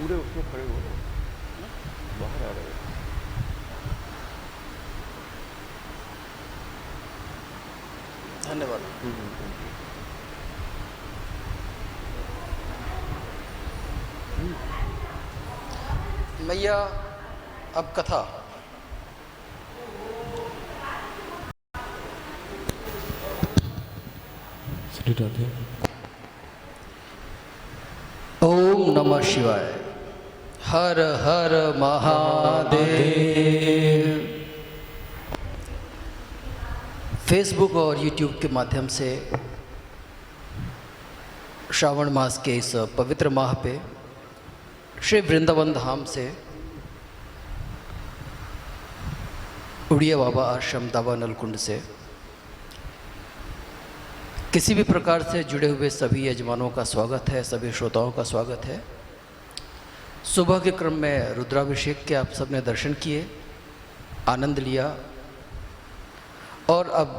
पूरे उसमें खड़े हो रहे हो, बाहर आ रहे हो। धन्यवाद। मैया अब कथा। श्री राधे। ओम नमः शिवाय। हर हर महादेव। फेसबुक और यूट्यूब के माध्यम से श्रावण मास के इस पवित्र माह पे श्री वृंदावन धाम से उड़िया बाबा आश्रम दावा नलकुंड से किसी भी प्रकार से जुड़े हुए सभी यजमानों का स्वागत है, सभी श्रोताओं का स्वागत है। सुबह के क्रम में रुद्राभिषेक के आप सबने दर्शन किए, आनंद लिया और अब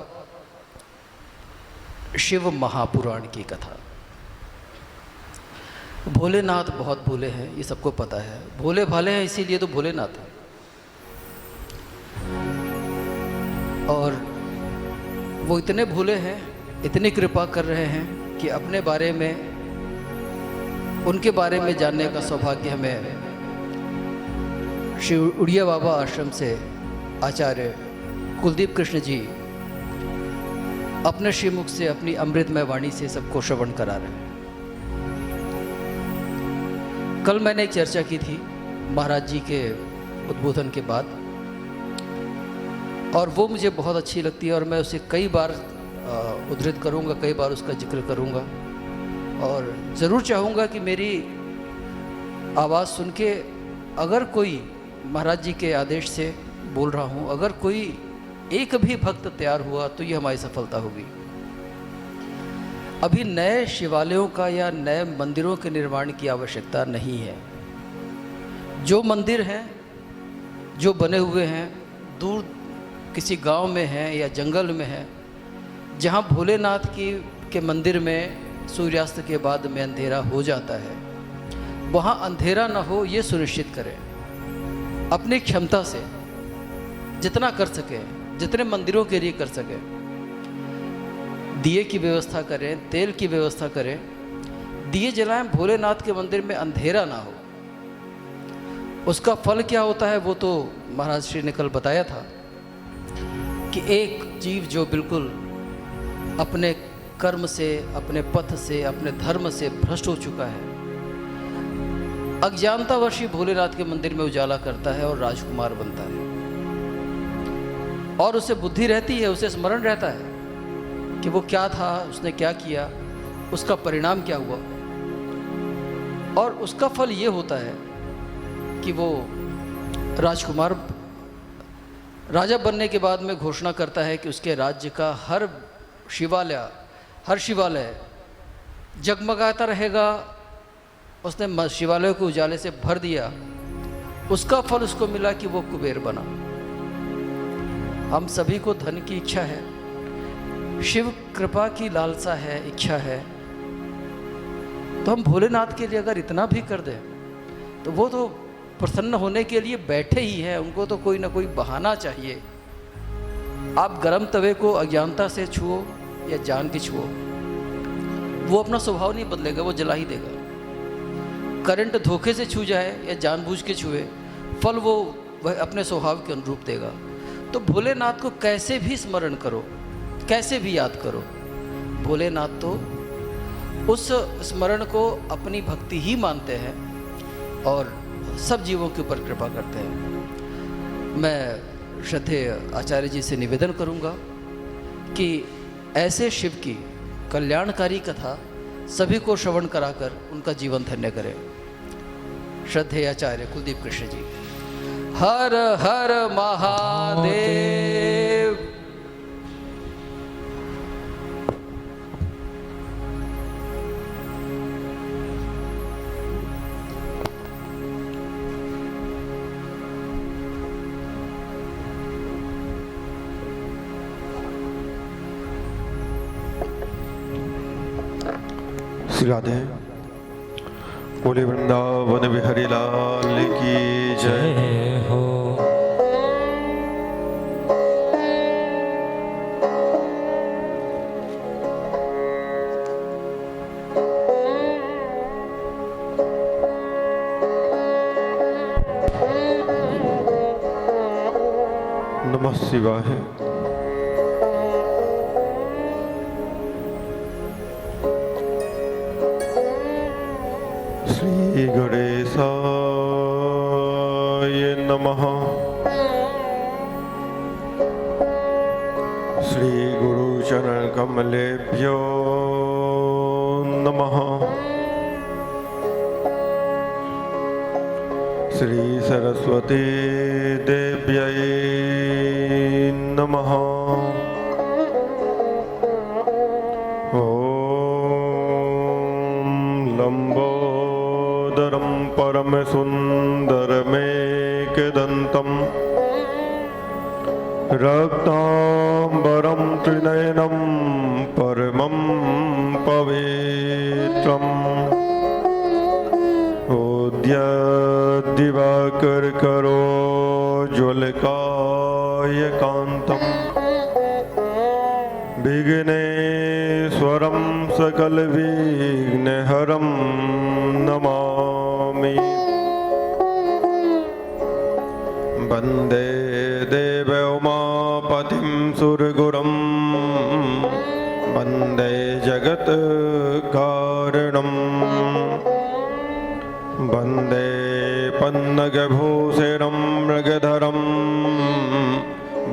शिव महापुराण की कथा। भोलेनाथ बहुत भोले हैं, ये सबको पता है। भोले भाले हैं इसीलिए तो भोलेनाथ है। और वो इतने भोले हैं, इतनी कृपा कर रहे हैं कि अपने बारे में, उनके बारे में जानने का सौभाग्य हमें श्री उड़िया बाबा आश्रम से आचार्य कुलदीप कृष्ण जी अपने श्रीमुख से अपनी अमृतमय वाणी से सबको श्रवण करा रहे हैं। कल मैंने एक चर्चा की थी महाराज जी के उद्बोधन के बाद, और वो मुझे बहुत अच्छी लगती है और मैं उसे कई बार उद्धृत करूँगा, कई बार उसका जिक्र करूँगा। और ज़रूर चाहूँगा कि मेरी आवाज़ सुन के अगर कोई महाराज जी के आदेश से बोल रहा हूँ, अगर कोई एक भी भक्त तैयार हुआ तो ये हमारी सफलता होगी। अभी नए शिवालयों का या नए मंदिरों के निर्माण की आवश्यकता नहीं है। जो मंदिर हैं, जो बने हुए हैं, दूर किसी गांव में हैं या जंगल में हैं, जहां भोलेनाथ के मंदिर में सूर्यास्त के बाद में अंधेरा हो जाता है, वहां अंधेरा ना हो ये सुनिश्चित करें। अपनी क्षमता से जितना कर सके, जितने मंदिरों के लिए कर सके, दिए की व्यवस्था करें, तेल की व्यवस्था करें, दिए जलाएं, भोलेनाथ के मंदिर में अंधेरा ना हो। उसका फल क्या होता है वो तो महाराज श्री ने कल बताया था कि एक जीव जो बिल्कुल अपने कर्म से, अपने पथ से, अपने धर्म से भ्रष्ट हो चुका है, अज्ञानतावश ही भोलेनाथ के मंदिर में उजाला करता है और राजकुमार बनता है। और उसे बुद्धि रहती है, उसे स्मरण रहता है कि वो क्या था, उसने क्या किया, उसका परिणाम क्या हुआ। और उसका फल ये होता है कि वो राजकुमार राजा बनने के बाद में घोषणा करता है कि उसके राज्य का हर शिवालय जगमगाता रहेगा। उसने शिवालय को उजाले से भर दिया, उसका फल उसको मिला कि वो कुबेर बना। हम सभी को धन की इच्छा है, शिव कृपा की लालसा है, इच्छा है, तो हम भोलेनाथ के लिए अगर इतना भी कर दें तो वो तो प्रसन्न होने के लिए बैठे ही हैं। उनको तो कोई ना कोई बहाना चाहिए। आप गरम तवे को अज्ञानता से छुओ या जान के छुओ, वो अपना स्वभाव नहीं बदलेगा, वो जला ही देगा। करंट धोखे से छू जाए या जानबूझ के छुए, फल वो वह अपने स्वभाव के अनुरूप देगा। तो भोलेनाथ को कैसे भी स्मरण करो, कैसे भी याद करो, भोलेनाथ तो उस स्मरण को अपनी भक्ति ही मानते हैं और सब जीवों के ऊपर कृपा करते हैं। मैं श्रद्धेय आचार्य जी से निवेदन करूंगा कि ऐसे शिव की कल्याणकारी कथा सभी को श्रवण कराकर उनका जीवन धन्य करें। श्रद्धेय आचार्य कुलदीप कृष्ण जी। हर हर महादेव। श्री राधे। बोले वृंदावन बिहारी लाल की जय। जय हो। नमः शिवाय। श्री गणेशाय नमः। श्री गुरुचरण कमलेभ्यो नमः। श्री सरस्वती देव्यै नमः। लंबोदरं परमसुन्दरमेकदन्तं रक्ताम्बरं त्रिनयनं परमं पवित्रम् दिवाकर करो ज्वलकाय कांतम विघ्नेश्वरं सकल विघ्नहरं नमामि। वंदे देव उमापतिं सुरगुरुं वंदे जगत कारणम् वंदे पन्नगभूषणं मृगधरं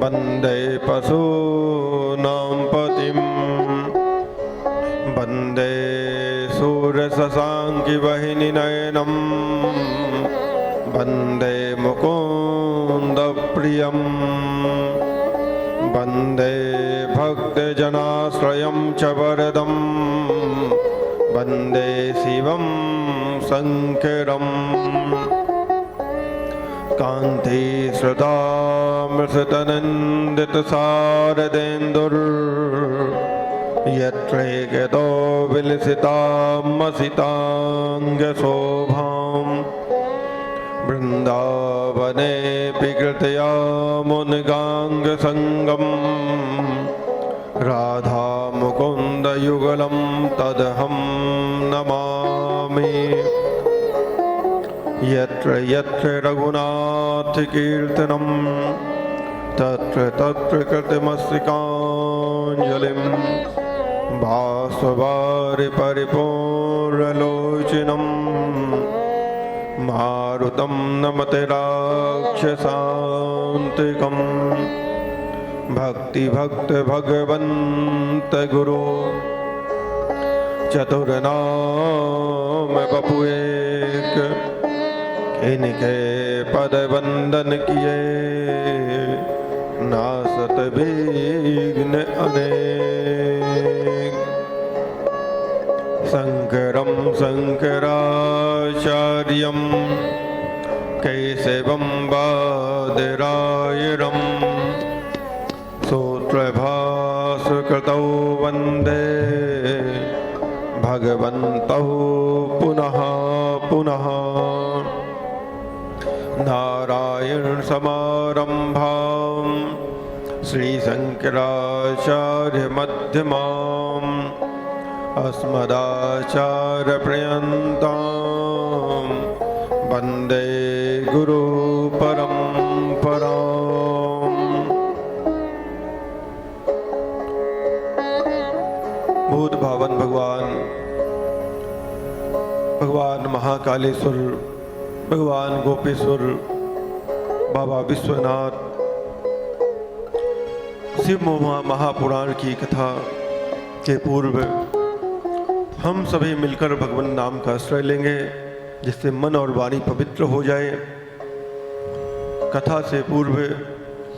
वंदे पशूनां पतिं वंदे सूर्यशशाङ्कवाहिनीनयनं वंदे मुकुन्दप्रियं वंदे भक्तजनाश्रयं च वरदं वंदे शिवं शंकरं कांति श्रुतामृतनन्दितशारदेन्दुर् यत्रैकतो विलसितामसिताङ्गशोभां वृन्दावने विकृतया मुनिगाङ्गसङ्गम् राधा मुकुंद युगलं तदहं नमामि। यत्र यत्र रघुनाथ कीर्तनं तत्र तत्र कृतमस्तकाञ्जलिं भास्ववारि परिपूर्णलोचनं मारुतं नमते राक्षसान्तिकम् भक्ति भक्त भगवंत गुरु चतुर्नाम बपु एक इनके पद वंदन किए नासत विघ्न अनेक। शंकरं शंकराचार्यं केशवं बादरायणं सूत्रभास्कृतौ वन्दे भगवन्तौ पुनः पुनः। नारायण समारंभां श्रीशंकराचार्य मध्यमाम् अस्मदाचार्यपर्यन्तां वन्दे गुरु परम्पराम्। भूत भावन भगवान महाकालेश्वर, भगवान गोपेश्वर, बाबा विश्वनाथ, शिव महापुराण की कथा के पूर्व हम सभी मिलकर भगवान नाम का आश्रय लेंगे, जिससे मन और वाणी पवित्र हो जाए। कथा से पूर्व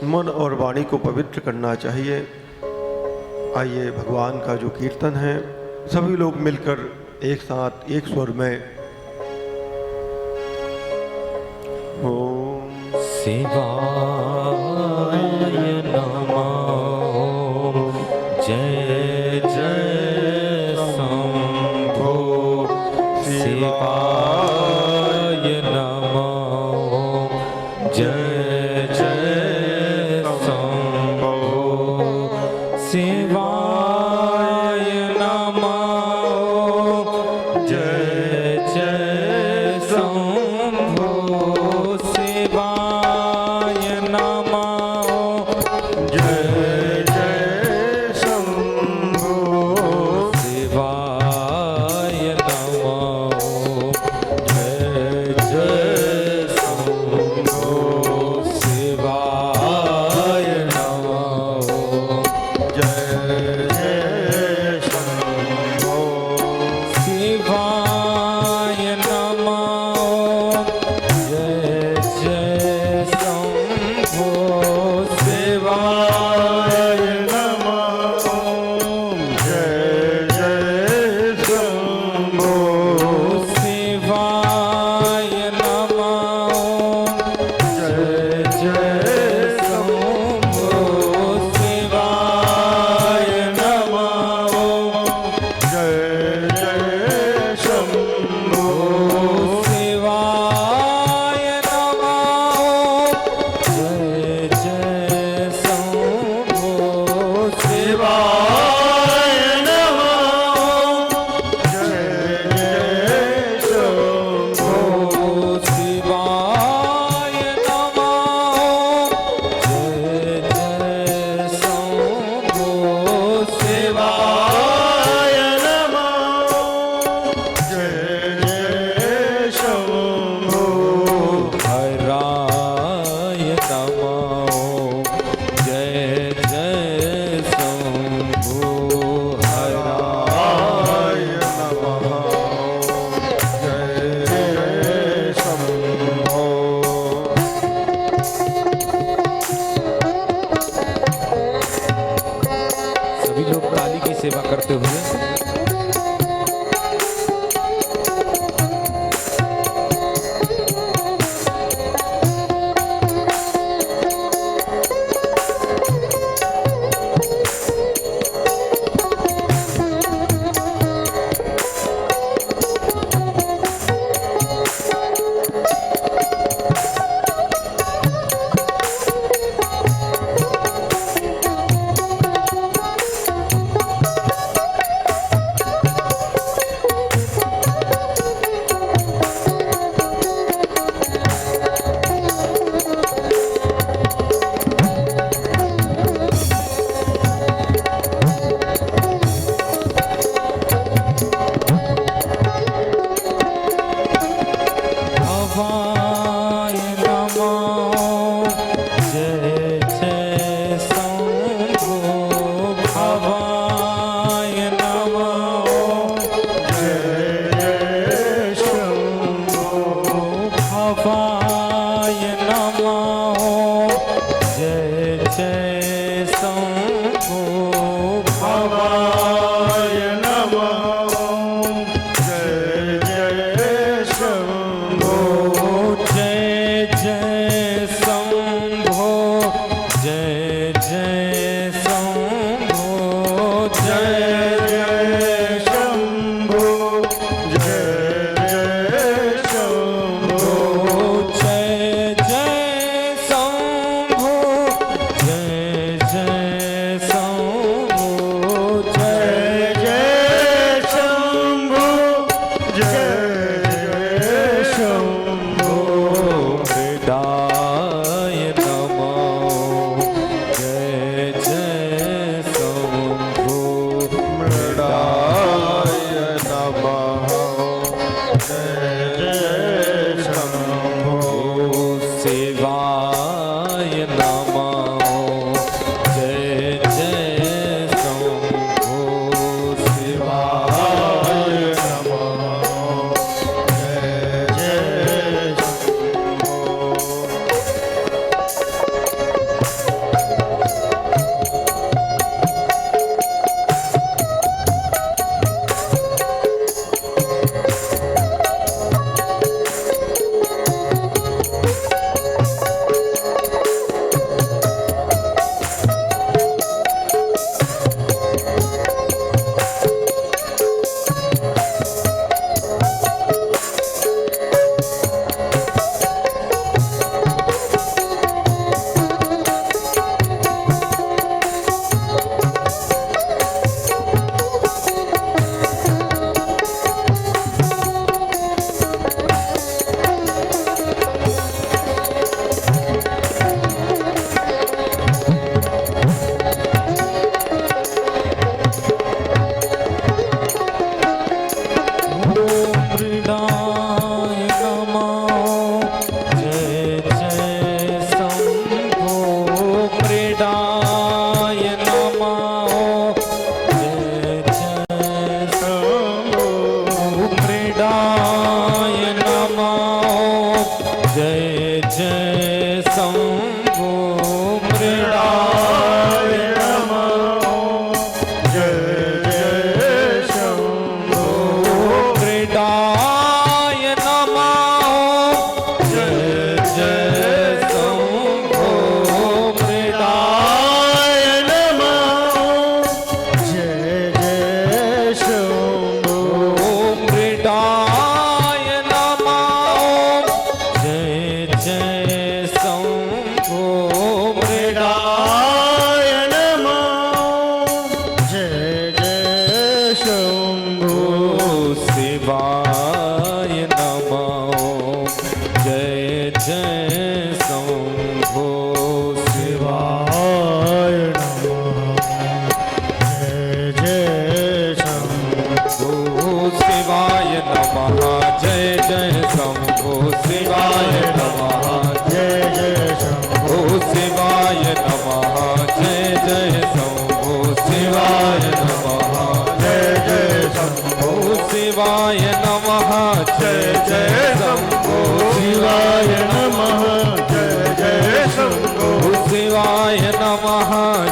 मन और वाणी को पवित्र करना चाहिए। आइए भगवान का जो कीर्तन है सभी लोग मिलकर एक साथ एक स्वर में ओम शिवाय नमः। जय जय शंभो शिवाय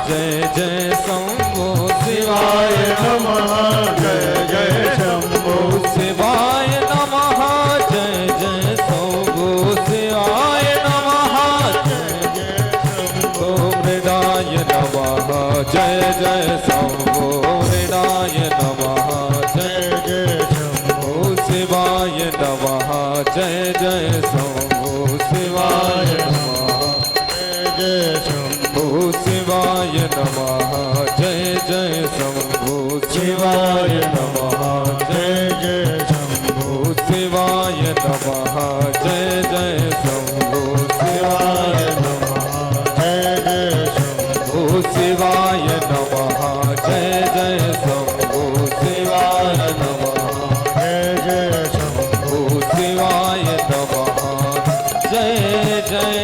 जय जय शंभो शिवाय शिवाय नमः जय जय शंभो शिवाय नमः जय जय शंभो शिवाय नमः जय जय शंभो मृडाय नमः जय जय शंभो मृडाय नमः जय जय शंभो शिवाय नमः जय जय शंभो शिवाय नमः जय शंभो शिवाय नमः जय जय शंभो शिवाय नमः जय जय शंभो शिवाय नमः जय जय शंभो शिवाय नमः जय जय शंभो शिवाय नमः जय जय शंभो शिवाय नमः जय जय शंभो शिवाय नमः जय जय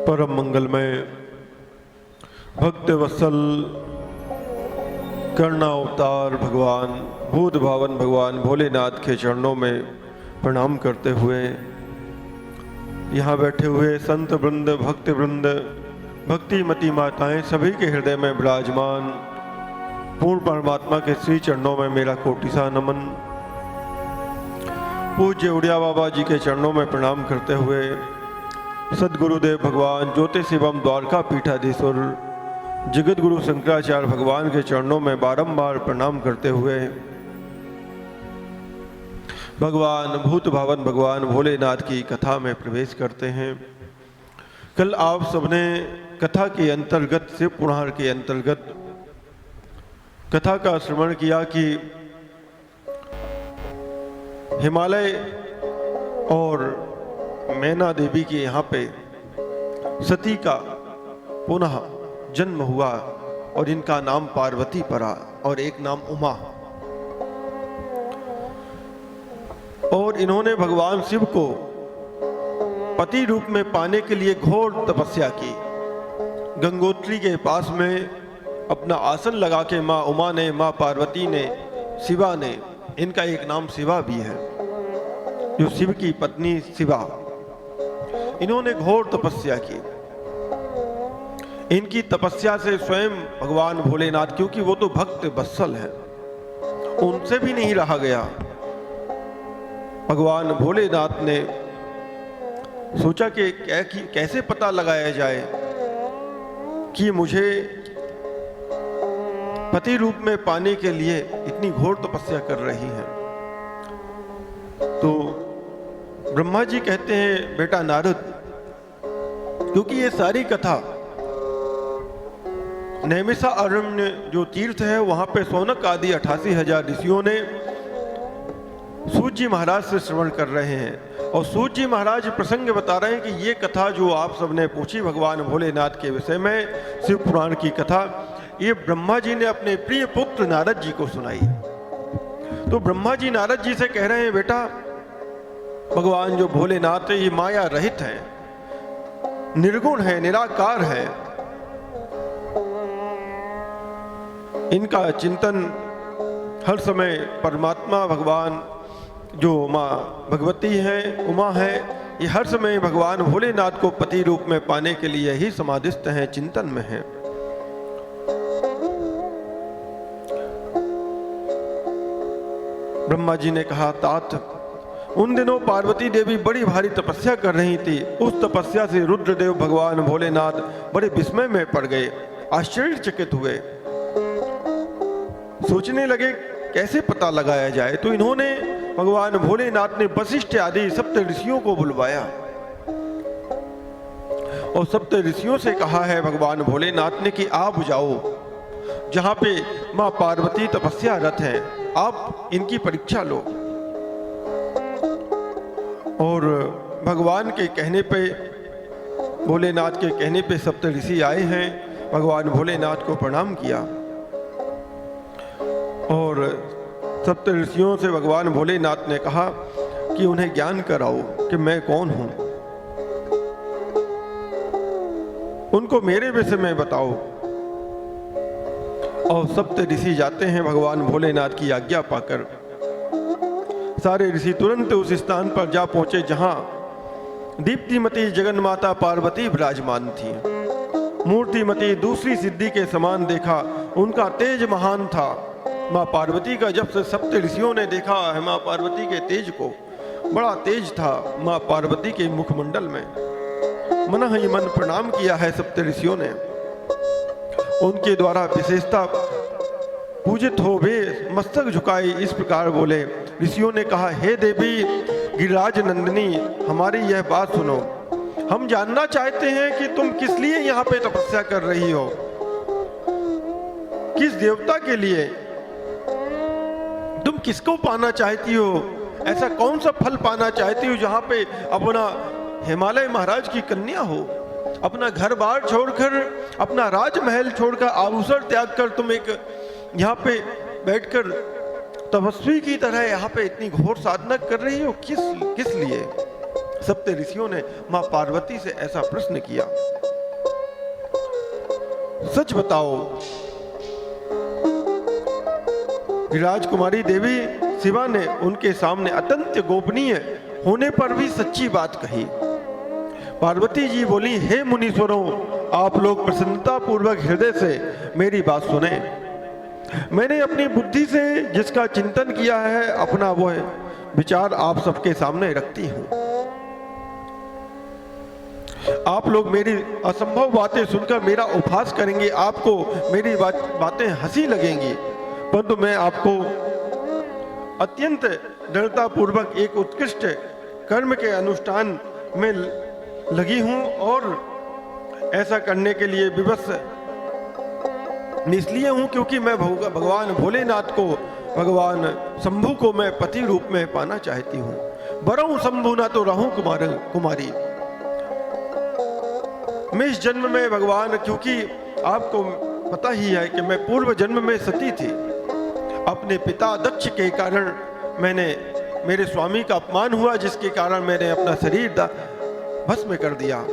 परम मंगलमय भक्त वत्सल कर्णावतार भगवान भूत भावन भगवान भोलेनाथ के चरणों में प्रणाम करते हुए यहाँ बैठे हुए संत वृंद भक्त वृंद भक्तिमती माताएं सभी के हृदय में विराजमान पूर्ण परमात्मा के श्री चरणों में मेरा कोटिसा नमन। पूज्य उड़िया बाबा जी के चरणों में प्रणाम करते हुए सदगुरुदेव भगवान ज्योति शिवम द्वारका पीठाधीश्वर जगत गुरु शंकराचार्य भगवान के चरणों में बारंबार प्रणाम करते हुए भगवान भूत भावन भगवान भोलेनाथ की कथा में प्रवेश करते हैं। कल आप सबने कथा के अंतर्गत शिव पुराण के अंतर्गत कथा का श्रवण किया कि हिमालय और मैना देवी के यहाँ पे सती का पुनः जन्म हुआ और इनका नाम पार्वती पड़ा और एक नाम उमा। और इन्होंने भगवान शिव को पति रूप में पाने के लिए घोर तपस्या की। गंगोत्री के पास में अपना आसन लगा के माँ उमा ने, माँ पार्वती ने, शिवा ने, इनका एक नाम शिवा भी है, जो शिव की पत्नी शिवा, इन्होंने घोर तपस्या की। इनकी तपस्या से स्वयं भगवान भोलेनाथ, क्योंकि वो तो भक्त वत्सल हैं, उनसे भी नहीं रहा गया। भगवान भोलेनाथ ने सोचा कि कैसे पता लगाया जाए कि मुझे पति रूप में पाने के लिए इतनी घोर तपस्या कर रही हैं। तो ब्रह्मा जी कहते हैं, बेटा नारद, क्योंकि ये सारी कथा नैमिषा अरण्य जो तीर्थ है वहां पे सौनक आदि 88,000 ऋषियों ने सूत जी महाराज से श्रवण कर रहे हैं। और सूत जी महाराज प्रसंग बता रहे हैं कि ये कथा जो आप सबने पूछी भगवान भोलेनाथ के विषय में, शिव पुराण की कथा, ये ब्रह्मा जी ने अपने प्रिय पुत्र नारद जी को सुनाई। तो ब्रह्मा जी नारद जी से कह रहे हैं, बेटा भगवान जो भोलेनाथ है ये माया रहित है, निर्गुण है, निराकार है। इनका चिंतन हर समय परमात्मा भगवान जो माँ भगवती है, उमा है, ये हर समय भगवान भोलेनाथ को पति रूप में पाने के लिए ही समाधिस्थ हैं, चिंतन में हैं। ब्रह्मा जी ने कहा, तात उन दिनों पार्वती देवी बड़ी भारी तपस्या कर रही थी। उस तपस्या से रुद्रदेव भगवान भोलेनाथ बड़े विस्मय में पड़ गए, आश्चर्यचकित हुए, सोचने लगे कैसे पता लगाया जाए। तो इन्होंने, भगवान भोलेनाथ ने वशिष्ठ आदि सप्त ऋषियों को बुलवाया और सप्त ऋषियों से कहा है भगवान भोलेनाथ ने कि आप जाओ जहां पे मां पार्वती तपस्या रत है, आप इनकी परीक्षा लो। और भगवान के कहने पे, भोलेनाथ के कहने पे सप्त ऋषि आए हैं, भगवान भोलेनाथ को प्रणाम किया और सप्त ऋषियों से भगवान भोलेनाथ ने कहा कि उन्हें ज्ञान कराओ कि मैं कौन हूं, उनको मेरे विषय में बताओ। और सप्त ऋषि जाते हैं भगवान भोलेनाथ की आज्ञा पाकर। सारे ऋषि तुरंत उस स्थान पर जा पहुंचे जहां दीप्तिमती जगन माता पार्वती विराजमान थी। मूर्तिमती दूसरी सिद्धि के समान देखा, उनका तेज महान था। माँ पार्वती का जब से सप्त ऋषियों ने देखा है माँ पार्वती के तेज को, बड़ा तेज था माँ पार्वती के मुखमंडल में। मन ही मन प्रणाम किया है सप्त ऋषियों ने, उनके द्वारा विशेषता पूजित हो वे मस्तक झुकाए इस प्रकार बोले। ऋषियों ने कहा, हे देवी गिरिराज नंदिनी, हमारी यह बात सुनो। हम जानना चाहते हैं कि तुम किस लिए यहाँ पे तपस्या कर रही हो, किस देवता के लिए, तुम किसको पाना चाहती हो, ऐसा कौन सा फल पाना चाहती हो जहाँ पे अपना हिमालय महाराज की कन्या हो, अपना घर बार छोड़कर, अपना राजमहल छोड़कर, आभूषण त्याग कर तुम एक यहाँ पे बैठकर तपस्वी की तरह यहाँ पे इतनी घोर साधना कर रही हो, किस लिए? सप्त ऋषियों ने माँ पार्वती से ऐसा प्रश्न किया। सच बताओ। राजकुमारी देवी शिवा ने उनके सामने अत्यंत गोपनीय होने पर भी सच्ची बात कही। पार्वती जी बोली, हे मुनीश्वरों, आप लोग प्रसन्नता पूर्वक हृदय से मेरी बात सुने। मैंने अपनी बुद्धि से जिसका चिंतन किया है, अपना वो विचार आप सबके सामने रखती हूँ। आप लोग मेरी असंभव बातें सुनकर मेरा उपहास करेंगे, आपको मेरी बातें हंसी लगेंगी, परंतु मैं आपको अत्यंत दृढ़ता पूर्वक एक उत्कृष्ट कर्म के अनुष्ठान में लगी हूं और ऐसा करने के लिए विवश इसलिए हूं क्योंकि मैं भगवान भोलेनाथ को, भगवान शंभु को मैं पति रूप में पाना चाहती हूं। बरऊं शंभु ना तो रहूं कुमारी। मैं इस जन्म में भगवान, क्योंकि आपको पता ही है कि मैं पूर्व जन्म में सती थी, अपने पिता दक्ष के कारण मेरे स्वामी का अपमान हुआ, जिसके कारण मैंने अपना शरीर भस्म कर दिया।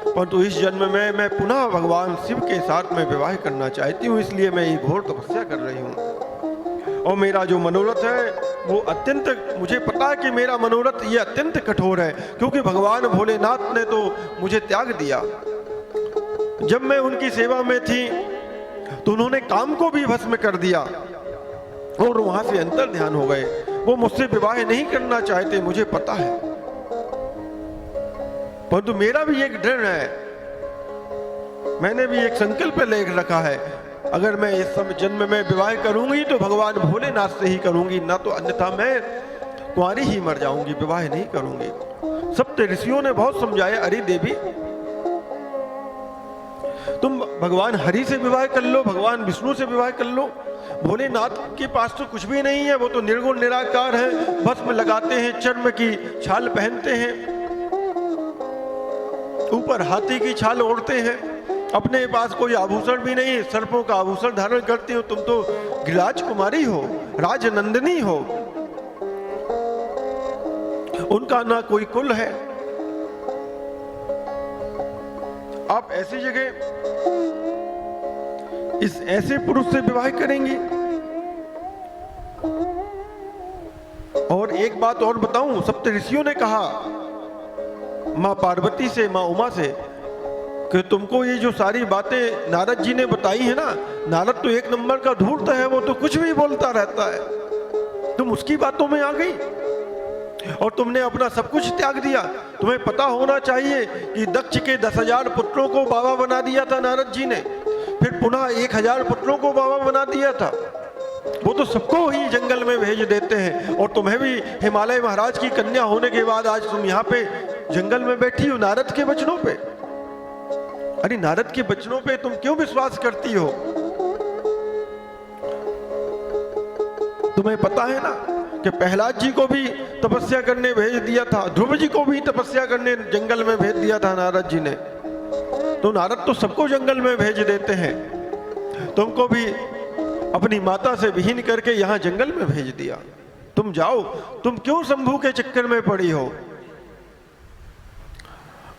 परंतु इस जन्म में मैं पुनः भगवान शिव के साथ में विवाह करना चाहती हूँ, इसलिए मैं ये घोर तपस्या कर रही हूँ। और मेरा जो मनोरथ है वो अत्यंत, मुझे पता है कि मेरा मनोरथ ये अत्यंत कठोर है, क्योंकि भगवान भोलेनाथ ने तो मुझे त्याग दिया। जब मैं उनकी सेवा में थी तो उन्होंने काम को भी भस्म कर दिया और वहां से अंतर ध्यान हो गए। वो मुझसे विवाह नहीं करना चाहते, मुझे पता है, परंतु मेरा भी एक दृढ़ है, मैंने भी एक संकल्प ले रखा है, अगर मैं इस समय जन्म में विवाह करूंगी तो भगवान भोलेनाथ से ही करूंगी, ना तो अन्यथा मैं कुंवारी ही मर जाऊंगी, विवाह नहीं करूंगी। सप्त ऋषियों ने बहुत समझाया, अरे देवी तुम भगवान हरि से विवाह कर लो, भगवान विष्णु से विवाह कर लो, भोलेनाथ के पास तो कुछ भी नहीं है, वो तो निर्गुण निराकार है, भस्म लगाते हैं, चर्म की छाल पहनते हैं, ऊपर हाथी की छाल ओढ़ते हैं, अपने पास कोई आभूषण भी नहीं, सर्पों का आभूषण धारण करती हो, तुम तो गिरिराज कुमारी हो, राजनंदिनी हो, उनका ना कोई कुल है, आप ऐसी जगह इस ऐसे पुरुष से विवाह करेंगी। और एक बात और बताऊं, सप्त ऋषियों ने कहा मां पार्वती से, मां उमा से, कि तुमको ये जो सारी बातें नारद जी ने बताई है ना, नारद तो एक नंबर का धूर्त है, वो तो कुछ भी बोलता रहता है, तुम उसकी बातों में आ गई और तुमने अपना सब कुछ त्याग दिया। तुम्हें पता होना चाहिए कि दक्ष के 10,000 पुत्रों को बाबा बना दिया था नारद जी ने, फिर पुनः 1,000 पुत्रों को बाबा बना दिया था। वो तो सबको ही जंगल में भेज देते हैं, और तुम्हें भी हिमालय महाराज की कन्या होने के बाद आज तुम यहाँ पे जंगल में बैठी हो नारद के वचनों पे। अरे नारद के वचनों पे तुम क्यों विश्वास करती हो? तुम्हें पता है ना कि प्रहलाद जी को भी तपस्या करने भेज दिया था, ध्रुव जी को भी तपस्या करने जंगल में भेज दिया था नारद जी ने। तो नारद तो सबको जंगल में भेज देते हैं, तुमको भी अपनी माता से विहीन करके यहाँ जंगल में भेज दिया। तुम जाओ, तुम क्यों शंभू के चक्कर में पड़ी हो?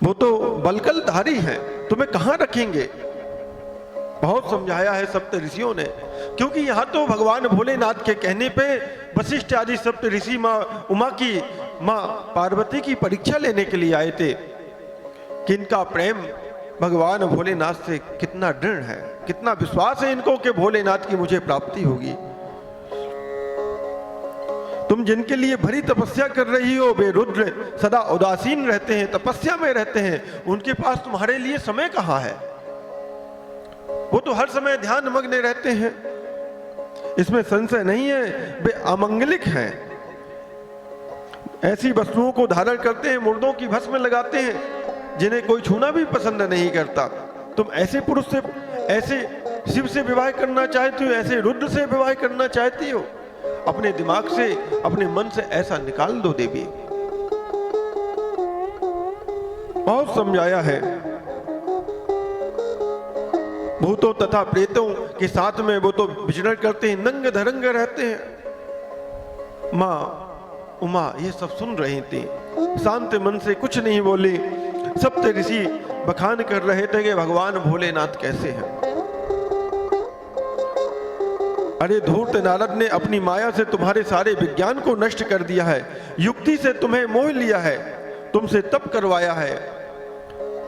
वो तो बलकलधारी हैं, तुम्हें कहाँ रखेंगे? बहुत समझाया है सप्त ऋषियों ने क्योंकि यहाँ तो भगवान भोलेनाथ के कहने पे वशिष्ठ आदि सप्त ऋषि माँ उमा की माँ पार्वती की परीक्षा लेने के लिए आए थे कि इनका प्रेम भगवान भोलेनाथ से कितना दृढ़ है, कितना विश्वास है इनको कि भोलेनाथ की मुझे प्राप्ति होगी। तुम जिनके लिए भरी तपस्या कर रही हो, वे रुद्र सदा उदासीन रहते हैं, तपस्या में रहते हैं, उनके पास तुम्हारे लिए समय कहाँ है? वो तो हर समय ध्यान मग्न रहते हैं, इसमें संशय नहीं है। वे अमंगलिक हैं, ऐसी वस्तुओं को धारण करते हैं, मुर्दों की भस्म लगाते हैं, जिन्हें कोई छूना भी पसंद नहीं करता। तुम ऐसे पुरुष से, ऐसे शिव से विवाह करना चाहती हो, ऐसे रुद्र से विवाह करना चाहती हो? अपने दिमाग से, अपने मन से ऐसा निकाल दो देवी। बहुत समझाया है। भूतों तथा प्रेतों के साथ में वो तो विचरण करते हैं, नंग धरंग रहते हैं। माँ उमा ये सब सुन रही थी, शांत मन से कुछ नहीं बोली। सप्त ऋषि बखान कर रहे थे कि भगवान भोलेनाथ कैसे हैं। अरे धूर्त नारद ने अपनी माया से तुम्हारे सारे विज्ञान को नष्ट कर दिया है, युक्ति से तुम्हें मोह लिया है, तुमसे तप करवाया है।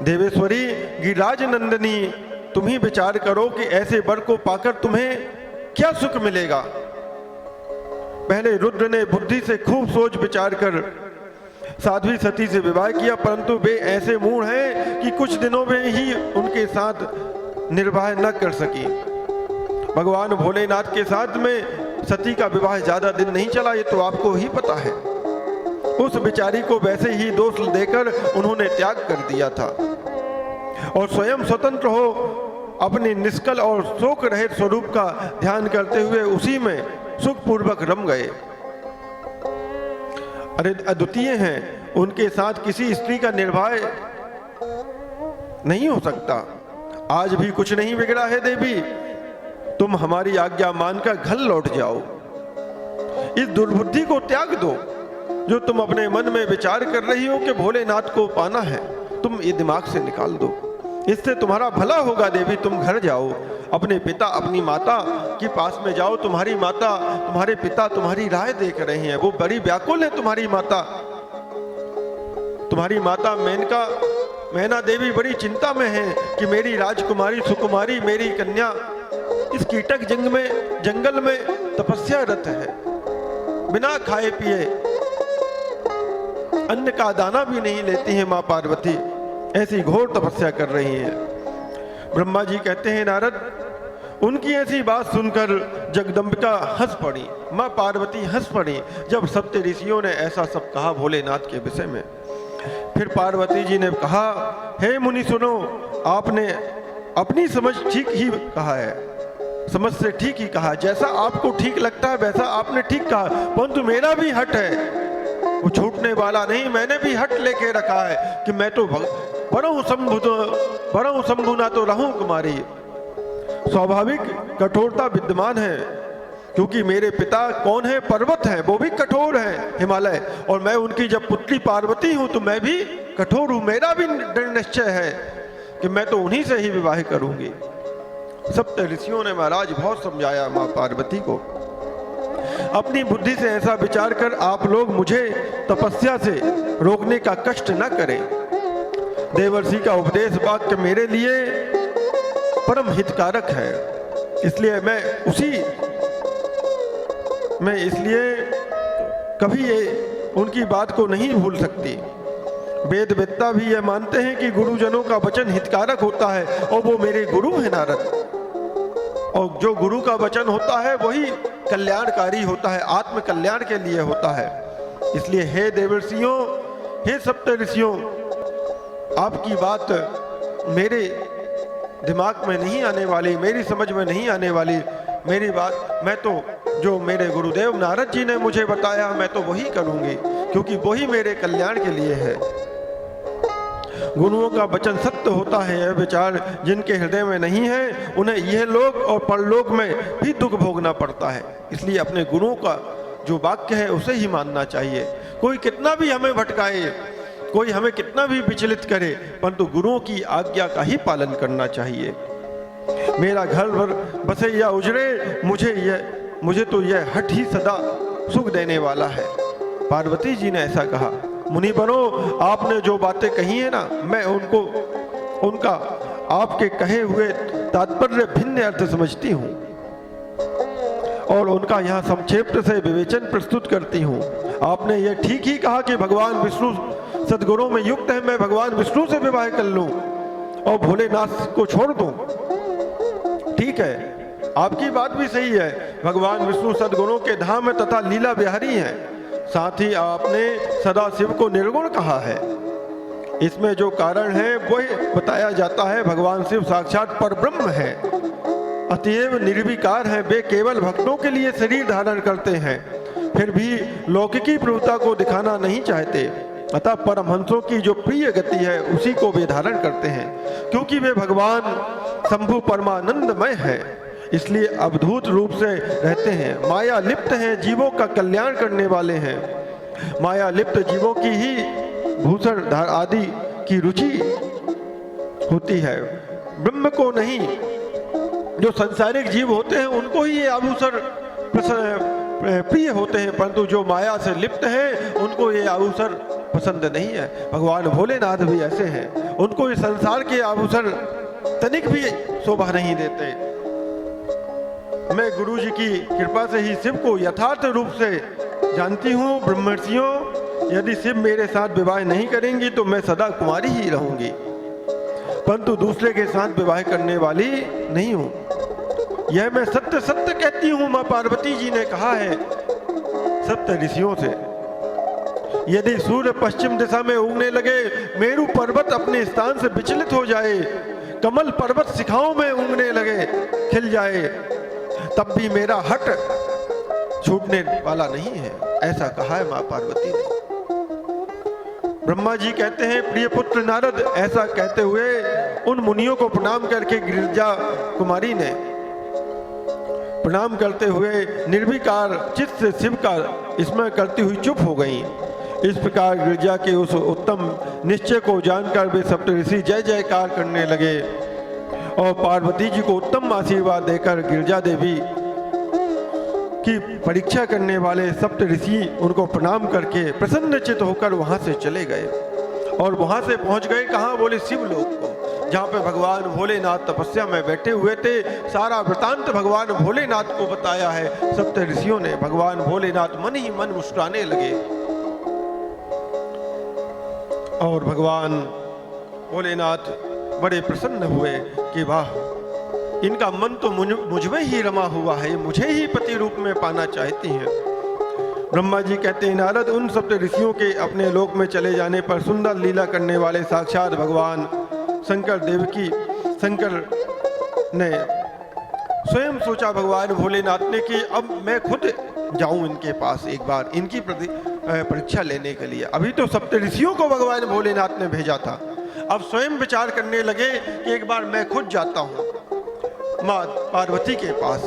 देवेश्वरी गिरिराज नंदिनी, तुम ही विचार करो कि ऐसे वर को पाकर तुम्हें क्या सुख मिलेगा। पहले रुद्र ने बुद्धि से खूब सोच विचार कर साध्वी सती से विवाह किया, परंतु वे ऐसे मूढ़ हैं कि कुछ दिनों में ही उनके साथ निर्वाह न कर सकी। भगवान भोलेनाथ के साथ में सती का विवाह ज्यादा दिन नहीं चला, ये तो आपको ही पता है। उस बेचारी को वैसे ही दोष देकर उन्होंने त्याग कर दिया था और स्वयं स्वतंत्र हो अपने निष्कल और शोक रहित स्वरूप का ध्यान करते हुए उसी में सुखपूर्वक रम गए। अरे अद्वितीय हैं, उनके साथ किसी स्त्री का निर्वाह नहीं हो सकता। आज भी कुछ नहीं बिगड़ा है देवी, तुम हमारी आज्ञा मानकर घर लौट जाओ। इस दुर्बुद्धि को त्याग दो जो तुम अपने मन में विचार कर रही हो कि भोलेनाथ को पाना है, तुम ये दिमाग से निकाल दो। इससे तुम्हारा भला होगा देवी। तुम घर जाओ, अपने पिता अपनी माता के पास में जाओ। तुम्हारी माता, तुम्हारे पिता तुम्हारी राह देख रहे हैं, वो बड़ी व्याकुल है। तुम्हारी माता मैना देवी बड़ी चिंता में है कि मेरी राजकुमारी सुकुमारी, मेरी कन्या इस कीटक जंगल में तपस्यारत है, बिना खाए पिए अन्न का दाना भी नहीं लेती है। माँ पार्वती ऐसी घोर तपस्या कर रही है। ब्रह्मा जी कहते हैं नारद, उनकी ऐसी बात सुनकर जगदम्बिका हंस पड़ी, माँ पार्वती हंस पड़ी जब सप्त ऋषियों ने ऐसा सब कहा भोलेनाथ के विषय में। फिर पार्वती जी ने कहा, हे मुनि सुनो, आपने अपनी समझ ठीक ही कहा है, समझ से ठीक ही कहा। जैसा आपको ठीक लगता है वैसा आपने ठीक कहा, परंतु मेरा भी हट है, वो छूटने वाला नहीं। मैंने भी हट लेके रखा है कि मैं तो बरहूं शंभु ना तो रहूं कुमारी। स्वाभाविक कठोरता विद्यमान है, क्योंकि मेरे पिता कौन है? पर्वत है, वो भी कठोर है, हिमालय, और मैं उनकी जब पुत्री पार्वती हूं तो मैं भी कठोर हूं। मेरा भी दृढ़ निश्चय है कि मैं तो उन्हीं से ही विवाह करूंगी। सप्त ऋषियों ने महाराज बहुत समझाया माँ पार्वती को। अपनी बुद्धि से ऐसा विचार कर आप लोग मुझे तपस्या से रोकने का कष्ट न करें। देवर्षि का उपदेश वाक्य मेरे लिए परम हितकारक है, इसलिए मैं कभी ये उनकी बात को नहीं भूल सकती। वेद वेत्ता भी यह मानते हैं कि गुरुजनों का वचन हितकारक होता है, और वो मेरे गुरु हैं नारद। और जो गुरु का वचन होता है वही कल्याणकारी होता है, आत्म कल्याण के लिए होता है। इसलिए हे देवर्षियों, हे सप्त ऋषियों, आपकी बात मेरे दिमाग में नहीं आने वाली, मेरी समझ में नहीं आने वाली। मेरी बात मैं तो जो मेरे गुरुदेव नारद जी ने मुझे बताया मैं तो वही करूंगी, क्योंकि वही मेरे कल्याण के लिए है। गुरुओं का वचन सत्य होता है। यह विचार जिनके हृदय में नहीं है उन्हें यह लोक और परलोक में भी दुख भोगना पड़ता है। इसलिए अपने गुरुओं का जो वाक्य है उसे ही मानना चाहिए। कोई कितना भी हमें भटकाए, कोई हमें कितना भी विचलित करे, परंतु गुरुओं की आज्ञा का ही पालन करना चाहिए। मेरा घर भर बसे या उजड़े, मुझे तो यह हट ही सदा सुख देने वाला है। पार्वती जी ने ऐसा कहा। मुनि बनो, आपने जो बातें कही है ना, मैं उनका आपके कहे हुए तात्पर्य भिन्न अर्थ समझती हूँ और उनका यहाँ संक्षेप से विवेचन प्रस्तुत करती हूँ। आपने यह ठीक ही कहा कि भगवान विष्णु सद्गुणों में युक्त है, मैं भगवान विष्णु से विवाह कर लूं और भोलेनाथ को छोड़ दूं। ठीक है, आपकी बात भी सही है। भगवान विष्णु सद्गुणों के धाम है तथा लीला बिहारी हैं। साथ ही आपने सदा शिव को निर्गुण कहा है। इसमें जो कारण है वह बताया जाता है। भगवान शिव साक्षात परब्रह्म है, अतएव निर्विकार है। वे केवल भक्तों के लिए शरीर धारण करते हैं, फिर भी लौकिकी प्रभुता को दिखाना नहीं चाहते। अतः परमहंसों की जो प्रिय गति है उसी को वे धारण करते हैं। क्योंकि वे भगवान शंभु परमानंदमय है, इसलिए अवधूत रूप से रहते हैं। माया लिप्त हैं, जीवों का कल्याण करने वाले हैं। माया लिप्त जीवों की ही भूषण आदि की रुचि होती है, ब्रह्म को नहीं। जो संसारिक जीव होते हैं उनको ही ये आभूषण प्रिय होते हैं, परंतु जो माया से लिप्त हैं उनको ये आभूषण पसंद नहीं है। भगवान भोलेनाथ भी ऐसे हैं, उनको इस संसार के आभूषण तनिक भी शोभा नहीं देते। मैं गुरु जी की कृपा से ही शिव को यथार्थ रूप से जानती हूँ। ब्रह्मर्षियों, यदि शिव मेरे साथ विवाह नहीं करेंगी तो मैं सदा कुमारी ही रहूंगी, परंतु दूसरे के साथ विवाह करने वाली नहीं हूँ। यह मैं सत्य सत्य कहती हूँ। माँ पार्वती जी ने कहा है सप्त ऋषियों से, यदि सूर्य पश्चिम दिशा में उगने लगे, मेरू पर्वत अपने स्थान से विचलित हो जाए, कमल पर्वत शिखाओं में उगने लगे, खिल जाए, तब भी मेरा हट छूटने वाला नहीं है। ऐसा कहा है माँ पार्वती ने। ब्रह्मा जी कहते हैं, प्रिय पुत्र नारद, ऐसा कहते हुए उन मुनियों को प्रणाम करके गिरिजा कुमारी ने प्रणाम करते हुए निर्विकार चित्त से शिव का स्मरण करती हुई चुप हो गई। इस प्रकार गिरिजा के उस उत्तम निश्चय को जानकर वे सप्तऋषि जय जयकार करने लगे और पार्वती जी को उत्तम आशीर्वाद देकर गिरिजा देवी की परीक्षा करने वाले सप्तऋषि उनको प्रणाम करके प्रसन्नचित होकर वहां से चले गए और वहां से पहुंच गए कहाँ? बोले शिवलोक को, जहाँ पे भगवान भोलेनाथ तपस्या में बैठे हुए थे। सारा वृतांत भगवान भोलेनाथ को बताया है सप्त ऋषियों ने। भगवान भोलेनाथ मन ही मन मुस्कुराने लगे और भगवान भोलेनाथ बड़े प्रसन्न हुए कि वाह, इनका मन तो मुझ में ही रमा हुआ है, मुझे ही पति रूप में पाना चाहती हैं। ब्रह्मा जी कहते हैं, नारद, उन सप्त ऋषियों के अपने लोक में चले जाने पर सुंदर लीला करने वाले साक्षात भगवान शंकर ने स्वयं सोचा भगवान भोलेनाथ ने कि अब मैं खुद जाऊं इनके पास एक बार इनकी परीक्षा लेने के लिए। अभी तो सप्त ऋषियों को भगवान भोलेनाथ ने भेजा था, अब स्वयं विचार करने लगे कि एक बार मैं खुद जाता हूं माँ पार्वती के पास।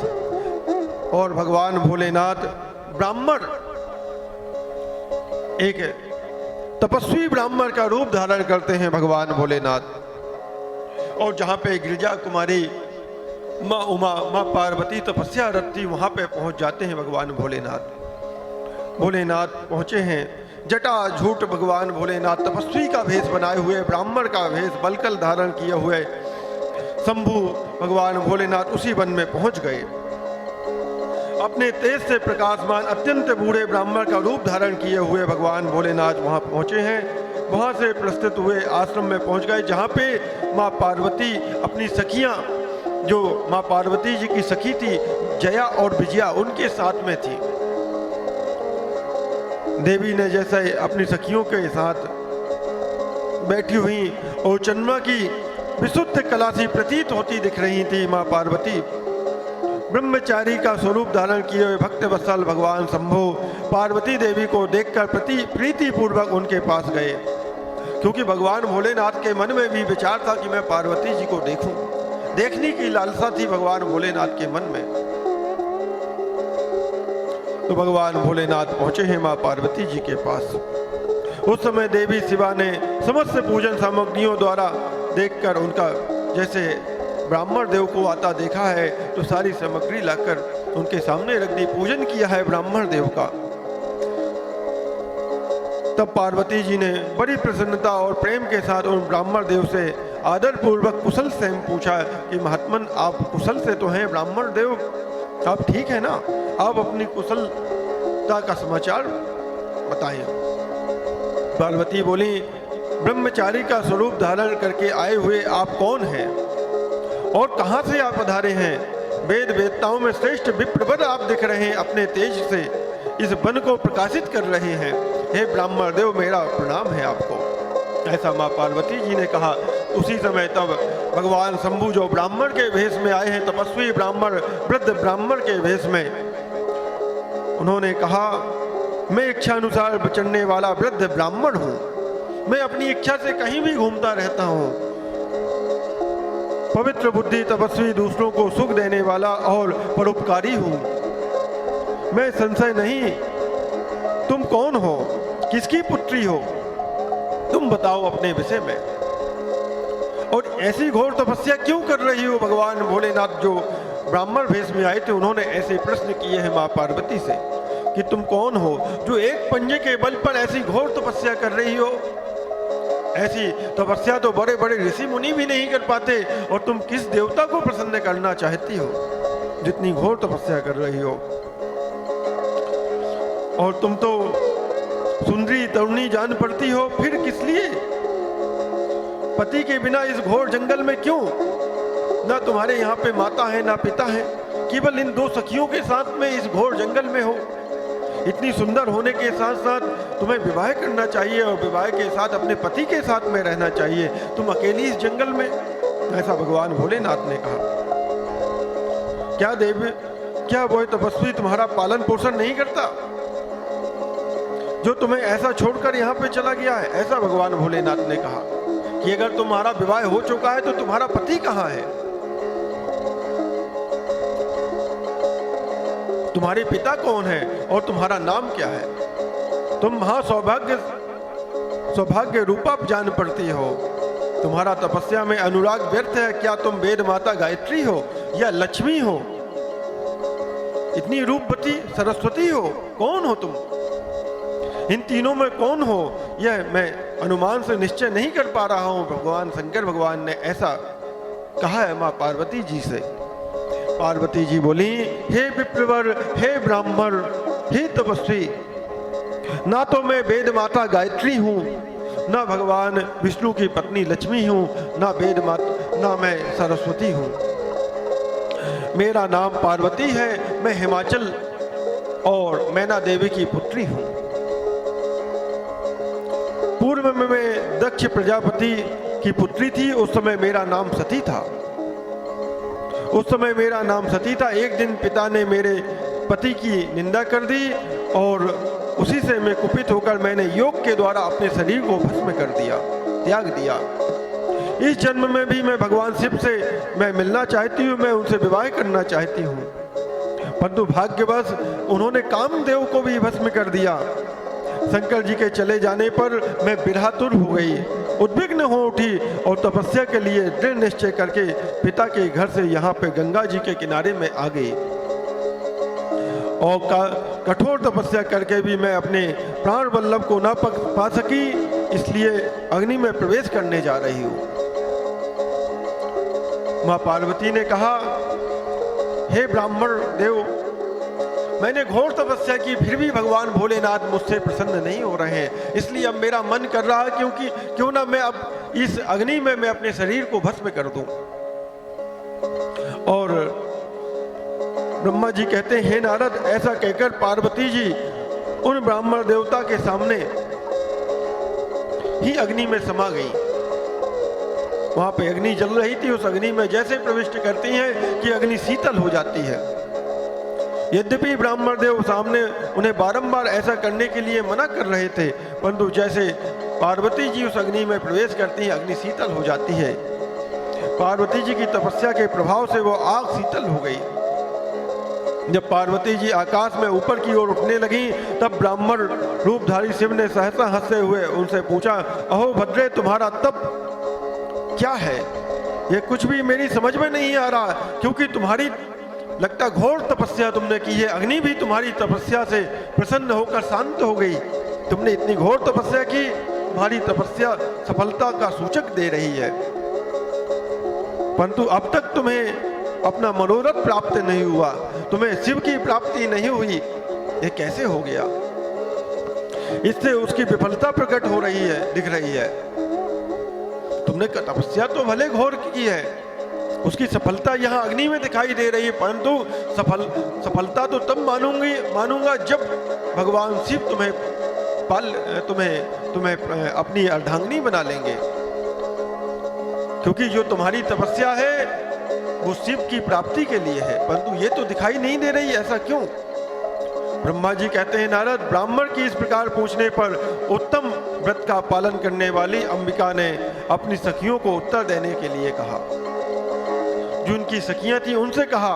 और भगवान भोलेनाथ ब्राह्मण, एक तपस्वी ब्राह्मण का रूप धारण करते हैं भगवान भोलेनाथ। और जहाँ पे गिरिजा कुमारी माँ उमा, माँ पार्वती तपस्या रखती, वहाँ पे पहुँच जाते हैं भगवान भोलेनाथ। भोलेनाथ पहुँचे हैं, जटा झूठ भगवान भोलेनाथ तपस्वी का भेष बनाए हुए, ब्राह्मण का भेष बलकल धारण किए हुए शंभु भगवान भोलेनाथ उसी वन में पहुँच गए। अपने तेज से प्रकाशमान अत्यंत बूढ़े ब्राह्मण का रूप धारण किए हुए भगवान भोलेनाथ वहाँ पहुँचे हैं। वहाँ से प्रस्थित हुए आश्रम में पहुँच गए, जहाँ पे माँ पार्वती अपनी सखियाँ, जो माँ पार्वती जी की सखी थी जया और विजया, उनके साथ में थी। देवी ने जैसे अपनी सखियों के साथ बैठी हुई और चंद्रमा की विशुद्ध कला सी प्रतीत होती दिख रही थी माँ पार्वती। ब्रह्मचारी का स्वरूप धारण किए हुए भक्त वत्सल भगवान शंभु पार्वती देवी को देखकर प्रीति पूर्वक उनके पास गए, क्योंकि भगवान भोलेनाथ के मन में भी विचार था कि मैं पार्वती जी को देखूं, देखने की लालसा थी भगवान भोलेनाथ के मन में। तो भगवान भोलेनाथ पहुंचे हैं माँ पार्वती जी के पास। उस समय देवी शिवा ने समस्त पूजन सामग्रियों द्वारा देखकर उनका जैसे ब्राह्मण देव को आता देखा है तो सारी सामग्री लाकर उनके सामने रख दी, पूजन किया है ब्राह्मण देव का। तब पार्वती जी ने बड़ी प्रसन्नता और प्रेम के साथ उन ब्राह्मण देव से आदर पूर्वक कुशल से पूछा कि महात्मन आप कुशल से तो हैं, ब्राह्मण देव आप ठीक है ना, आप अपनी कुशलता का समाचार बताएं। पार्वती बोली, ब्रह्मचारी का स्वरूप धारण करके आए हुए आप कौन हैं और कहां से आप पधारे हैं? वेद वेदताओं में श्रेष्ठ विप्रवर आप दिख रहे हैं, अपने तेज से इस वन को प्रकाशित कर रहे हैं। हे ब्राह्मण देव, मेरा प्रणाम है आपको। ऐसा माँ पार्वती जी ने कहा। उसी समय तब भगवान शंभु जो ब्राह्मण के वेश में आए हैं, तपस्वी ब्राह्मण, वृद्ध ब्राह्मण के वेश में, उन्होंने कहा, मैं इच्छा अनुसार चलने वाला वृद्ध ब्राह्मण हूँ, मैं अपनी इच्छा से कहीं भी घूमता रहता हूँ, पवित्र बुद्धि तपस्वी, दूसरों को सुख देने वाला और परोपकारी हूँ, मैं संशय नहीं। तुम कौन हो, किसकी पुत्री हो, तुम बताओ अपने विषय में, और ऐसी घोर तपस्या क्यों कर रही हो? भगवान भोलेनाथ जो ब्राह्मण भेष में आए थे, उन्होंने ऐसे प्रश्न किए हैं माँ पार्वती से कि तुम कौन हो जो एक पंजे के बल पर ऐसी घोर तपस्या कर रही हो? ऐसी तपस्या तो बड़े बड़े ऋषि मुनि भी नहीं कर पाते, और तुम किस देवता को प्रसन्न करना चाहती हो जितनी घोर तपस्या कर रही हो? और तुम तो सुंदरी तरुणी जान पड़ती हो, फिर किस लिए? पति के बिना इस घोर जंगल में क्यों? ना तुम्हारे यहाँ पे माता है ना पिता है, केवल इन दो सखियों के साथ में इस घोर जंगल में हो। इतनी सुंदर होने के साथ साथ तुम्हें विवाह करना चाहिए और विवाह के साथ अपने पति के साथ में रहना चाहिए, तुम अकेली इस जंगल में? ऐसा भगवान भोलेनाथ ने कहा। क्या देव, क्या वो तपस्वी तुम्हारा पालन पोषण नहीं करता जो तुम्हें ऐसा छोड़कर यहाँ पे चला गया है? ऐसा भगवान भोलेनाथ ने कहा कि अगर तुम्हारा विवाह हो चुका है तो तुम्हारा पति कहाँ है, तुम्हारे पिता कौन है और तुम्हारा नाम क्या है? तुम महा सौभाग्य रूपा जान पड़ती हो, तुम्हारा तपस्या में अनुराग व्यर्थ है। क्या तुम वेद माता गायत्री हो या लक्ष्मी हो, इतनी रूपवती सरस्वती हो? कौन हो तुम? इन तीनों में कौन हो यह मैं अनुमान से निश्चय नहीं कर पा रहा हूं। भगवान शंकर भगवान ने ऐसा कहा है माँ पार्वती जी से। पार्वती जी बोली, हे विप्रवर, हे ब्राह्मण, हे तपस्वी, ना तो मैं वेद माता गायत्री हूँ, ना भगवान विष्णु की पत्नी लक्ष्मी हूँ, ना वेद माता, ना मैं सरस्वती हूँ। मेरा नाम पार्वती है, मैं हिमाचल और मैना देवी की पुत्री हूँ। पूर्व में मैं दक्ष प्रजापति की पुत्री थी, उस समय मेरा नाम सती था। उस समय मेरा नाम सती था। एक दिन पिता ने मेरे पति की निंदा कर दी और उसी से मैं कुपित होकर मैंने योग के द्वारा अपने शरीर को भस्म कर दिया, त्याग दिया। इस जन्म में भी मैं भगवान शिव से मैं मिलना चाहती हूँ, मैं उनसे विवाह करना चाहती हूँ, परंतु भाग्यवश उन्होंने कामदेव को भी भस्म कर दिया। शंकर जी के चले जाने पर मैं बिरहातुर हो गई, उद्विग्न हो उठी और तपस्या के लिए दृढ़ निश्चय करके पिता के घर से यहाँ पे गंगा जी के किनारे में आ गई और कठोर तपस्या करके भी मैं अपने प्राण वल्लभ को ना पा सकी, इसलिए अग्नि में प्रवेश करने जा रही हूँ। माँ पार्वती ने कहा, हे ब्राह्मण देव, मैंने घोर तपस्या की, फिर भी भगवान भोलेनाथ मुझसे प्रसन्न नहीं हो रहे हैं, इसलिए अब मेरा मन कर रहा है क्यों ना मैं अब इस अग्नि में मैं अपने शरीर को भस्म कर दूं। और ब्रह्मा जी कहते हैं, हे नारद, ऐसा कहकर पार्वती जी उन ब्राह्मण देवता के सामने ही अग्नि में समा गई। वहां पे अग्नि जल रही थी, उस अग्नि में जैसे प्रविष्ट करती हैं कि अग्नि शीतल हो जाती है। यद्यपि ब्राह्मण देव सामने उन्हें बारंबार ऐसा करने के लिए मना कर रहे थे, परंतु जैसे पार्वती जी उस अग्नि में प्रवेश करती हैं, अग्नि शीतल हो जाती है। पार्वती जी की तपस्या के प्रभाव से वो आग शीतल हो गई। जब पार्वती जी आकाश में ऊपर की ओर उठने लगी, तब ब्राह्मण रूपधारी शिव ने सहसा हंसते हुए उनसे पूछा, अहो भद्रे, तुम्हारा तप क्या है ये कुछ भी मेरी समझ में नहीं आ रहा, क्योंकि तुम्हारी लगता घोर तपस्या तुमने की है। अग्नि भी तुम्हारी तपस्या से प्रसन्न होकर शांत हो गई। तुमने इतनी घोर तपस्या की, तुम्हारी तपस्या सफलता का सूचक दे रही है, परंतु अब तक तुम्हें अपना मनोरथ प्राप्त नहीं हुआ, तुम्हें शिव की प्राप्ति नहीं हुई। ये कैसे हो गया? इससे उसकी विफलता प्रकट हो रही है, दिख रही है। तुमने तपस्या तो भले घोर की है, उसकी सफलता यहाँ अग्नि में दिखाई दे रही है, परंतु सफलता तो तब मानूंगा जब भगवान शिव तुम्हें अपनी अर्धांगिनी बना लेंगे। क्योंकि जो तुम्हारी तपस्या है वो शिव की प्राप्ति के लिए है, परंतु ये तो दिखाई नहीं दे रही। ऐसा क्यों? ब्रह्मा जी कहते हैं, नारद, ब्राह्मण की इस प्रकार पूछने पर उत्तम व्रत का पालन करने वाली अंबिका ने अपनी सखियों को उत्तर देने के लिए कहा। जो उनकी सखियां थी उनसे कहा,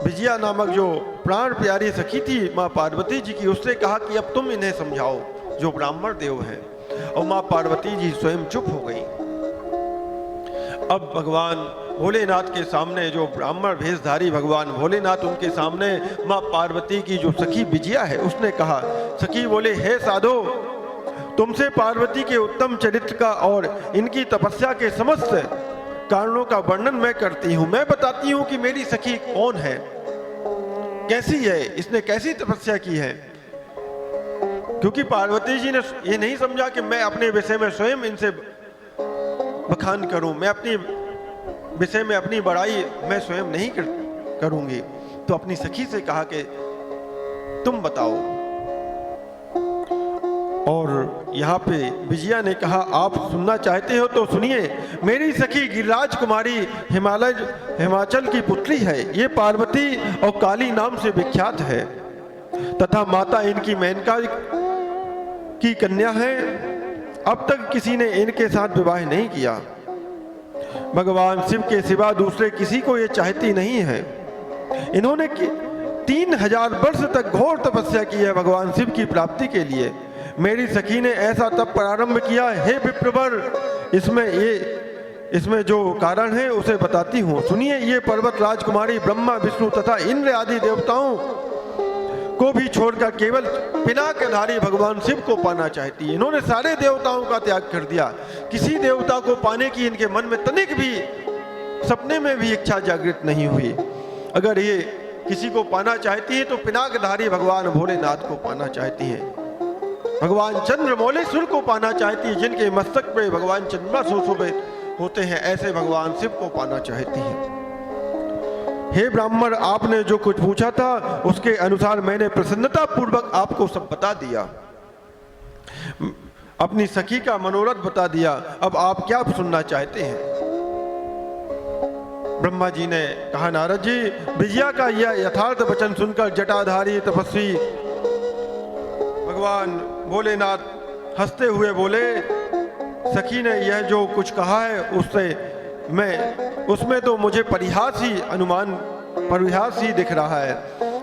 विजया नामक जो प्राण प्यारी सखी थी माँ पार्वती जी की, उससे कहा कि अब तुम इन्हें समझाओ जो ब्राह्मण देव हैं। और माँ पार्वती जी स्वयं चुप हो गई। अब भगवान भोलेनाथ के सामने, जो ब्राह्मण भेषधारी भगवान भोलेनाथ, उनके सामने माँ पार्वती की जो सखी विजया है उसने कहा, सखी बोले, हे साधो, तुमसे पार्वती के उत्तम चरित्र का और इनकी तपस्या के समस्त कारणों का वर्णन मैं करती हूँ। मैं बताती हूँ कि मेरी सखी कौन है, कैसी है, इसने कैसी तपस्या की है। क्योंकि पार्वती जी ने ये नहीं समझा कि मैं अपने विषय में स्वयं इनसे बखान करूं, मैं अपनी विषय में अपनी बड़ाई मैं स्वयं नहीं करूंगी। तो अपनी सखी से कहा कि तुम बताओ। और यहाँ पे विजया ने कहा, आप सुनना चाहते हो तो सुनिए। मेरी सखी गिरिराज कुमारी हिमाचल की पुत्री है। ये पार्वती और काली नाम से विख्यात है तथा माता इनकी मेनका की कन्या है। अब तक किसी ने इनके साथ विवाह नहीं किया। भगवान शिव के सिवा दूसरे किसी को ये चाहती नहीं है। इन्होंने 3000 वर्ष तक घोर तपस्या की है भगवान शिव की प्राप्ति के लिए। मेरी सखी ने ऐसा तप प्रारंभ किया, हे विप्रवर, इसमें जो कारण है उसे बताती हूँ, सुनिए। ये पर्वत राजकुमारी ब्रह्मा, विष्णु तथा इंद्र आदि देवताओं को भी छोड़कर केवल पिनाकधारी भगवान शिव को पाना चाहती है। इन्होंने सारे देवताओं का त्याग कर दिया। किसी देवता को पाने की इनके मन में तनिक भी, सपने में भी इच्छा जागृत नहीं हुई। अगर ये किसी को पाना चाहती है तो पिनाकधारी भगवान भोलेनाथ को पाना चाहती है, भगवान चंद्रमौलेश्वर को पाना चाहती है, जिनके मस्तक पे भगवान चंद्रमा सुशोभित होते हैं, ऐसे भगवान शिव को पाना चाहती है। हे ब्राह्मण, आपने जो कुछ पूछा था उसके अनुसार मैंने प्रसन्नता पूर्वक आपको सब बता दिया, अपनी सखी का मनोरथ बता दिया। अब आप क्या सुनना चाहते हैं? ब्रह्मा जी ने कहा, नारद जी, विजया का यह यथार्थ वचन सुनकर जटाधारी तपस्वी भगवान भोलेनाथ हंसते हुए बोले, सखी ने यह जो कुछ कहा है उसमें तो मुझे परिहास ही दिख रहा है।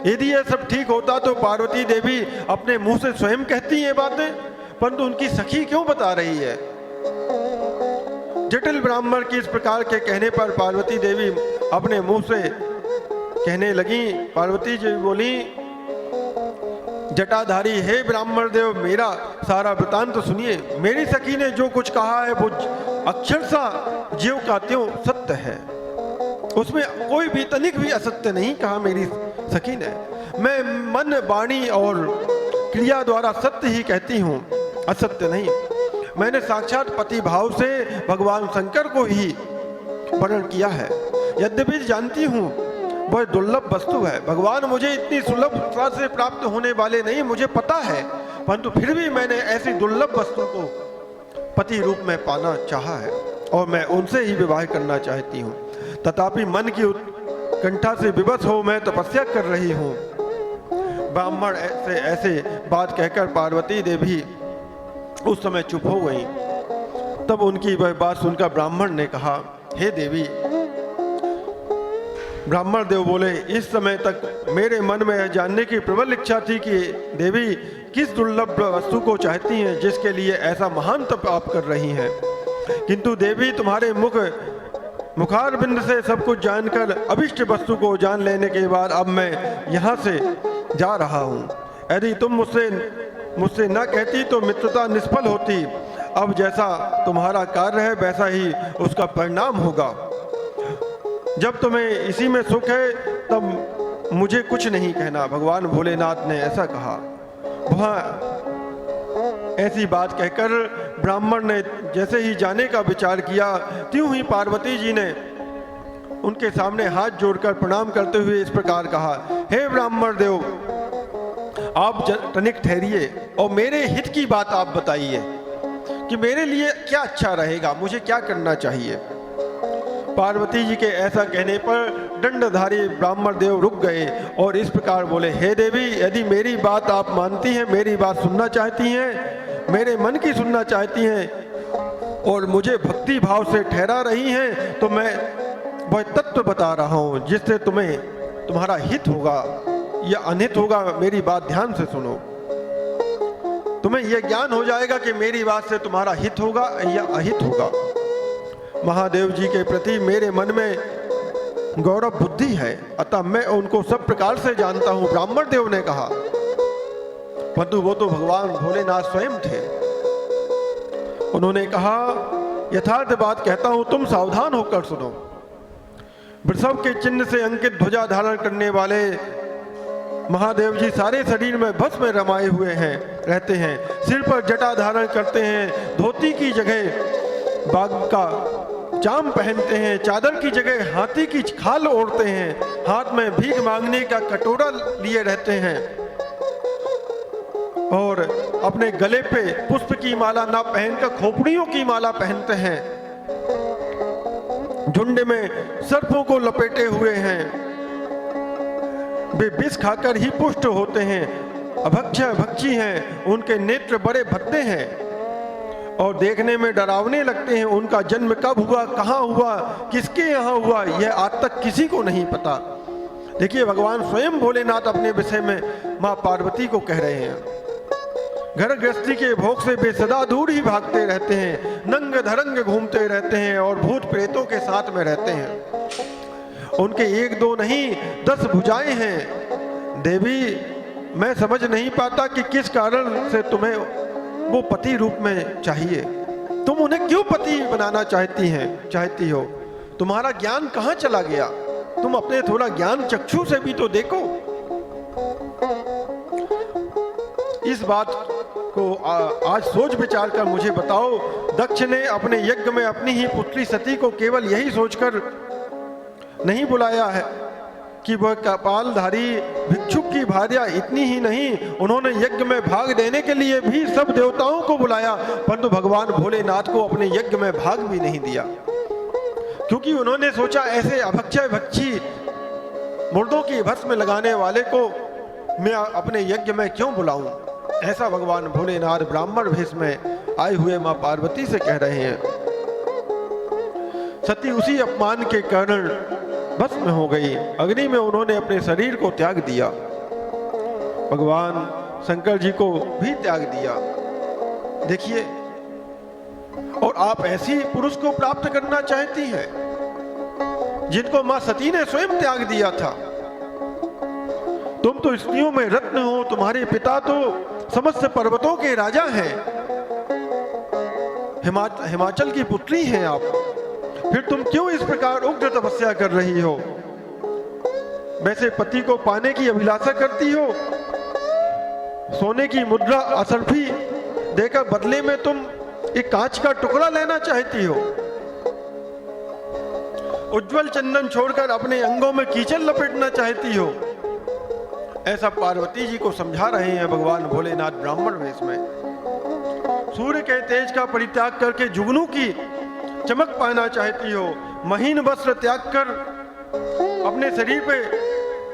यदि यह सब ठीक होता तो पार्वती देवी अपने मुंह से स्वयं कहती ये बातें, परंतु उनकी सखी क्यों बता रही है? जटिल ब्राह्मण की इस प्रकार के कहने पर पार्वती देवी अपने मुंह से कहने लगी। पार्वती जी बोली, जटाधारी, हे ब्राह्मण देव, मेरा सारा वृतांत तो सुनिए। मेरी सखी ने जो कुछ कहा है वो अक्षरशः ज्यों का त्यों सत्य है, उसमें कोई भी तनिक भी असत्य नहीं कहा मेरी सखी ने। मैं मन, वाणी और क्रिया द्वारा सत्य ही कहती हूँ, असत्य नहीं। मैंने साक्षात पति भाव से भगवान शंकर को ही वर्णन किया है। यद्यपि जानती हूँ वह दुर्लभ वस्तु है, भगवान मुझे इतनी सुलभता से प्राप्त होने वाले नहीं, मुझे पता है, परंतु फिर भी मैंने ऐसी दुर्लभ वस्तु को पति रूप में पाना चाहा है और मैं उनसे ही विवाह करना चाहती हूँ। तथापि मन की उत्कंठा से विवश हो मैं तपस्या कर रही हूँ। ब्राह्मण ऐसे बात कहकर पार्वती देवी उस समय चुप हो गई। तब उनकी वह बात सुनकर ब्राह्मण ने कहा, हे देवी। ब्राह्मण देव बोले, इस समय तक मेरे मन में यह जानने की प्रबल इच्छा थी कि देवी किस दुर्लभ वस्तु को चाहती हैं जिसके लिए ऐसा महान तप आप कर रही हैं, किंतु देवी तुम्हारे मुख मुखार बिंद से सब कुछ जानकर अभिष्ट वस्तु को जान लेने के बाद अब मैं यहाँ से जा रहा हूँ। यदि तुम मुझसे न कहती तो मित्रता निष्फल होती। अब जैसा तुम्हारा कार्य है वैसा ही उसका परिणाम होगा। जब तुम्हें इसी में सुख है तब मुझे कुछ नहीं कहना। भगवान भोलेनाथ ने ऐसा कहा। वहाँ ऐसी बात कहकर ब्राह्मण ने जैसे ही जाने का विचार किया, त्यों ही पार्वती जी ने उनके सामने हाथ जोड़कर प्रणाम करते हुए इस प्रकार कहा, हे ब्राह्मण देव, आप तनिक ठहरिए और मेरे हित की बात आप बताइए कि मेरे लिए क्या अच्छा रहेगा, मुझे क्या करना चाहिए। पार्वती जी के ऐसा कहने पर दंडधारी ब्राह्मण देव रुक गए और इस प्रकार बोले, हे देवी, यदि मेरी बात आप मानती हैं, मेरी बात सुनना चाहती हैं, मेरे मन की सुनना चाहती हैं और मुझे भक्ति भाव से ठहरा रही हैं, तो मैं वह तत्व बता रहा हूँ जिससे तुम्हारा हित होगा या अनहित होगा। मेरी बात ध्यान से सुनो। तुम्हें यह ज्ञान हो जाएगा कि मेरी बात से तुम्हारा हित होगा या अहित होगा। महादेव जी के प्रति मेरे मन में गौरव बुद्धि है, अतः मैं उनको सब प्रकार से जानता हूँ, ब्राह्मण देव ने कहा। परंतु वो तो भगवान भोलेनाथ स्वयं थे। उन्होंने कहा, यथार्थ बात कहता हूँ, तुम सावधान होकर सुनो। वृषभ के चिन्ह से अंकित ध्वजा धारण करने वाले महादेव जी सारे शरीर में भस्म में रमाए हुए रहते हैं। सिर पर जटा धारण करते हैं, धोती की जगह बाघ का जाम पहनते हैं, चादर की जगह हाथी की खाल ओढ़ते हैं, हाथ में भीख मांगने का कटोरा लिए रहते हैं और अपने गले पे पुष्प की माला ना पहनकर खोपड़ियों की माला पहनते हैं। झुंड में सर्पों को लपेटे हुए हैं। वे विष खाकर ही पुष्ट होते हैं। अभक्ष्य भक्षी हैं, उनके नेत्र बड़े भद्दे हैं और देखने में डरावने लगते हैं। उनका जन्म कब हुआ, कहाँ हुआ, किसके यहाँ हुआ, यह आज तक किसी को नहीं पता। देखिए, भगवान स्वयं भोलेनाथ अपने विषय में माँ पार्वती को कह रहे हैं। घर गृहस्थी के भोग से वे सदा दूर ही भागते रहते हैं, नंग धरंग घूमते रहते हैं और भूत प्रेतों के साथ में रहते हैं। उनके एक दो नहीं 10 भुजाएं हैं। देवी, मैं समझ नहीं पाता कि किस कारण से तुम्हें वो पति रूप में चाहिए। तुम उन्हें क्यों पति बनाना चाहती हो? तुम्हारा ज्ञान कहाँ चला गया? तुम अपने थोड़ा ज्ञान चक्षु से भी तो देखो। इस बात को आज सोच विचार कर मुझे बताओ, दक्ष ने अपने यज्ञ में अपनी ही पुत्री सती को केवल यही सोचकर नहीं बुलाया है कि वह कपालधारी भिक्षुक की भार्या, इतनी ही नहीं, उन्होंने यज्ञ में भाग देने के लिए भी सब देवताओं को बुलाया, परंतु भगवान भोलेनाथ को अपने यज्ञ में भाग भी नहीं दिया, क्योंकि उन्होंने सोचा ऐसे अभक्षय भक्षी मुर्दों की भस्म लगाने वाले को मैं अपने यज्ञ में क्यों बुलाऊं। ऐसा भगवान भोलेनाथ ब्राह्मण भेष में आए हुए मां पार्वती से कह रहे हैं। सती उसी अपमान के कारण भस्म हो गई। अग्नि में उन्होंने अपने शरीर को त्याग दिया। भगवान शंकर जी को भी त्याग दिया। देखिए, और आप ऐसी पुरुष को प्राप्त करना चाहती हैं जिनको मां सती ने स्वयं त्याग दिया था। तुम तो स्त्रियों में रत्न हो, तुम्हारे पिता तो समस्त पर्वतों के राजा हैं, हिमाचल की पुत्री हैं आप, फिर तुम क्यों इस प्रकार उग्र तपस्या कर रही हो? वैसे पति को पाने की अभिलाषा करती हो? सोने की मुद्रा असरफी देकर बदले में तुम एक कांच का टुकड़ा लेना चाहती हो? उज्जवल चंदन छोड़कर अपने अंगों में कीचड़ लपेटना चाहती हो? ऐसा पार्वती जी को समझा रहे हैं भगवान भोलेनाथ ब्राह्मण वेश में। सूर्य के तेज का परित्याग करके जुगनू की चमक पाना चाहती हो? महीन वस्त्र त्याग कर अपने शरीर पे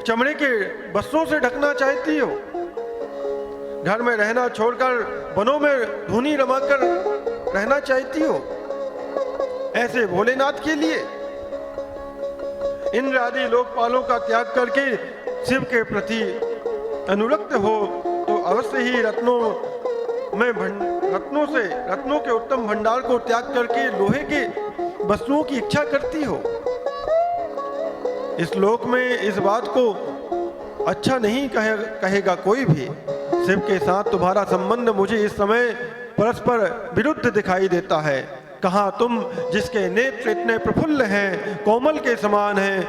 चमड़े के वस्त्रों से ढकना चाहती हो? घर में रहना छोड़कर वनों में धुनी रमाकर रहना चाहती हो? ऐसे भोलेनाथ के लिए इंद्र आदि लोकपालों का त्याग करके शिव के प्रति अनुरक्त हो तो अवश्य ही रत्नों के उत्तम भंडार को त्याग करके लोहे के वस्तुओं की इच्छा करती हो। इस लोक में इस बात को अच्छा नहीं कहेगा कोई भी। शिव के साथ तुम्हारा संबंध मुझे इस समय परस्पर विरुद्ध दिखाई देता है। कहाँ तुम जिसके नेत्र इतने प्रफुल्ल हैं, कोमल के समान हैं,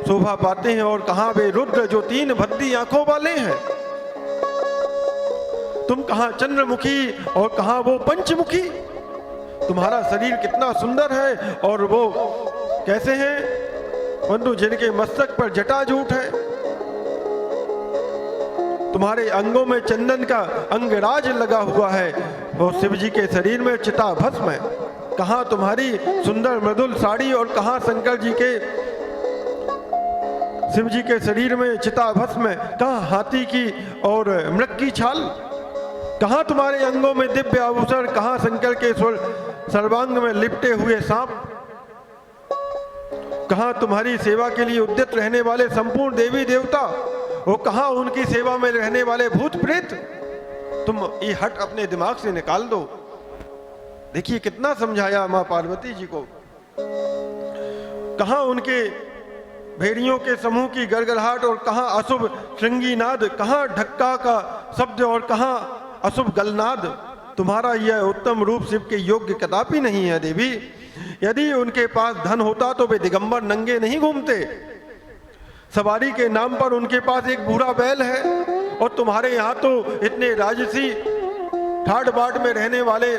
शोभा पाते हैं, और कहाँ वे रुद्र जो 3 भद्दी आंखों वाले हैं। तुम कहाँ चंद्रमुखी और कहाँ वो पंचमुखी। तुम्हारा शरीर कितना सुंदर है और वो कैसे हैं, परंतु जिनके मस्तक पर जटाजूट है। तुम्हारे अंगों में चंदन का अंगराज लगा हुआ है और शिव जी के शरीर में चिता भस्म है। कहाँ तुम्हारी सुंदर मृदुल साड़ी और कहाँ शंकर जी के शिव जी के शरीर में चिता भस्म है। कहाँ हाथी की और मृग की छाल। कहाँ तुम्हारे अंगों में दिव्य आभूषण, कहाँ शंकर के सर्वांग में लिपटे हुए सांप। कहाँ तुम्हारी सेवा के लिए उद्यत रहने वाले संपूर्ण देवी देवता, वो कहाँ उनकी सेवा में रहने वाले भूत प्रेत। तुम ये हट अपने दिमाग से निकाल दो। देखिए कितना समझाया माँ पार्वती जी को। कहाँ उनके भेड़ियों के समूह की गड़गड़ाहट और कहाँ अशुभ श्रृंगी नाद, कहाँ ढक्का का शब्द और कहाँ अशुभ गलनाद। तुम्हारा यह उत्तम रूप शिव के योग्य कदापि नहीं है देवी। यदि उनके पास धन होता तो वे दिगंबर नंगे नहीं घूमते। सवारी के नाम पर उनके पास एक बूढ़ा बैल है, और तुम्हारे यहाँ तो इतने राजसी ठाट बाट में रहने वाले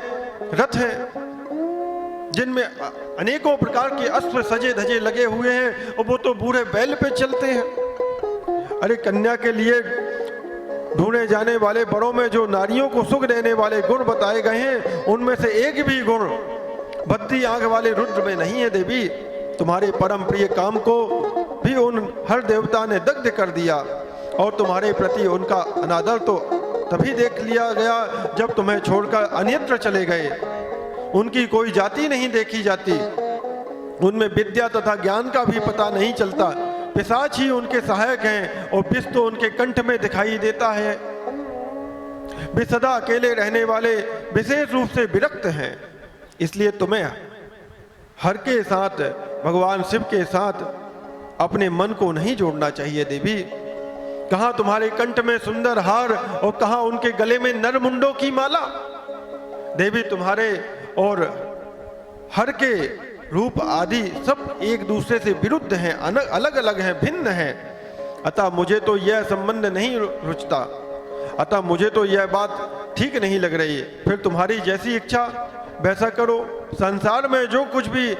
रथ हैं जिनमें अनेकों प्रकार के अस्त्र सजे धजे लगे हुए हैं, और वो तो बूढ़े बैल पे चलते हैं। अरे कन्या के लिए ढूंढे जाने वाले बड़ों में जो नारियों को सुख देने वाले गुण बताए गए हैं, उनमें से एक भी गुण भद्दी आंख वाले रुद्र में नहीं है देवी। तुम्हारे परम प्रिय काम को भी उन हर देवता ने दग्ध कर दिया, और तुम्हारे प्रति उनका अनादर तो तभी देख लिया गया जब तुम्हें छोड़कर अन्यत्र चले गए। उनकी कोई जाति नहीं देखी जाती, उनमें विद्या तथा ज्ञान का भी पता नहीं चलता। पिशाच ही उनके सहायक हैं और विष तो उनके कंठ में दिखाई देता है। वे सदा अकेले रहने वाले विशेष रूप से विरक्त हैं। इसलिए तुम्हें हर के साथ, भगवान शिव के साथ अपने मन को नहीं जोड़ना चाहिए देवी। कहाँ तुम्हारे कंठ में सुंदर हार और कहाँ उनके गले में नरमुंडों की माला। देवी तुम्हारे और हर के रूप आदि सब एक दूसरे से विरुद्ध हैं, अलग अलग हैं, भिन्न हैं। अतः मुझे तो यह संबंध नहीं रुचता, अतः मुझे तो यह बात ठीक नहीं लग रही। फिर तुम्हारी जैसी इच्छा वैसा करो। संसार में जो कुछ भी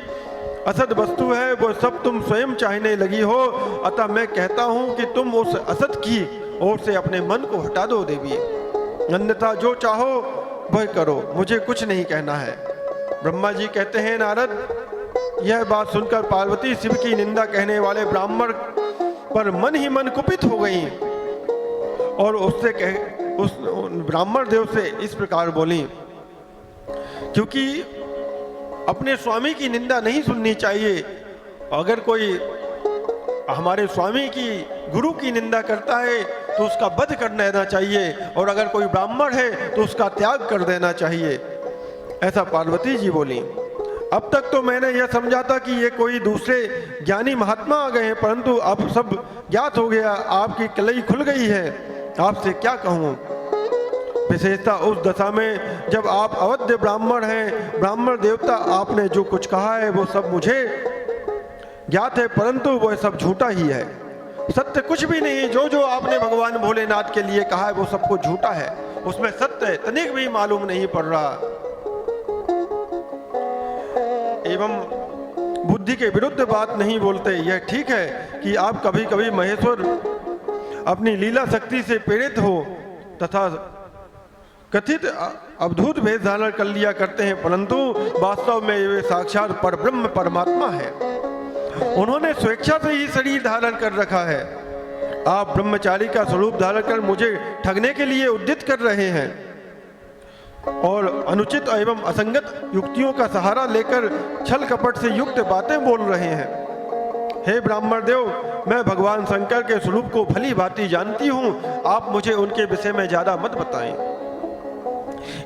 असद वस्तु है वो सब तुम स्वयं चाहने लगी हो, अतः मैं कहता हूँ कि तुम उस असत की ओर से अपने मन को हटा दो देवी। अन्यथा जो चाहो वह करो, मुझे कुछ नहीं कहना है। ब्रह्मा जी कहते हैं, नारद यह बात सुनकर पार्वती शिव की निंदा कहने वाले ब्राह्मण पर मन ही मन कुपित हो गई और उस ब्राह्मण देव से इस प्रकार बोली, क्योंकि अपने स्वामी की निंदा नहीं सुननी चाहिए। अगर कोई हमारे स्वामी की, गुरु की निंदा करता है तो उसका वध कर देना चाहिए, और अगर कोई ब्राह्मण है तो उसका त्याग कर देना चाहिए। ऐसा पार्वती जी बोली। अब तक तो मैंने यह समझा था कि ये कोई दूसरे ज्ञानी महात्मा आ गए हैं, परंतु अब सब ज्ञात हो गया, आपकी कलई खुल गई है। आपसे क्या कहूँ, विशेषता उस दशा में जब आप अवध्य ब्राह्मण हैं, ब्राह्मण देवता, आपने जो कुछ कहा है वो सब मुझे ज्ञात है, परंतु वह सब झूठा ही है। सत्य कुछ भी नहीं। जो जो आपने भगवान भोलेनाथ के लिए कहा है वो सब कुछ झूठा है, उसमें सत्य तनिक भी मालूम नहीं पड़ रहा। एवं बुद्धि के विरुद्ध बात नहीं बोलते। यह ठीक है कि आप कभी कभी महेश्वर अपनी लीला शक्ति से प्रेरित हो तथा कथित अवधूत भेद धारण कर लिया करते हैं, परंतु वास्तव में वे साक्षात परब्रह्म परमात्मा है। उन्होंने स्वेच्छा से ही शरीर धारण कर रखा है। आप ब्रह्मचारी का स्वरूप धारण कर मुझे ठगने के लिए उद्यत कर रहे हैं और अनुचित एवं असंगत युक्तियों का सहारा लेकर छल कपट से युक्त बातें बोल रहे हैं। हे ब्राह्मण देव, मैं भगवान शंकर के स्वरूप को भली भांति जानती हूँ, आप मुझे उनके विषय में ज्यादा मत बताएं।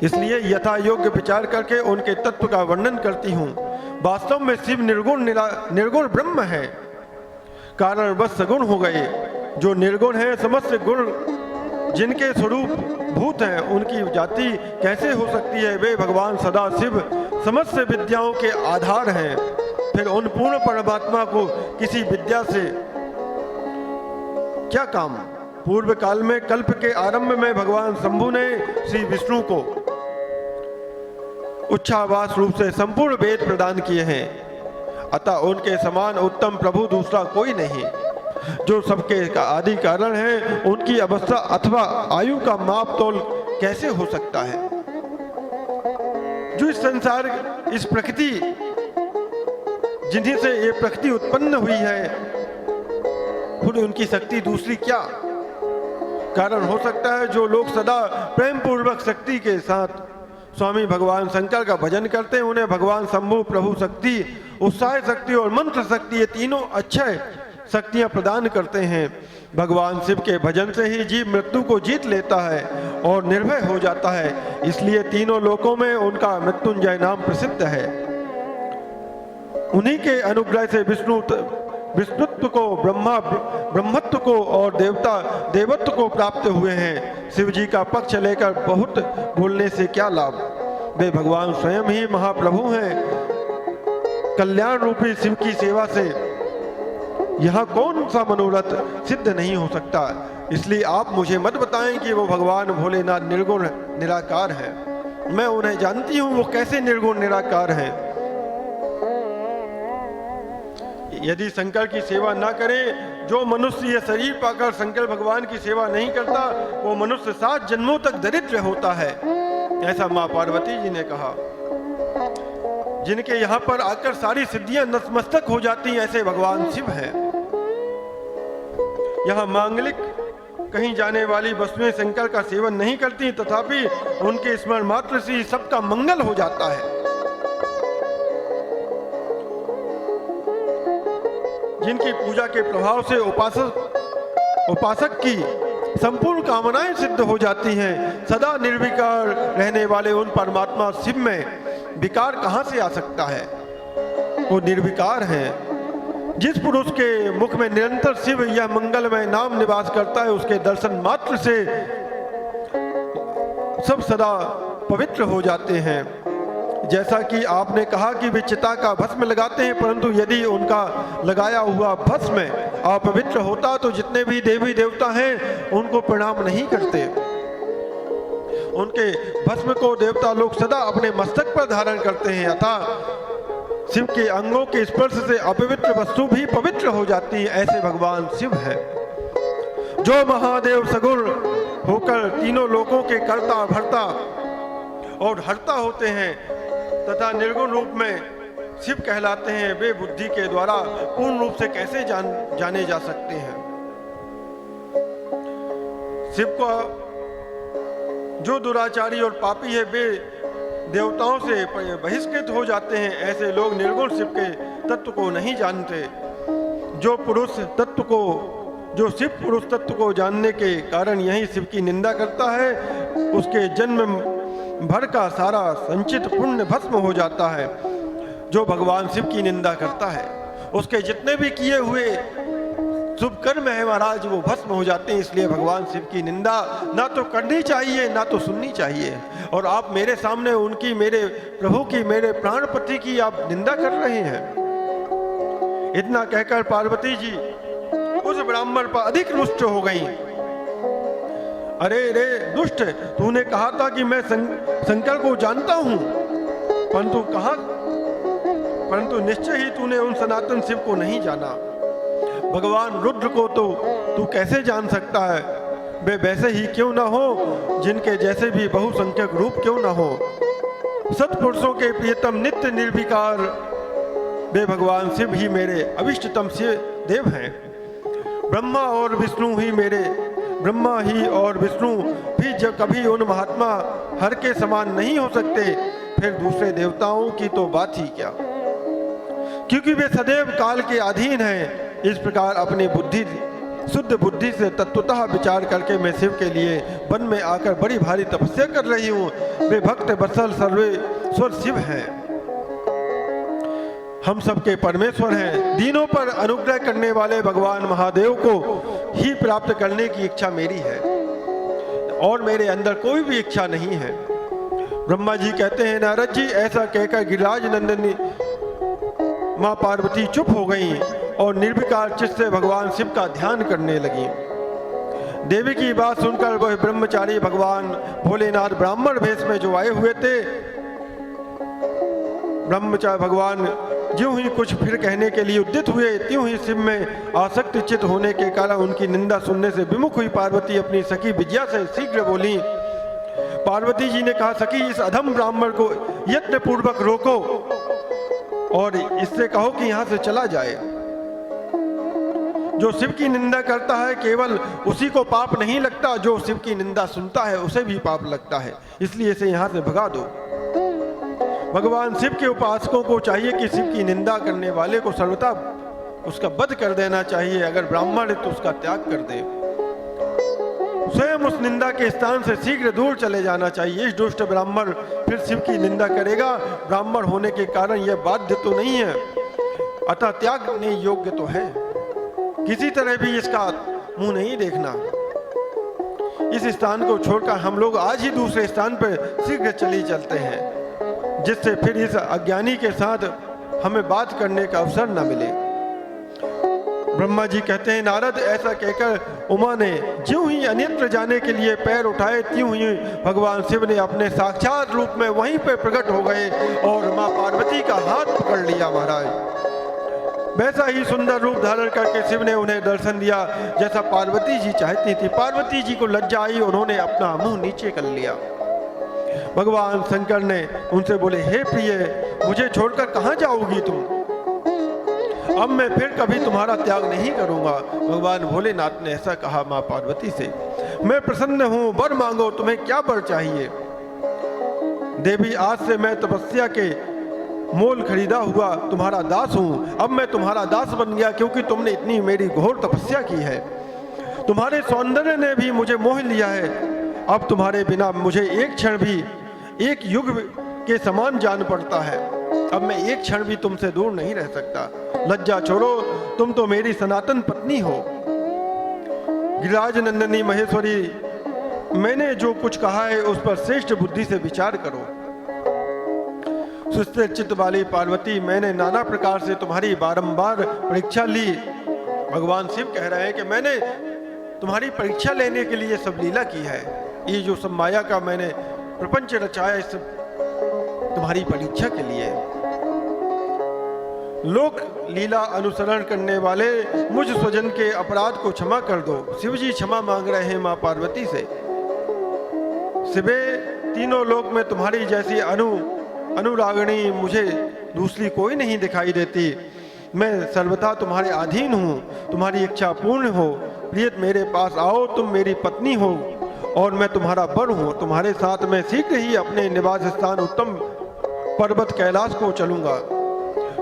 इसलिए यथा योग्य विचार करके उनके तत्व का वर्णन करती हूँ। वास्तव में शिव निर्गुण ब्रह्म है। कारण बस सगुण हो गए। जो निर्गुण है समस्त गुण जिनके स्वरूप भूत हैं उनकी जाति कैसे हो सकती है? वे भगवान सदा शिव समस्त विद्याओं के आधार हैं। फिर उन पूर्ण परमात्मा को किसी विद्या से क्या काम? पूर्व काल में कल्प के आरंभ में भगवान शंभु ने श्री विष्णु को उच्छावास रूप से संपूर्ण वेद प्रदान किए हैं। अतः उनके समान उत्तम प्रभु दूसरा कोई नहीं। जो सबके का आदि कारण है, उनकी अवस्था अथवा आयु का माप तोल कैसे हो सकता है? जो इस संसार, इस प्रकृति, जिन्हीं से ये प्रकृति उत्पन्न हुई है, खुद उनकी शक्ति दूसरी क्या कारण हो सकता है? जो लोग सदा प्रेम पूर्वक शक्ति के साथ स्वामी भगवान शंकर का भजन करते हैं, उन्हें भगवान शंभु प्रभु शक्ति, उत्साह शक्ति और मंत्र शक्ति, ये तीनों अच्छे शक्तियां प्रदान करते हैं। भगवान शिव के भजन से ही जीव मृत्यु को जीत लेता है और निर्भय हो जाता है। इसलिए तीनों लोकों में उनका मृत्युंजय नाम प्रसिद्ध है। उन्हीं के अनुग्रह से विष्णुत्व को, ब्रह्मत्व को और देवत्व को प्राप्त हुए हैं। शिव जी का पक्ष लेकर बहुत बोलने से क्या लाभ? वे भगवान स्वयं ही महाप्रभु हैं। कल्याण रूपी शिव की सेवा से यहाँ कौन सा मनोरथ सिद्ध नहीं हो सकता। इसलिए आप मुझे मत बताएं कि वो भगवान भोलेनाथ निर्गुण निराकार है। मैं उन्हें जानती हूँ, वो कैसे निर्गुण निराकार हैं। यदि शंकर की सेवा ना करें, जो मनुष्य यह शरीर पाकर शंकर भगवान की सेवा नहीं करता, वो मनुष्य 7 जन्मों तक दरिद्र होता है। ऐसा माँ पार्वती जी ने कहा। जिनके यहाँ पर आकर सारी सिद्धियां नतमस्तक हो जाती हैं, ऐसे भगवान शिव हैं। यहाँ मांगलिक कहीं जाने वाली वस्तुएं शंकर का सेवन नहीं करती, तथापि उनके स्मरण मात्र से सबका मंगल हो जाता है। जिनकी पूजा के प्रभाव से उपासक की संपूर्ण कामनाएं सिद्ध हो जाती हैं। सदा निर्विकार रहने वाले उन परमात्मा शिव में विकार कहां से आ सकता है? वो निर्विकार है। जिस पुरुष के मुख में निरंतर शिव यह मंगलमय नाम निवास करता है, उसके दर्शन मात्र से सब सदा पवित्र हो जाते हैं। जैसा कि आपने कहा कि वे चिता का भस्म लगाते हैं, परंतु यदि उनका लगाया हुआ भस्म अपवित्र होता तो जितने भी देवी देवता हैं उनको प्रणाम नहीं करते। उनके भस्म को देवता लोग सदा अपने मस्तक पर धारण करते हैं। अतः शिव के अंगों के स्पर्श से अपवित्र वस्तु भी पवित्र हो जाती है। ऐसे भगवान शिव है। जो महादेव सगुण होकर तीनों लोकों के कर्ता, भर्ता और हर्ता होते हैं तथा निर्गुण रूप में शिव कहलाते हैं, वे बुद्धि के द्वारा पूर्ण रूप से कैसे जाने जा सकते हैं? शिव को जो दुराचारी और पापी है, वे देवताओं से बहिष्कृत हो जाते हैं। ऐसे लोग निर्गुण शिव के तत्व को नहीं जानते। जो शिव पुरुष तत्व को जानने के कारण यही शिव की निंदा करता है, उसके जन्म भर का सारा संचित पुण्य भस्म हो जाता है। जो भगवान शिव की निंदा करता है, उसके जितने भी किए हुए शुभ कर्म है महाराज, वो भस्म हो जाते हैं। इसलिए भगवान शिव की निंदा ना तो करनी चाहिए, ना तो सुननी चाहिए। और आप मेरे सामने उनकी, मेरे प्रभु की, मेरे प्राणपति की आप निंदा कर रहे हैं। इतना कहकर पार्वती जी उस ब्राह्मण पर अधिक रुष्ट हो गई। अरे रे दुष्ट, तूने कहा था कि मैं शंकर को जानता हूं, परंतु निश्चय ही तूने उन सनातन शिव को नहीं जाना। भगवान रुद्र को तो तू कैसे जान सकता है? वे वैसे ही क्यों ना हो, जिनके जैसे भी बहुसंख्यक रूप क्यों ना हो। सत्पुरुषों के प्रियतम नित्य निर्विकार वे भगवान शिव ही मेरे अभिष्टतम शिव देव हैं। ब्रह्मा और विष्णु भी जब कभी उन महात्मा हर के समान नहीं हो सकते, फिर दूसरे देवताओं की तो बात ही क्या, क्योंकि वे सदैव काल के अधीन हैं। इस प्रकार अपनी शुद्ध बुद्धि से तत्वतः विचार करके मैं शिव के लिए वन में आकर बड़ी भारी तपस्या कर रही हूँ। वे भक्त वत्सल सर्वेश्वर शिव हैं। हम सबके परमेश्वर हैं। दीनों पर अनुग्रह करने वाले भगवान महादेव को ही प्राप्त करने की इच्छा मेरी है और मेरे अंदर कोई भी इच्छा नहीं है। ब्रह्मा जी कहते हैं, नारद जी, ऐसा कहकर गिरिराज नंदिनी माँ पार्वती चुप हो गई और निर्विकार चित्त से भगवान शिव का ध्यान करने लगी। देवी की बात सुनकर वह ब्रह्मचारी भगवान भोलेनाथ ब्राह्मण वेश में जो आए हुए थे, ब्रह्मचारी भगवान ज्यों ही कुछ फिर कहने के लिए उद्यत हुए, त्यों ही शिव में आसक्त चित्त होने के कारण उनकी निंदा सुनने से विमुख हुई पार्वती अपनी सखी विजया से शीघ्र बोली। पार्वती जी ने कहा, सखी, इस अधम ब्राह्मण को यत्न पूर्वक रोको और इससे कहो कि यहाँ से चला जाए। जो शिव की निंदा करता है केवल उसी को पाप नहीं लगता, जो शिव की निंदा सुनता है उसे भी पाप लगता है, इसलिए इसे यहाँ से भगा दो। भगवान शिव के उपासकों को चाहिए कि शिव की निंदा करने वाले को सर्वथा उसका वध कर देना चाहिए। अगर ब्राह्मण है तो उसका त्याग कर दे, स्वयं उस निंदा के स्थान से शीघ्र दूर चले जाना चाहिए। इस दुष्ट ब्राह्मण फिर शिव की निंदा करेगा। ब्राह्मण होने के कारण यह बाध्य तो नहीं है, अतः त्यागने योग्य तो है। किसी तरह भी इसका मुंह नहीं देखना। इस स्थान को छोड़कर हम लोग आज ही दूसरे स्थान पर शीघ्र चले चलते हैं, जिससे फिर इस अज्ञानी के साथ हमें बात करने का अवसर न मिले। ब्रह्मा जी कहते हैं, नारद, ऐसा कहकर उमा ने ज्यों ही अन्यत्र जाने के लिए पैर उठाए, त्यों ही भगवान शिव ने अपने साक्षात रूप में वहीं पर प्रकट हो गए और माँ पार्वती का हाथ पकड़ लिया। महाराज, वैसा ही सुंदर रूप धारण करके शिव ने उन्हें दर्शन दिया जैसा पार्वती जी चाहती थी। पार्वती जी को लज्जा आई, उन्होंने अपना मुंह नीचे कर लिया। भगवान शंकर ने उनसे बोले, हे प्रिय, मुझे छोड़कर कहाँ जाओगी तुम? अब मैं फिर कभी तुम्हारा त्याग नहीं करूंगा। भगवान भोलेनाथ ने ऐसा कहा मां पार्वती से। मैं प्रसन्न हूं, वर मांगो, तुम्हें क्या वर चाहिए? देवी, आज से मैं तपस्या के मोल खरीदा हुआ तुम्हारा दास हूं। अब मैं तुम्हारा दास बन गया क्योंकि तुमने इतनी मेरी घोर तपस्या की है। तुम्हारे सौंदर्य ने भी मुझे मोह लिया है। अब तुम्हारे बिना मुझे एक क्षण भी, एक युग के समान जान पड़ता है। अब मैं एक क्षण भी तुमसे दूर नहीं रह सकता। लज्जा छोड़ो, तुम तो मेरी सनातन पत्नी हो। गिरिराज नंदिनी महेश्वरी, मैंने जो कुछ कहा है उस पर श्रेष्ठ बुद्धि से विचार करो। सुस्थिर चित्त वाली पार्वती, मैंने नाना प्रकार से तुम्हारी बारंबार परीक्षा ली। भगवान शिव कह रहे हैं कि मैंने तुम्हारी परीक्षा लेने के लिए सब लीला की है। ये जो सब माया का मैंने प्रपंच रचाया, इस तुम्हारी परीक्षा के लिए। लोक लीला अनुसरण करने वाले मुझ स्वजन के अपराध को क्षमा कर दो। शिव जी क्षमा मांग रहे हैं मां पार्वती से। शिवे, तीनों लोक में तुम्हारी जैसी अनुरागिणी मुझे दूसरी कोई नहीं दिखाई देती। मैं सर्वथा तुम्हारे अधीन हूँ, तुम्हारी इच्छा पूर्ण हो। प्रियत, मेरे पास आओ, तुम मेरी पत्नी हो और मैं तुम्हारा वर हूँ। तुम्हारे साथ मैं शीघ्र ही अपने निवास स्थान उत्तम पर्वत कैलाश को चलूंगा।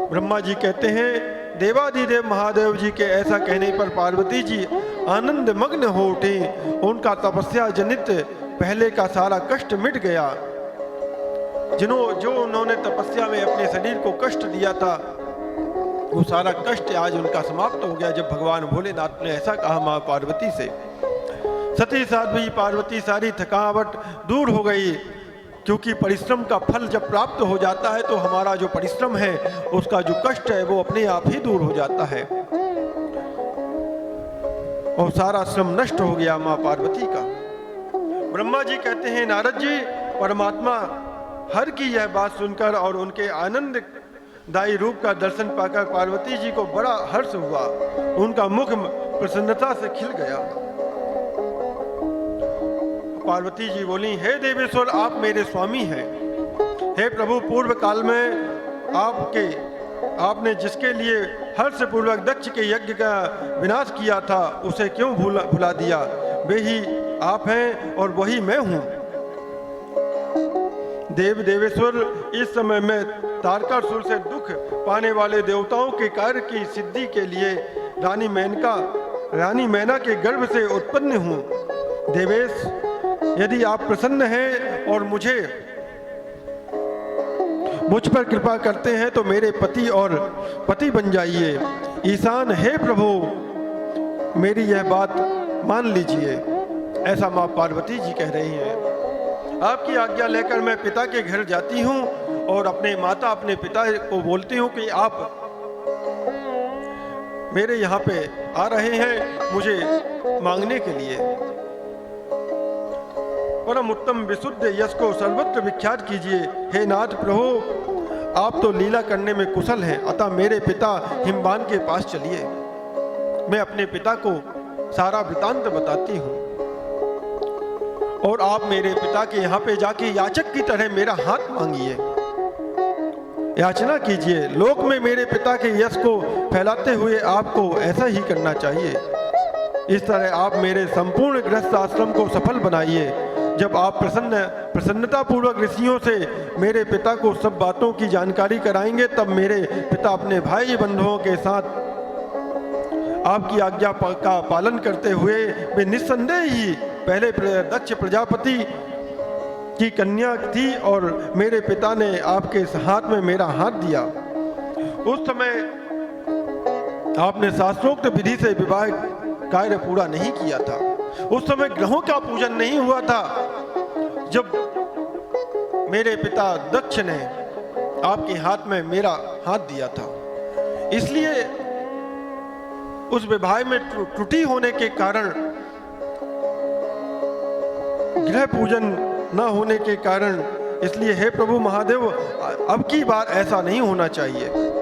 ब्रह्मा जी कहते हैं, देवादिदेव महादेव जी के ऐसा कहने पर पार्वती जी आनंद मग्न हो उठी। उनका तपस्या जनित पहले का सारा कष्ट मिट गया। जो उन्होंने तपस्या में अपने शरीर को कष्ट दिया था, वो सारा कष्ट आज उनका समाप्त हो गया जब भगवान भोलेनाथ ने ऐसा कहा मां पार्वती से। सती साथ भी पार्वती सारी थकावट दूर हो गई, क्योंकि परिश्रम का फल जब प्राप्त हो जाता है तो हमारा जो परिश्रम है उसका जो कष्ट है वो अपने आप ही दूर हो जाता है और सारा श्रम नष्ट हो गया मां पार्वती का। ब्रह्मा जी कहते हैं, नारद जी, परमात्मा हर की यह बात सुनकर और उनके आनंददायी रूप का दर्शन पाकर पार्वती जी को बड़ा हर्ष हुआ। उनका मुख प्रसन्नता से खिल गया। पार्वती जी बोली, हे देवेश्वर, आप मेरे स्वामी हैं। हे प्रभु, पूर्व काल में आपने जिसके लिए हर्षपूर्वक दक्ष के यज्ञ का विनाश किया था उसे क्यों भुला दिया? वे ही आप हैं और वही मैं हूँ। देवेश्वर, इस समय मैं तारकासुर से दुख पाने वाले देवताओं के कार्य की सिद्धि के लिए रानी मैना के गर्भ से उत्पन्न हूँ। देवेश, यदि आप प्रसन्न हैं और मुझ पर कृपा करते हैं तो मेरे पति और पति बन जाइए। ईशान हे प्रभु, मेरी यह बात मान लीजिए। ऐसा माँ पार्वती जी कह रही हैं। आपकी आज्ञा लेकर मैं पिता के घर जाती हूँ और अपने पिता को बोलती हूँ कि आप मेरे यहाँ पे आ रहे हैं मुझे मांगने के लिए। परम उत्तम विशुद्ध यश को सर्वत्र विख्यात कीजिए। हे नाथ प्रभु, आप तो लीला करने में कुशल हैं, अतः मेरे पिता हिमवान के पास चलिए। मैं अपने पिता को सारा वृतांत बताती हूँ और आप मेरे पिता के यहाँ पे जाके याचक की तरह मेरा हाथ मांगिए, याचना कीजिए। लोक में मेरे पिता के यश को फैलाते हुए आपको ऐसा ही करना चाहिए। इस तरह आप मेरे संपूर्ण गृहस्थ आश्रम को सफल बनाइए। जब आप प्रसन्नता पूर्वक ऋषियों से मेरे पिता को सब बातों की जानकारी कराएंगे, तब मेरे पिता अपने भाई बंधुओं के साथ आपकी आज्ञा का पालन करते हुए वे निस्संदेह ही पहले दक्ष प्रजापति की कन्या थी और मेरे पिता ने आपके हाथ में मेरा हाथ दिया। उस समय आपने शास्त्रोक्त विधि से विवाह कार्य पूरा नहीं किया था। उस समय ग्रहों का पूजन नहीं हुआ था। जब मेरे पिता दक्ष ने आपके हाथ में मेरा हाथ दिया था, इसलिए उस विवाह में त्रुटि होने के कारण, गृह पूजन न होने के कारण, इसलिए हे प्रभु महादेव, अब की बार ऐसा नहीं होना चाहिए।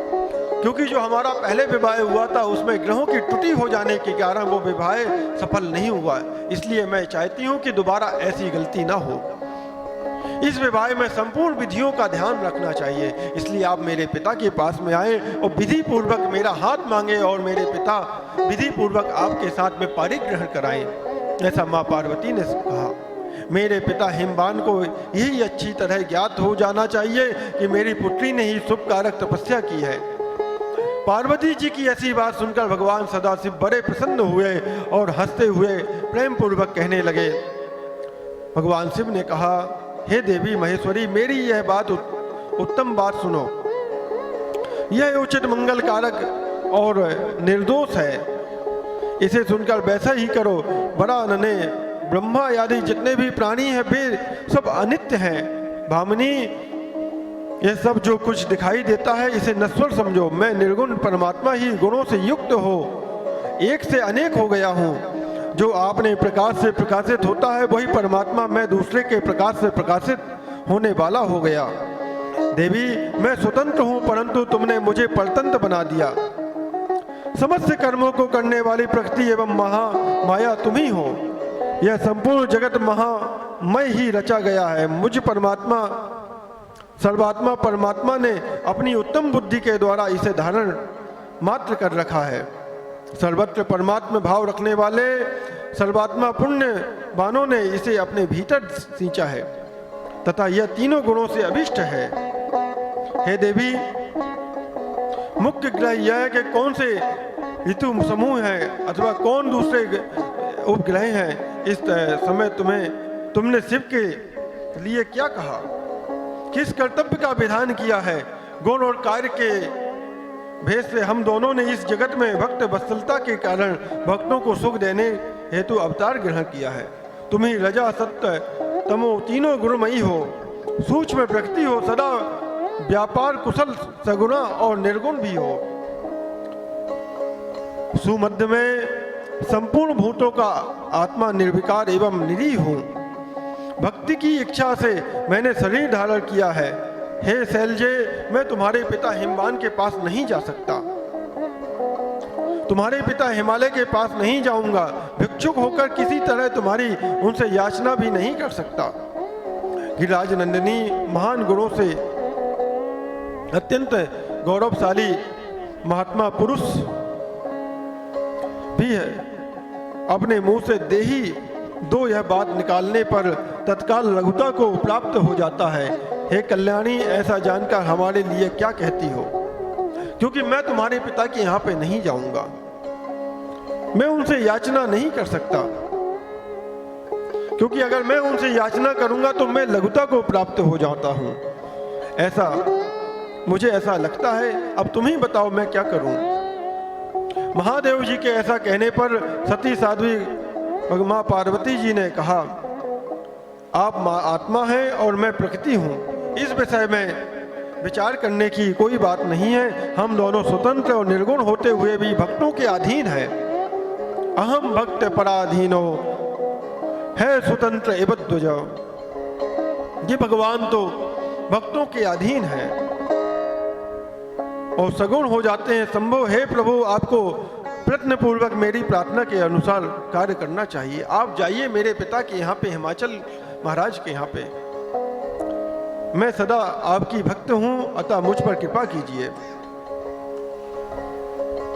क्योंकि जो हमारा पहले विवाह हुआ था उसमें ग्रहों की त्रुटि हो जाने के कारण वो विवाह सफल नहीं हुआ। इसलिए मैं चाहती हूँ कि दोबारा ऐसी गलती ना हो। इस विवाह में संपूर्ण विधियों का ध्यान रखना चाहिए। इसलिए आप मेरे पिता के पास में आए और विधि पूर्वक मेरा हाथ मांगे और मेरे पिता विधि पूर्वक आपके साथ में पारिग्रहण कराएं। ऐसा माँ पार्वती ने कहा। मेरे पिता हिमवान को यही अच्छी तरह ज्ञात हो जाना चाहिए कि मेरी पुत्री ने ही शुभ कारक तपस्या की है। पार्वती जी की ऐसी बात सुनकर भगवान सदाशिव बड़े प्रसन्न हुए और हंसते हुए प्रेम पूर्वक कहने लगे। भगवान शिव ने कहा, हे देवी महेश्वरी, मेरी यह बात उत्तम बात सुनो। यह उचित मंगल कारक और निर्दोष है। इसे सुनकर वैसा ही करो। बड़ा नन्हे ब्रह्मा आदि जितने भी प्राणी हैं वे सब अनित्य हैं। भामिनी, यह सब जो कुछ दिखाई देता है इसे नश्वर समझो। मैं निर्गुण परमात्मा ही गुणों से युक्त हो एक से अनेक हो गया हूँ। जो आपने प्रकाश से प्रकाशित होता है वही परमात्मा मैं दूसरे के प्रकाश से प्रकाशित होने वाला हो गया। देवी, मैं स्वतंत्र हूँ परंतु तुमने मुझे परतंत्र बना दिया। समस्त कर्मों को करने वाली प्रकृति एवं माया तुम ही हो। यह संपूर्ण जगत महामय ही रचा गया है। मुझ परमात्मा सर्वात्मा परमात्मा ने अपनी उत्तम बुद्धि के द्वारा इसे धारण मात्र कर रखा है। सर्वत्र परमात्मा भाव रखने वाले सर्वात्मा पुण्यवानों ने इसे अपने भीतर सींचा है तथा यह तीनों गुणों से अभिष्ट है। हे देवी, मुख्य ग्रह यह है कि कौन से ऋतु समूह हैं अथवा कौन दूसरे उपग्रह हैं। इस समय तुमने शिव के लिए क्या कहा, किस कर्तव्य का विधान किया है। गुण और कार्य के भेद से हम दोनों ने इस जगत में भक्त वत्सलता के कारण भक्तों को सुख देने हेतु अवतार ग्रहण किया है। तुम ही रजा सत्य तमो तीनों गुरुमयी हो। सूक्ष्म प्रकृति हो, सदा व्यापार कुशल, सगुणा और निर्गुण भी हो। सुमध्य में संपूर्ण भूतों का आत्मा निर्विकार एवं निरीह हूँ। भक्ति की इच्छा से मैंने शरीर धारण किया है। हे शैलजे, मैं तुम्हारे पिता हिमवान के पास नहीं जा सकता। तुम्हारे पिता हिमालय के पास नहीं जाऊंगा। भिक्षुक होकर किसी तरह तुम्हारी उनसे याचना भी नहीं कर सकता। गिरिराज नंदिनी महान गुणों से अत्यंत गौरवशाली महात्मा पुरुष भी है। अपने मुंह से देही दो यह बात निकालने पर तत्काल लघुता को प्राप्त हो जाता है। हे कल्याणी, ऐसा जानकर हमारे लिए क्या कहती हो? क्योंकि मैं तुम्हारे पिता के यहाँ पे नहीं जाऊंगा। मैं उनसे याचना नहीं कर सकता, क्योंकि अगर मैं उनसे याचना करूंगा तो मैं लघुता को प्राप्त हो जाता हूँ। ऐसा मुझे ऐसा लगता है, अब तुम ही बताओ मैं क्या करूं। महादेव जी के ऐसा कहने पर सती साध्वी मां पार्वती जी ने कहा, आप आत्मा हैं और मैं प्रकृति हूं, इस विषय में विचार करने की कोई बात नहीं है। हम दोनों स्वतंत्र और निर्गुण होते हुए भी भक्तों के अधीन हैं। अहम भक्त पराधीनो है स्वतंत्र एवद्वज। ये भगवान तो भक्तों के अधीन है और सगुण हो जाते हैं। संभव है प्रभु, आपको प्रयत्न पूर्वक मेरी प्रार्थना के अनुसार कार्य करना चाहिए। आप जाइए मेरे पिता के यहाँ पे, हिमाचल महाराज के यहाँ पे। मैं सदा आपकी भक्त हूँ, अतः मुझ पर कृपा कीजिए।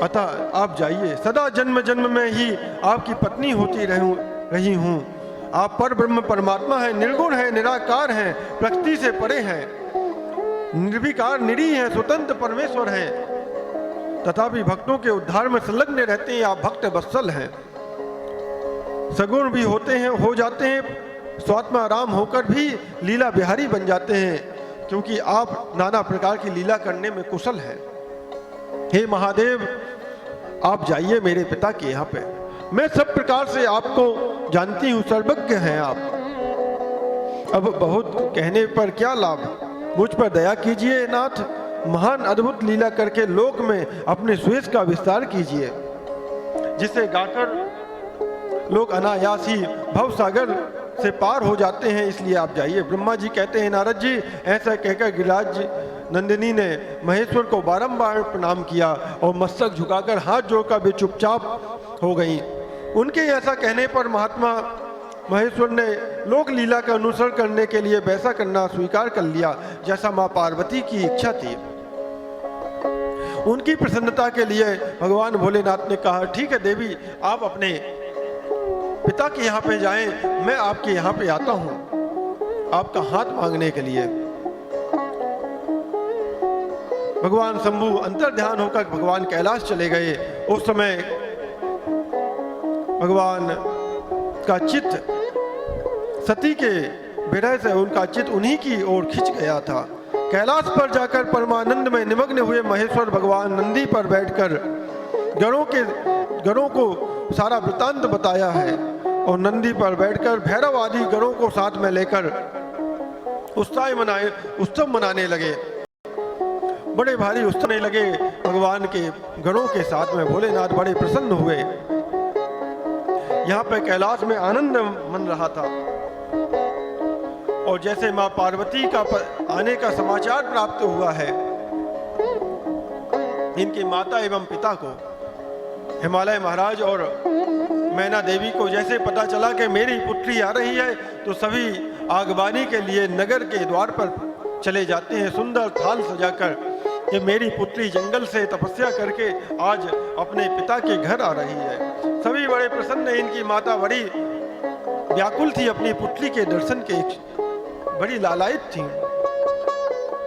अतः आप जाइए। सदा जन्म जन्म में ही आपकी पत्नी होती रही हूँ। आप पर ब्रह्म परमात्मा है, निर्गुण है, निराकार है, प्रकृति से परे हैं, निर्विकार निरी है, स्वतंत्र परमेश्वर है। तथापि भक्तों के उद्धार में संलग्न रहते हैं। आप भक्त वत्सल हैं, सगुण भी होते हैं, हो जाते हैं, स्वात्मा राम होकर भी लीला बिहारी बन जाते हैं, क्योंकि आप नाना प्रकार की लीला करने में कुशल हैं। हे महादेव, आप जाइए मेरे पिता के यहाँ पे। मैं सब प्रकार से आपको जानती हूँ, सर्वज्ञ हैं आप। अब बहुत कहने पर क्या लाभ, मुझ पर दया कीजिए नाथ। महान अद्भुत लीला करके लोक में अपने सुयश का विस्तार कीजिए, जिसे गाकर लोग अनायास ही भव सागर से पार हो जाते हैं। इसलिए आप जाइए। ब्रह्मा जी कहते हैं, नारद जी, ऐसा कहकर गिरिराज नंदिनी ने महेश्वर को बारंबार प्रणाम किया और मस्तक झुकाकर हाथ जोड़कर वे चुपचाप हो गई। उनके ऐसा कहने पर महात्मा महेश्वर ने लोक लीला का अनुसरण करने के लिए वैसा करना स्वीकार कर लिया जैसा मां पार्वती की इच्छा थी। उनकी प्रसन्नता के लिए भगवान भोलेनाथ ने कहा, ठीक है देवी, आप अपने पिता के यहाँ पे जाएं, मैं आपके यहाँ पे आता हूँ आपका हाथ मांगने के लिए। भगवान शंभु अंतर ध्यान होकर भगवान कैलाश चले गए। उस समय भगवान का चित्त सती के विरह से उनका चित्त उन्हीं की ओर खिंच गया था। कैलाश पर जाकर परमानंद में निमग्न हुए महेश्वर भगवान नंदी पर बैठकर गणों को सारा वृतांत बताया है और नंदी पर बैठकर भैरव आदि गणों को साथ में लेकर उत्सव मनाने लगे। बड़े भारी उत्सव लगे भगवान के गणों के साथ में। भोलेनाथ बड़े प्रसन्न हुए। यहाँ पे कैलाश में आनंद मन रहा था और जैसे माँ पार्वती का आने का समाचार प्राप्त हुआ है, इनकी माता एवं पिता को, हिमालय महाराज और मैना देवी को जैसे पता चला कि मेरी पुत्री आ रही है, तो सभी आगवानी के लिए नगर के द्वार पर चले जाते हैं सुंदर थाल सजाकर कि मेरी पुत्री जंगल से तपस्या करके आज अपने पिता के घर आ रही है। सभी बड़े प्रसन्न। इनकी माता बड़ी व्याकुल थी अपनी पुत्री के दर्शन के, बड़ी लालायित थी।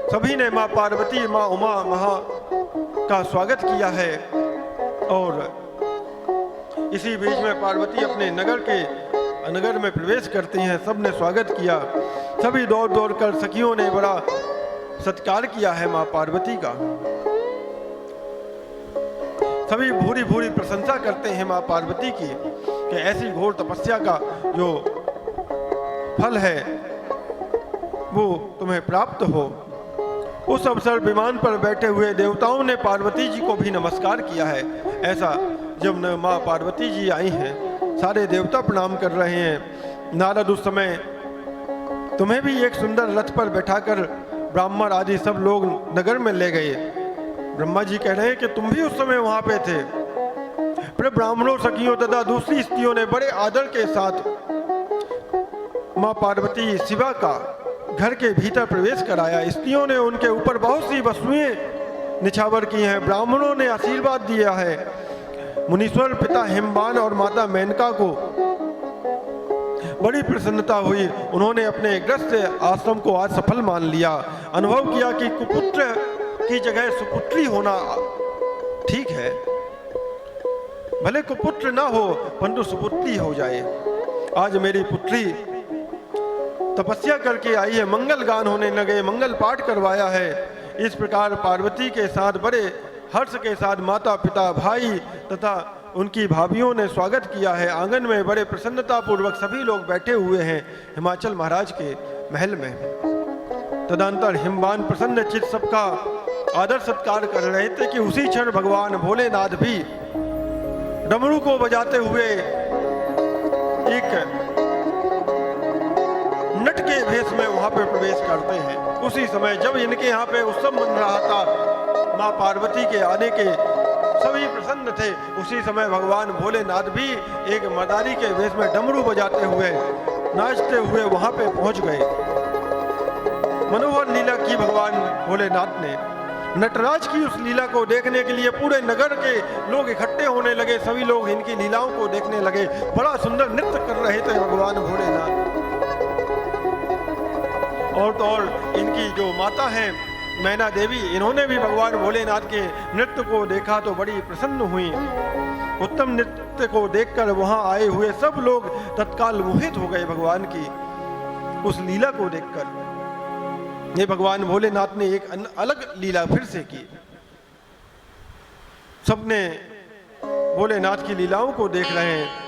सभी ने माँ पार्वती, माँ उमा महा का स्वागत किया है और इसी बीच में पार्वती अपने नगर में प्रवेश करती हैं। सबने स्वागत किया। सभी दौड़ दौड़ कर सखियों ने बड़ा सत्कार किया है माँ पार्वती का। सभी भूरी भूरी प्रशंसा करते हैं माँ पार्वती की कि ऐसी घोर तपस्या का जो फल है वो तुम्हें प्राप्त हो। उस अवसर विमान पर बैठे हुए देवताओं ने पार्वती जी को भी नमस्कार किया है। ऐसा जब माँ पार्वती जी आई हैं, सारे देवता प्रणाम कर रहे हैं। नारद उस समय तुम्हें भी एक सुंदर रथ पर बैठाकर ब्राह्मण आदि सब लोग नगर में ले गए। ब्रह्मा जी कह रहे हैं कि तुम भी उस समय वहां पे थे। फिर ब्राह्मणों, सखियों तथा दूसरी स्त्रियों ने बड़े आदर के साथ माँ पार्वती शिवा का घर के भीतर प्रवेश कराया। स्त्रियों ने उनके ऊपर बहुत सी वस्तुएं निछावर की हैं। ब्राह्मणों ने आशीर्वाद दिया है। मुनीश्वर पिता हिमवान और माता मेनका को बड़ी प्रसन्नता हुई। उन्होंने अपने ग्रस्त आश्रम को आज सफल मान लिया। अनुभव किया कि कुपुत्र की जगह सुपुत्री होना ठीक है। भले कुपुत्र ना हो परंतु सुपुत्री हो जाए। आज मेरी पुत्री तपस्या करके आई है, मंगल गान होने लगे, मंगल पाठ करवाया है। इस प्रकार पार्वती के साथ बड़े हर्ष के साथ माता पिता भाई तथा उनकी भाभियों ने स्वागत किया है। आंगन में बड़े प्रसन्नता पूर्वक सभी लोग बैठे हुए हैं हिमाचल महाराज के महल में। तदंतर हिमवान प्रसन्न चित्त सबका आदर सत्कार कर रहे थे कि उसी क्षण भगवान भोलेनाथ भी डमरू को बजाते हुए एक नट के भेष में वहां पे प्रवेश करते हैं। उसी समय जब इनके यहाँ पे उत्सव मन रहा था, माँ पार्वती के आने के सभी प्रसन्न थे, उसी समय भगवान भोलेनाथ भी एक मदारी के वेश में डमरू बजाते हुए नाचते हुए वहां पे पहुंच गए। मनोहर लीला की भगवान भोलेनाथ ने। नटराज की उस लीला को देखने के लिए पूरे नगर के लोग इकट्ठे होने लगे। सभी लोग इनकी लीलाओं को देखने लगे। बड़ा सुंदर नृत्य कर रहे थे भगवान भोलेनाथ। और तो और इनकी जो माता है मैना देवी, इन्होंने भी भगवान भोलेनाथ के नृत्य को देखा तो बड़ी प्रसन्न हुई। उत्तम नृत्य को देखकर वहां आए हुए सब लोग तत्काल मोहित हो गए भगवान की उस लीला को देखकर। ये भगवान भोलेनाथ ने एक अलग लीला फिर से की। सबने भोलेनाथ की लीलाओं को देख रहे हैं।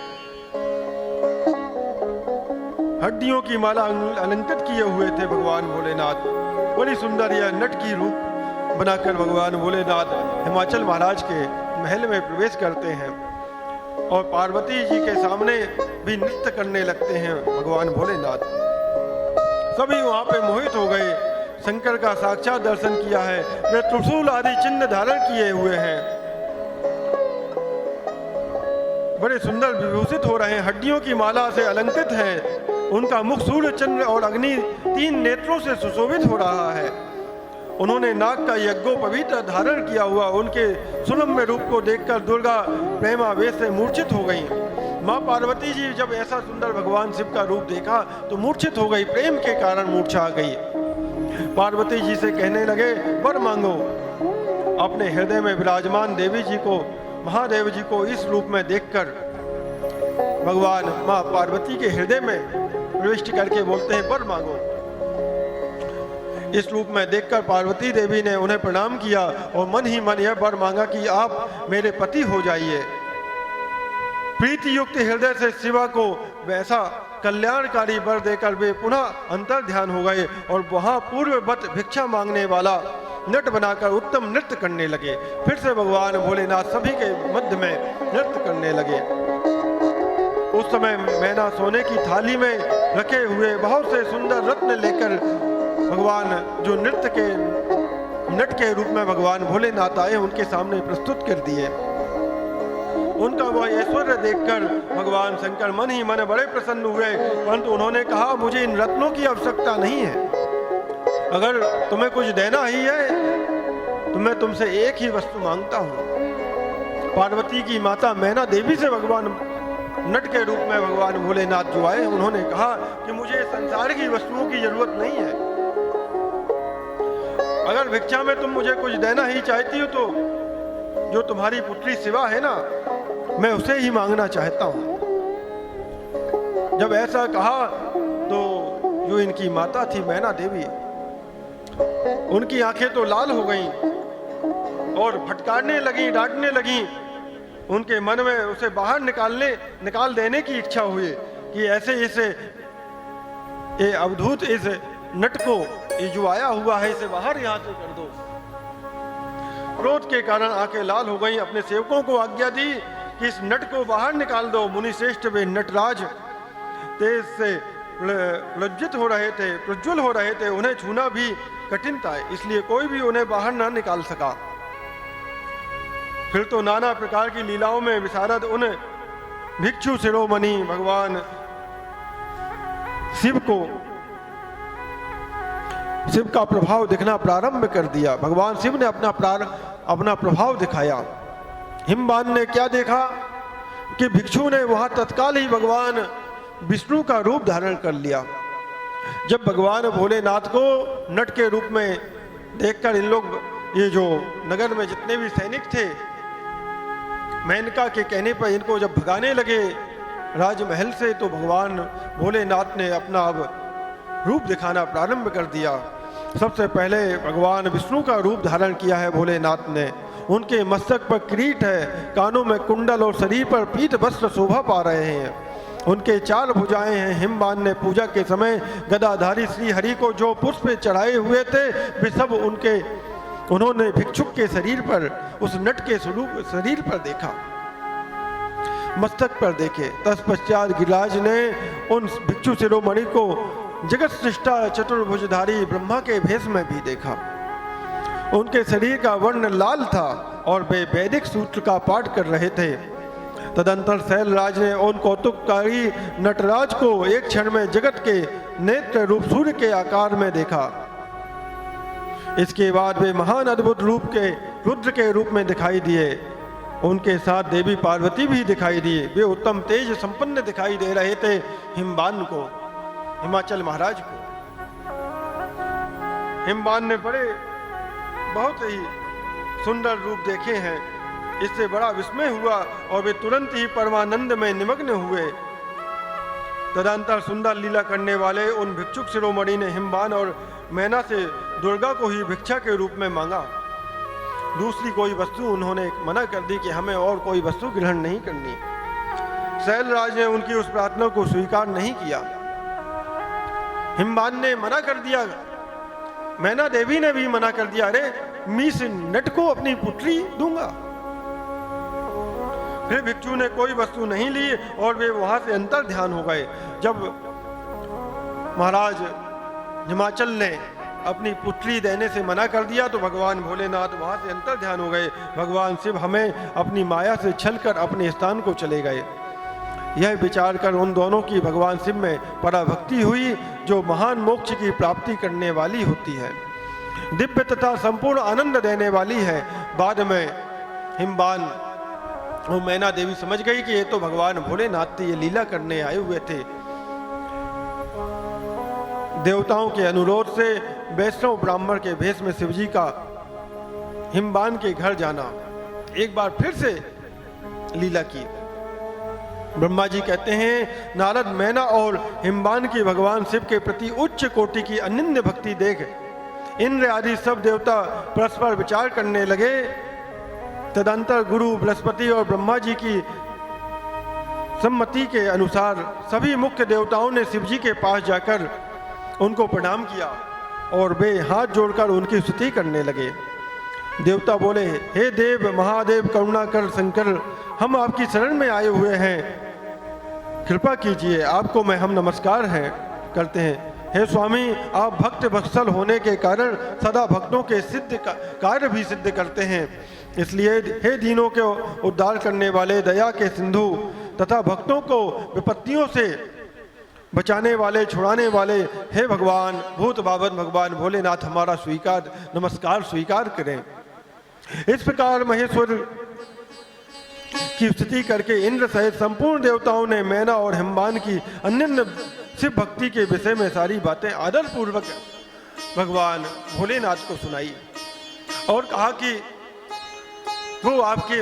हड्डियों की माला अलंकृत किए हुए थे भगवान भोलेनाथ। बड़ी सुंदर यह नट की रूप बनाकर भगवान भोलेनाथ हिमाचल महाराज के महल में प्रवेश करते हैं और पार्वती जी के सामने भी नृत्य करने लगते हैं भगवान भोलेनाथ। सभी वहां पे मोहित हो गए। शंकर का साक्षात दर्शन किया है। वे त्रिशूल आदि चिन्ह धारण किए हुए हैं। बड़े सुंदर विभूषित हो रहे हैं। हड्डियों की माला से अलंकृत है। उनका मुख सूर्य चंद्र और अग्नि 3 नेत्रों से सुशोभित हो रहा है। उन्होंने नाग का यज्ञोपवीत धारण किया हुआ। उनके सुरम्य रूप को देखकर दुर्गा प्रेमावेश से मूर्छित हो गई। माँ पार्वती जी जब ऐसा सुंदर भगवान शिव का रूप देखा तो मूर्छित हो गई। प्रेम के कारण मूर्छा आ गई। पार्वती जी से कहने लगे, वर मांगो। अपने हृदय में विराजमान देवी जी को, महादेव जी को इस रूप में देखकर भगवान माँ पार्वती के हृदय में प्रविष्ट करके बोलते हैं, वर मांगो। इस रूप में देखकर पार्वती देवी ने उन्हें प्रणाम किया और मन ही मन यह वर मांगा कि आप मेरे पति हो जाइए। प्रीति युक्त हृदय से शिवा को वैसा कल्याणकारी वर देकर वे पुनः अंतर ध्यान हो गए और वहां पूर्ववत भिक्षा मांगने वाला नट बनाकर उत्तम नृत्य करने लगे। फिर से भगवान भोलेनाथ सभी के मध्य में नृत्य करने लगे। उस समय मैना सोने की थाली में रखे हुए बहुत से सुंदर रत्न लेकर भगवान जो नट के रूप में भगवान भोलेनाथ आए उनके सामने प्रस्तुत कर दिए। उनका वह ऐश्वर्य देखकर भगवान शंकर मन ही मन बड़े प्रसन्न हुए, परंतु उन्होंने कहा, मुझे इन रत्नों की आवश्यकता नहीं है। अगर तुम्हें कुछ देना ही है तो मैं तुमसे एक ही वस्तु मांगता हूँ। पार्वती की माता मैना देवी से भगवान नट के रूप में भगवान भोलेनाथ जो आए उन्होंने कहा कि मुझे संसार की वस्तुओं की जरूरत नहीं है। अगर भिक्षा में तुम मुझे कुछ देना ही चाहती हो तो जो तुम्हारी पुत्री शिवा है ना, मैं उसे ही मांगना चाहता हूं। जब ऐसा कहा तो जो इनकी माता थी मैना देवी, उनकी आंखें तो लाल हो गईं और फटकारने लगी, डांटने लगी। उनके मन में उसे बाहर निकाल देने की इच्छा हुई कि ऐसे इसे ये अवधूत इस नट को, ये जो आया हुआ है, इसे बाहर यहाँ से कर दो। क्रोध के कारण आंखें लाल हो गईं। अपने सेवकों को आज्ञा दी कि इस नट को बाहर निकाल दो। मुनि श्रेष्ठ वे नटराज तेज से लज्जित हो रहे थे, प्रज्वल हो रहे थे। उन्हें छूना भी कठिन था, इसलिए कोई भी उन्हें बाहर न निकाल सका। फिर तो नाना प्रकार की लीलाओं में विशारद उन भिक्षु शिरोमणि भगवान शिव का प्रभाव दिखना प्रारंभ कर दिया। भगवान शिव ने अपना प्रभाव दिखाया। हिमवान ने क्या देखा कि भिक्षु ने वहां तत्काल ही भगवान विष्णु का रूप धारण कर लिया। जब भगवान भोलेनाथ को नट के रूप में देखकर इन लोग, ये जो नगर में जितने भी सैनिक थे, मेनका के कहने पर इनको जब भगाने लगे राजमहल से, तो भगवान भोलेनाथ ने अपना अब रूप दिखाना प्रारंभ कर दिया। सबसे पहले भगवान विष्णु का रूप धारण किया है भोलेनाथ ने। उनके मस्तक पर किरीट है, कानों में कुंडल और शरीर पर पीत वस्त्र शोभा पा रहे हैं। उनके 4 भुजाएं हैं। हिमवान ने पूजा के समय गदाधारी श्री हरि को जो पुष्प चढ़ाए हुए थे वे सब उन्होंने भिक्षुक के शरीर पर, उस नट के स्वरूप शरीर पर देखा, मस्तक पर देखे। तत्पश्चात गिरिराज ने उन भिक्षु शिरोमणि को जगत सृष्टा चतुर्भुजधारी ब्रह्मा के भेष में भी देखा। उनके शरीर का वर्ण लाल था और वे वैदिक सूत्र का पाठ कर रहे थे। तदंतर शैलराज ने उन कौतुककारी नटराज को एक क्षण में जगत के नेत्र रूप सूर्य के आकार में देखा। इसके बाद वे महान अद्भुत रूप के रुद्र के रूप में दिखाई दिए। उनके साथ देवी पार्वती भी दिखाई दी। वे उत्तम तेज संपन्न दिखाई दे रहे थे। हिमवान को, हिमाचल महाराज को, हिमवान ने बहुत ही सुंदर रूप देखे हैं। इससे बड़ा विस्मय हुआ और वे तुरंत ही परमानंद में निमग्न हुए। तदंतर सुंदर लीला करने वाले उन भिक्षुक शिरोमणि ने हिमवान और मैना से दुर्गा को ही भिक्षा के रूप में मांगा। दूसरी कोई वस्तु उन्होंने मना कर दी कि हमें और कोई वस्तु ग्रहण नहीं करनी। शैलराज ने उनकी उस प्रार्थना को स्वीकार नहीं किया। हिमवान ने मना कर दिया, मैना देवी ने भी मना कर दिया, अरे मैं इस नट को अपनी पुत्री दूंगा। फिर भिक्षु ने कोई वस्तु नहीं ली और वे वहां से अंतर ध्यान हो गए। जब महाराज हिमाचल ने अपनी पुत्री देने से मना कर दिया तो भगवान भोलेनाथ वहां से अंतर ध्यान हो गए। भगवान शिव हमें अपनी माया से छलकर अपने स्थान को चले गए। यह विचार कर उन दोनों की भगवान शिव में पराभक्ति हुई, जो महान मोक्ष की प्राप्ति करने वाली होती है, दिव्य तथा संपूर्ण आनंद देने वाली है। बाद में हिमवान और मैना देवी समझ गई कि ये तो भगवान भोलेनाथ थे, ये लीला करने आए हुए थे। देवताओं के अनुरोध से वैष्णव ब्राह्मण के भेष में शिवजी का हिमवान के घर जाना एक बार फिर से लीला की। ब्रह्मा जी कहते हैं, नारद मैना और हिमवान की भगवान शिव के प्रति उच्च कोटि की अनन्य भक्ति देख इंद्र आदि सब देवता परस्पर विचार करने लगे। तदंतर गुरु बृहस्पति और ब्रह्मा जी की सम्मति के अनुसार सभी मुख्य देवताओं ने शिव जी के पास जाकर उनको प्रणाम किया और वे हाथ जोड़कर उनकी स्तुति करने लगे। देवता बोले, हे देव महादेव करुणा कर शंकर, हम आपकी शरण में आए हुए हैं, कृपा कीजिए। आपको मैं हम नमस्कार करते हैं। हे स्वामी, आप भक्त वत्सल होने के कारण सदा भक्तों के सिद्ध कार्य भी सिद्ध करते हैं। इसलिए हे दीनों के उद्धार करने वाले, दया के सिंधु तथा भक्तों को विपत्तियों से बचाने वाले, छुड़ाने वाले, हे भगवान भूत बाबत भगवान भोलेनाथ हमारा नमस्कार स्वीकार करें। इस प्रकार महेश्वर की स्तुति करके इंद्र सहित संपूर्ण देवताओं ने मैना और हिमवान की अनन्य शिव भक्ति के विषय में सारी बातें आदर पूर्वक भगवान भोलेनाथ को सुनाई और कहा कि वो आपके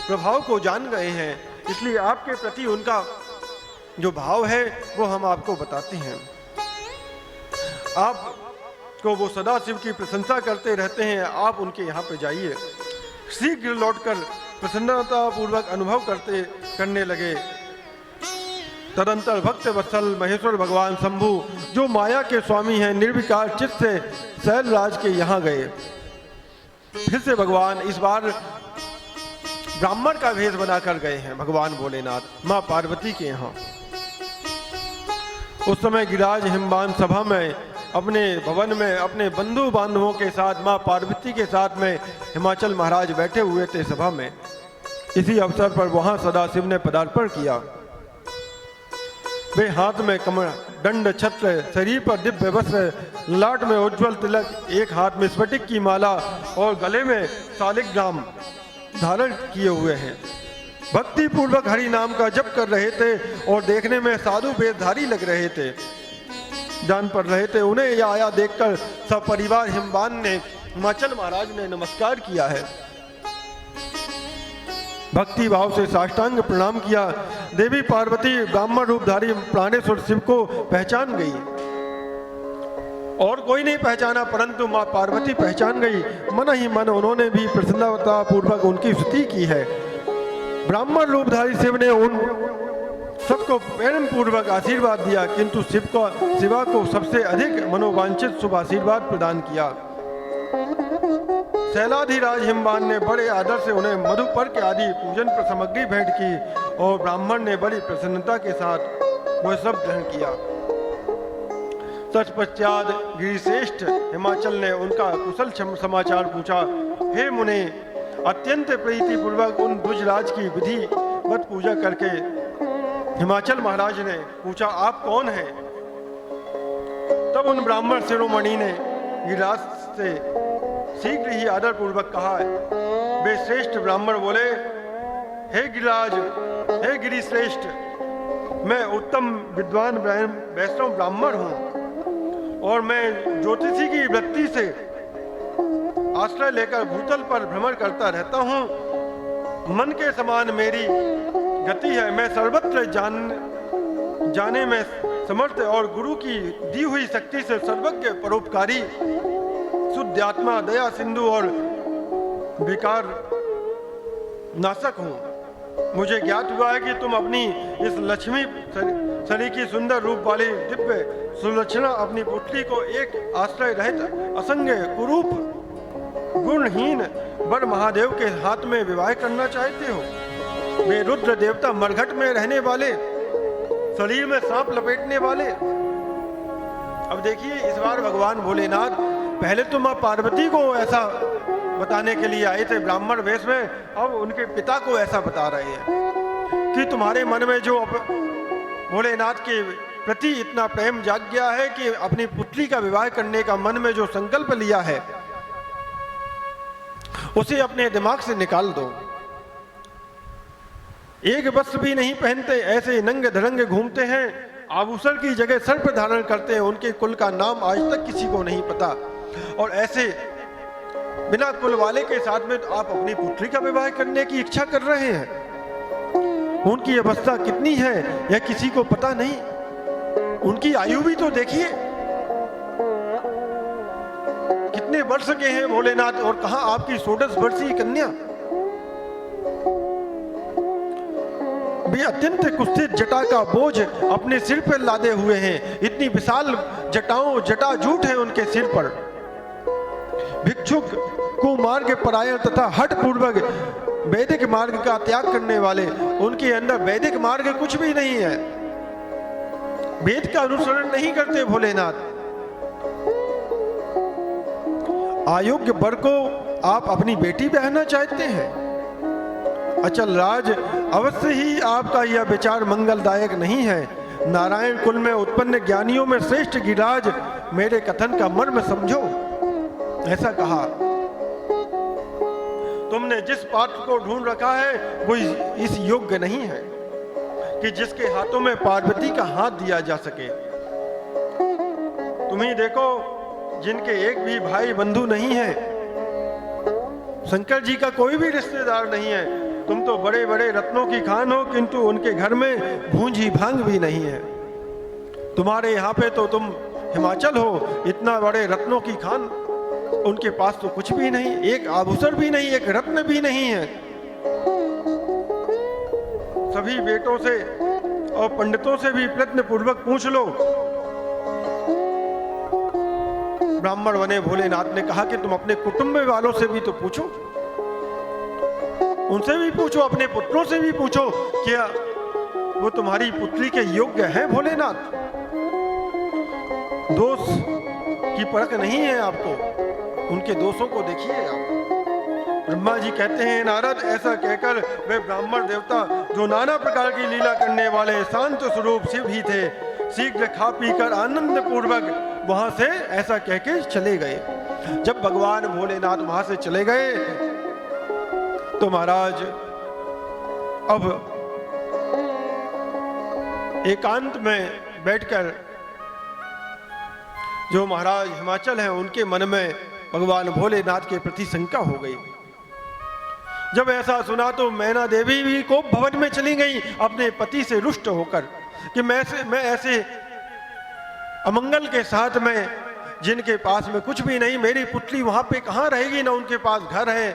प्रभाव को जान गए हैं, इसलिए आपके प्रति उनका जो भाव है वो हम आपको बताते हैं। आपको वो सदा शिव की प्रशंसा करते रहते हैं। आप उनके यहाँ पे जाइए। शीघ्र लौटकर प्रसन्नता पूर्वक अनुभव करने लगे। तदंतर भक्त वत्सल महेश्वर भगवान शंभु, जो माया के स्वामी हैं, निर्विकार चित्त से शैलराज के यहाँ गए। फिर से भगवान इस बार ब्राह्मण का भेष बनाकर गए हैं भगवान भोलेनाथ माँ पार्वती के यहाँ। उस समय गिरिराज हिमवान सभा में अपने भवन में अपने बंधु बांधवों के साथ माँ पार्वती के साथ में हिमाचल महाराज बैठे हुए थे सभा में। इसी अवसर पर वहां सदाशिव ने पदार्पण किया। वे हाथ में कमल दंड छत्र, शरीर पर दिव्य वस्त्र, लाट में उज्जवल तिलक, एक हाथ में स्फटिक की माला और गले में शालिग्राम धारण किए हुए हैं। भक्ति पूर्वक हरि नाम का जप कर रहे थे और देखने में साधु वेशधारी लग रहे थे, जान पड़ रहे थे। उन्हें यह आया देखकर सब परिवार हिमवान ने हिमाचल महाराज ने नमस्कार किया है, भक्ति भाव से साष्टांग प्रणाम किया। देवी पार्वती ब्राह्मण रूपधारी प्राणेश्वर शिव को पहचान गई और कोई नहीं पहचाना, परंतु माँ पार्वती पहचान गई। मन ही मन उन्होंने भी प्रसन्नता पूर्वक उनकी स्तुति की है। ब्राह्मण रूपधारी शिव ने उन सबको प्रेम पूर्वक आशीर्वाद दिया, किंतु शिवा को सबसे अधिक मनोवांछित शुभ आशीर्वाद प्रदान किया। शैलाधिराज हिमवान ने बड़े आदर से उन्हें मधुपर्क आदि पूजन पर सामग्री भेंट की और ब्राह्मण ने बड़ी प्रसन्नता के साथ वह सब ग्रहण किया। तत्पश्चात गिरिश्रेष्ठ हिमाचल ने उनका कुशल समाचार पूछा। हे मुने, अत्यंत प्रीति पूर्वक उन द्विजराज की विधिवत पूजा करके हिमाचल महाराज ने पूछा, आप कौन हैं? तब उन ब्राह्मण शिरोमणि ने गिरिराज से शीघ्र ही आदर पूर्वक कहा। वे श्रेष्ठ ब्राह्मण बोले, हे गिरिराज, हे गिरिश्रेष्ठ, मैं उत्तम विद्वान वैष्णव ब्राह्मण हूँ और मैं ज्योतिषी की वृत्ति से आश्रय लेकर भूतल पर भ्रमण करता रहता हूँ। मन के समान मेरी गति है। मैं सर्वत्र जाने में समर्थ और गुरु की दी हुई शक्ति से सर्वज्ञ, परोपकारी, शुद्ध आत्मा, दया सिंधु और विकार नाशक हूँ। मुझे ज्ञात हुआ है कि तुम अपनी इस लक्ष्मी सरीखी सुंदर रूप वाली दिव्य सुलक्षणा अपनी पुत्री को एक आश्रय रहित असंग कुरूप गुणहीन वर महादेव के हाथ में विवाह करना चाहते हो। वे रुद्र देवता मरघट में रहने वाले, शरीर में सांप लपेटने वाले। अब देखिए, इस बार भगवान भोलेनाथ पहले तो माँ पार्वती को ऐसा बताने के लिए आए थे ब्राह्मण वेश में, अब उनके पिता को ऐसा बता रहे हैं कि तुम्हारे मन में जो भोलेनाथ के प्रति इतना प्रेम जाग गया है कि अपनी पुत्री का विवाह करने का मन में जो संकल्प लिया है उसे अपने दिमाग से निकाल दो। एक वस्त्र भी नहीं पहनते, ऐसे नंग धड़ंग घूमते हैं, आभूषण की जगह सर पर धारण करते हैं, उनके कुल का नाम आज तक किसी को नहीं पता, और ऐसे बिना कुल वाले के साथ में आप अपनी पुत्री का विवाह करने की इच्छा कर रहे हैं। उनकी अवस्था कितनी है यह किसी को पता नहीं। उनकी आयु भी तो देखिए, कितने वर्ष के हैं भोलेनाथ, और कहां आपकी 16 वर्षीय कन्या। वे अत्यंत कुत्सित जटा का बोझ अपने सिर पर लादे हुए हैं। इतनी विशाल जटा जूट है उनके सिर पर। भिक्षुक, कुमार्ग परायण तथा हठ पूर्वक वैदिक मार्ग का त्याग करने वाले, उनके अंदर वैदिक मार्ग कुछ भी नहीं है। वेद का अनुसरण नहीं करते भोलेनाथ। अयोग्य वर को आप अपनी बेटी बहना चाहते हैं। अचल राज, अवश्य ही आपका यह विचार मंगलदायक नहीं है। नारायण कुल में उत्पन्न ज्ञानियों में श्रेष्ठ गिरिराज, मेरे कथन का मर्म समझो। ऐसा कहा। तुमने जिस पात्र को ढूंढ रखा है वो इस योग्य नहीं है कि जिसके हाथों में पार्वती का हाथ दिया जा सके। तुम ही देखो, जिनके एक भी भाई बंधु नहीं है, शंकर जी का कोई भी रिश्तेदार नहीं है। तुम तो बड़े बड़े रत्नों की खान हो, किंतु उनके घर में भूंजी भांग भी नहीं है। तुम्हारे यहाँ पे तो तुम हिमाचल हो, इतना बड़े रत्नों की खान, उनके पास तो कुछ भी नहीं, एक आभूषण भी नहीं, एक रत्न भी नहीं है। सभी बेटों से और पंडितों से भी प्रयत्न पूर्वक पूछ लो। ब्राह्मण बने भोलेनाथ ने कहा कि तुम अपने कुटुंब वालों से भी तो पूछो, उनसे भी पूछो, अपने पुत्रों से भी पूछो, क्या वो तुम्हारी पुत्री के योग्य है भोलेनाथ? दोष की परख नहीं है आपको, उनके दोषों को देखिएगा। ब्रह्मा जी कहते हैं, नारद, ऐसा कहकर वे ब्राह्मण देवता जो नाना प्रकार की लीला करने वाले शांत स्वरूप शिव ही थे, शीघ्र खा पी कर आनंद पूर्वक वहां से ऐसा कह के चले गए। जब भगवान भोलेनाथ वहां से चले गए तो महाराज अब एकांत में बैठकर जो महाराज हिमाचल हैं उनके मन में भगवान भोलेनाथ के प्रति शंका हो गई। जब ऐसा सुना तो मैना देवी भी कोप भवन में चली गई अपने पति से रुष्ट होकर कि मैं ऐसे अमंगल के साथ में जिनके पास में कुछ भी नहीं, मेरी पुतली वहां पे कहाँ रहेगी? ना उनके पास घर है,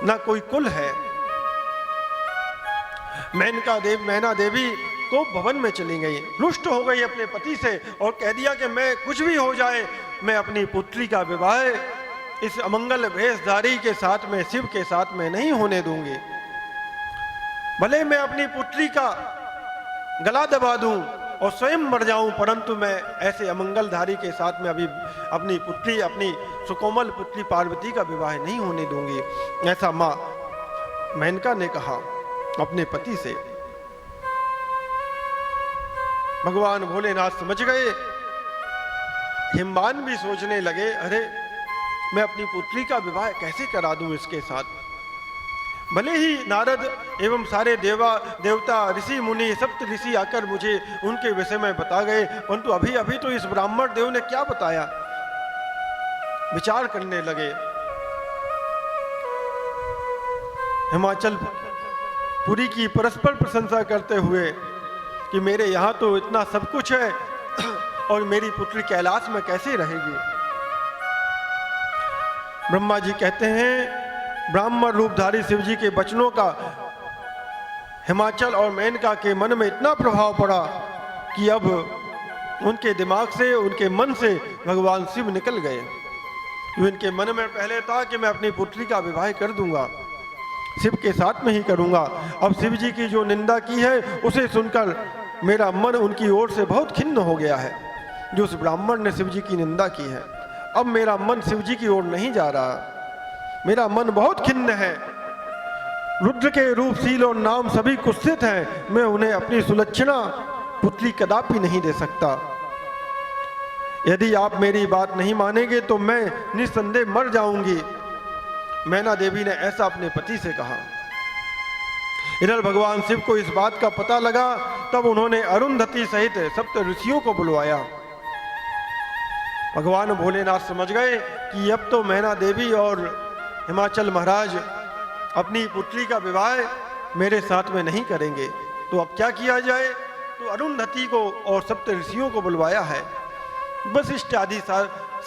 ना कोई कुल है। मैना देवी को भवन में चली गई, रुष्ट हो गई अपने पति से और कह दिया कि मैं कुछ भी हो जाए, मैं अपनी पुत्री का विवाह इस अमंगल भेषधारी के साथ में, शिव के साथ में नहीं होने दूंगी। भले मैं अपनी पुत्री का गला दबा दूं और स्वयं मर जाऊं, परंतु मैं ऐसे अमंगलधारी के साथ में अभी अपनी पुत्री, अपनी सुकोमल पुत्री पार्वती का विवाह नहीं होने दूंगी। ऐसा मां मेनका ने कहा अपने पति से। भगवान भोलेनाथ समझ गए। हिमवान भी सोचने लगे, अरे मैं अपनी पुत्री का विवाह कैसे करा दूं इसके साथ। भले ही नारद एवं सारे देवता ऋषि मुनि सप्त ऋषि आकर मुझे उनके विषय में बता गए, परंतु अभी अभी तो इस ब्राह्मण देव ने क्या बताया। विचार करने लगे। हिमाचल पुरी की परस्पर प्रशंसा करते हुए कि मेरे यहाँ तो इतना सब कुछ है और मेरी पुत्री कैलाश में कैसे रहेगी। ब्रह्मा जी कहते हैं, ब्राह्मण रूपधारी शिव जी के वचनों का हिमाचल और मेनका के मन में इतना प्रभाव पड़ा कि अब उनके दिमाग से, उनके मन से भगवान शिव निकल गए। उनके मन में पहले था कि मैं अपनी पुत्री का विवाह कर दूंगा, शिव के साथ में ही करूंगा। अब शिव जी की जो निंदा की है उसे सुनकर मेरा मन उनकी ओर से बहुत खिन्न हो गया है। जो उस ब्राह्मण ने शिव जी की निंदा की है, अब मेरा मन शिव जी की ओर नहीं जा रहा, मेरा मन बहुत खिन्न है। रुद्र के रूप, शील और नाम सभी कुत्सित हैं, मैं उन्हें अपनी सुलक्षणा पुत्री कदापि नहीं दे सकता। यदि आप मेरी बात नहीं मानेंगे तो मैं निस्संदेह मर जाऊंगी। मैना देवी ने ऐसा अपने पति से कहा। इधर भगवान शिव को इस बात का पता लगा, तब उन्होंने अरुंधति सहित सप्त ऋषियों को बुलवाया। भगवान भोलेनाथ समझ गए कि अब तो मैना देवी और हिमाचल महाराज अपनी पुत्री का विवाह मेरे साथ में नहीं करेंगे, तो अब क्या किया जाए। तो अरुंधति को और सप्त ऋषियों को बुलवाया है। वशिष्ठ आदि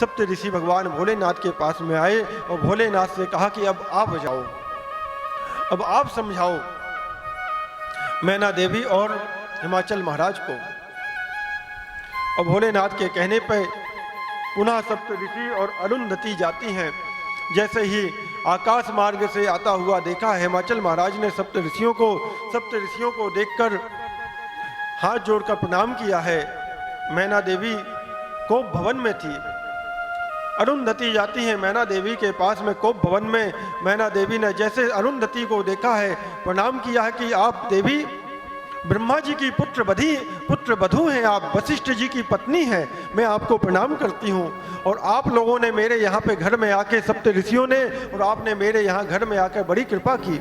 सप्त ऋषि भगवान भोलेनाथ के पास में आए और भोलेनाथ से कहा कि अब आप जाओ, अब आप समझाओ मैना देवी और हिमाचल महाराज को। और भोलेनाथ के कहने पर पुनः सप्त ऋषि और अरुंधति जाती हैं। जैसे ही आकाश मार्ग से आता हुआ देखा, हिमाचल महाराज ने सप्त ऋषियों को देखकर हाथ जोड़कर प्रणाम किया है। मैना देवी कोप भवन में थी। अरुंधति जाती है मैना देवी के पास में कोप भवन में। मैना देवी ने जैसे अरुंधति को देखा है, प्रणाम किया है कि आप देवी ब्रह्मा जी की पुत्र वधू हैं, आप वशिष्ठ जी की पत्नी हैं, मैं आपको प्रणाम करती हूँ। और आप लोगों ने मेरे यहाँ पे घर में आके, सप्त ऋषियों ने और आपने मेरे यहाँ घर में आकर बड़ी कृपा की।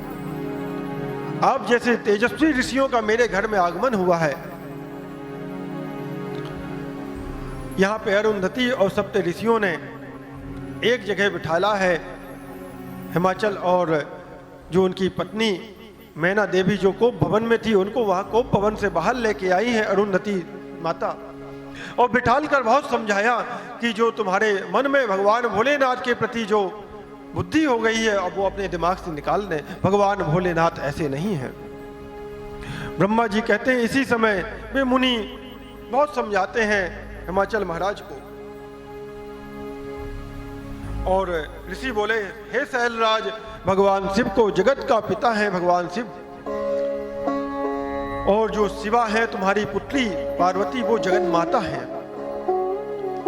आप जैसे तेजस्वी ऋषियों का मेरे घर में आगमन हुआ है। यहाँ पे अरुंधति और सप्त ऋषियों ने एक जगह बिठाला है हिमाचल और जो उनकी पत्नी मैना देवी जो कोप भवन में थी, उनको वहां कोप भवन से बाहर लेके आई है अरुंधति माता, और बिठाल कर बहुत समझाया कि जो तुम्हारे मन में भगवान भोलेनाथ के प्रति जो बुद्धि हो गई है, अब वो अपने दिमाग से निकाल दें। भगवान भोलेनाथ ऐसे नहीं हैं। ब्रह्मा जी कहते हैं इसी समय वे मुनि बहुत समझाते हैं हिमाचल महाराज को। और ऋषि बोले, हे शैलराज, भगवान शिव को जगत का पिता है भगवान शिव, और जो शिवा है तुम्हारी पुत्री पार्वती वो जगन माता है,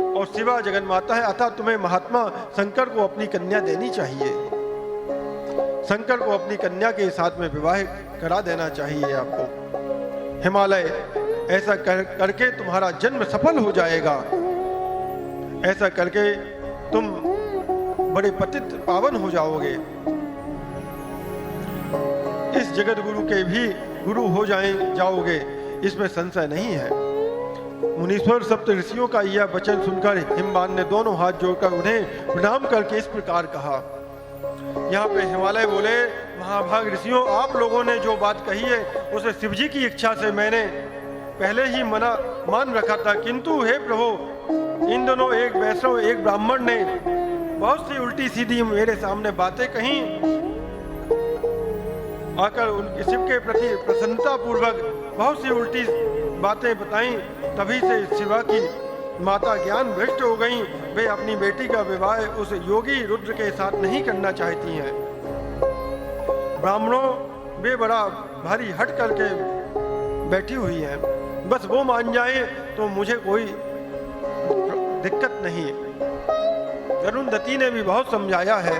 और शिवा जगन माता है, अतः तुम्हें महात्मा शंकर को अपनी कन्या देनी चाहिए। शंकर को अपनी कन्या के साथ में विवाह करा देना चाहिए आपको। हिमालय ऐसा करके तुम्हारा जन्म सफल हो जाएगा। ऐसा करके तुम बड़े पतित पावन हो जाओगे। इस जगत गुरु के भी गुरु हो जाओगे, इसमें संशय नहीं है। मुनीश्वर सप्त ऋषियों का यह वचन सुनकर हिमवान ने दोनों हाथ जोड़कर उन्हें प्रणाम करके इस प्रकार कहा। यहाँ पे हिमालय बोले, महाभाग ऋषियों, आप लोगों ने जो बात कही है उसे शिवजी की इच्छा से मैंने पहले ही मना मान रखा था, किंतु हे प्रभु, इन दोनों, एक वैष्णव एक ब्राह्मण ने बहुत सी उल्टी सीधी मेरे सामने बातें कही, आकर उनके शिव के प्रति प्रसन्नता पूर्वक बहुत सी उल्टी बातें बताई। तभी से शिवा की माता ज्ञान भ्रष्ट हो गई। वे अपनी बेटी का विवाह उस योगी रुद्र के साथ नहीं करना चाहती हैं। ब्राह्मणों, वे बड़ा भारी हट करके बैठी हुई हैं, बस वो मान जाए तो मुझे कोई दिक्कत नहीं। अरुंधति ने भी बहुत समझाया है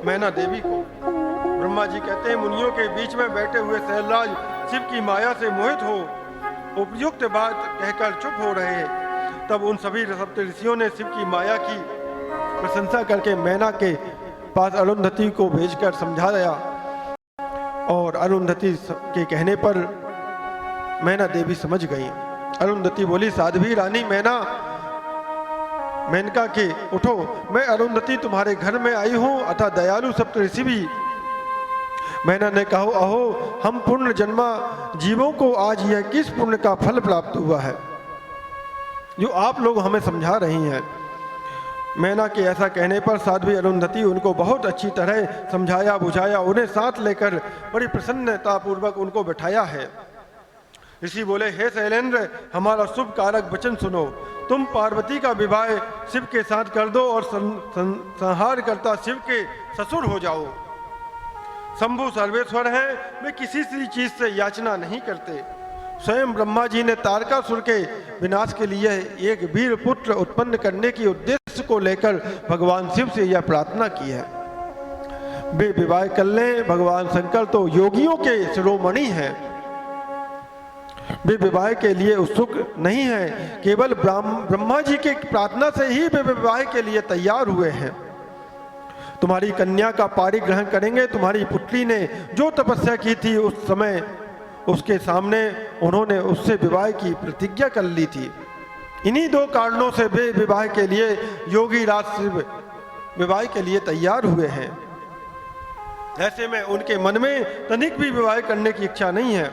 मैना देवी को। ब्रह्मा जी कहते हैं, मुनियों के बीच में बैठे हुए शैलराज शिव की माया से मोहित हो उपयुक्त बात कहकर चुप हो रहे हैं। तब उन सभी सप्त ऋषियों ने शिव की माया की प्रशंसा करके मैना के पास अरुंधति को भेजकर समझाया, और अरुंधति के कहने पर मैना देवी समझ गई। अरुंधति बोली, साध्वी रानी मैना, मेनका के उठो, मैं अरुंधति तुम्हारे घर में आई हूं, अतः दयालु सप्त ऋषि भी। मैना ने कहा, अहो, हम पुण्य जन्मा जीवों को आज यह किस पुण्य का फल प्राप्त हुआ है जो आप लोग हमें समझा रही हैं। मैना के ऐसा कहने पर साध्वी अरुंधति उनको बहुत अच्छी तरह समझाया बुझाया, उन्हें साथ लेकर बड़ी प्रसन्नता पूर्वक उनको बैठाया है। ऋषि बोले, हे शैलेंद्र, हमारा शुभ कारक वचन सुनो। तुम पार्वती का विवाह शिव के साथ कर दो और संहार करता शिव के ससुर हो जाओ। शंभु सर्वेश्वर हैं, वे किसी चीज से याचना नहीं करते। स्वयं ब्रह्मा जी ने तारकासुर के विनाश के लिए एक वीर पुत्र उत्पन्न करने की उद्देश्य को लेकर भगवान शिव से यह प्रार्थना की है। वे विवाह कर लें। भगवान शंकर तो योगियों के शिरोमणि हैं, वे विवाह के लिए उत्सुक नहीं हैं, केवल ब्रह्मा जी के प्रार्थना से ही वे विवाह के लिए तैयार हुए हैं। तुम्हारी कन्या का पारिग्रहण करेंगे। तुम्हारी पुत्री ने जो तपस्या की थी उस समय उसके सामने उन्होंने उससे विवाह की प्रतिज्ञा कर ली थी। इन्हीं दो कारणों से वे विवाह के लिए योगी राज शिव विवाह के लिए तैयार हुए हैं। ऐसे में उनके मन में तनिक भी विवाह करने की इच्छा नहीं है।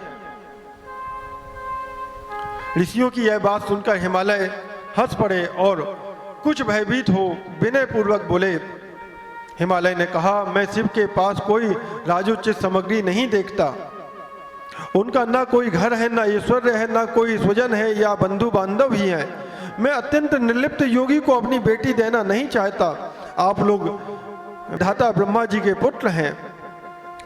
ऋषियों की यह बात सुनकर हिमालय हंस पड़े और कुछ भयभीत हो विनय पूर्वक बोले। हिमालय ने कहा, मैं शिव के पास कोई राजोचित सामग्री नहीं देखता। उनका ना कोई घर है, ना ऐश्वर्य है, ना कोई स्वजन है या बंधु बांधव ही है। मैं अत्यंत निर्लिप्त योगी को अपनी बेटी देना नहीं चाहता। आप लोग धाता ब्रह्मा जी के पुत्र हैं,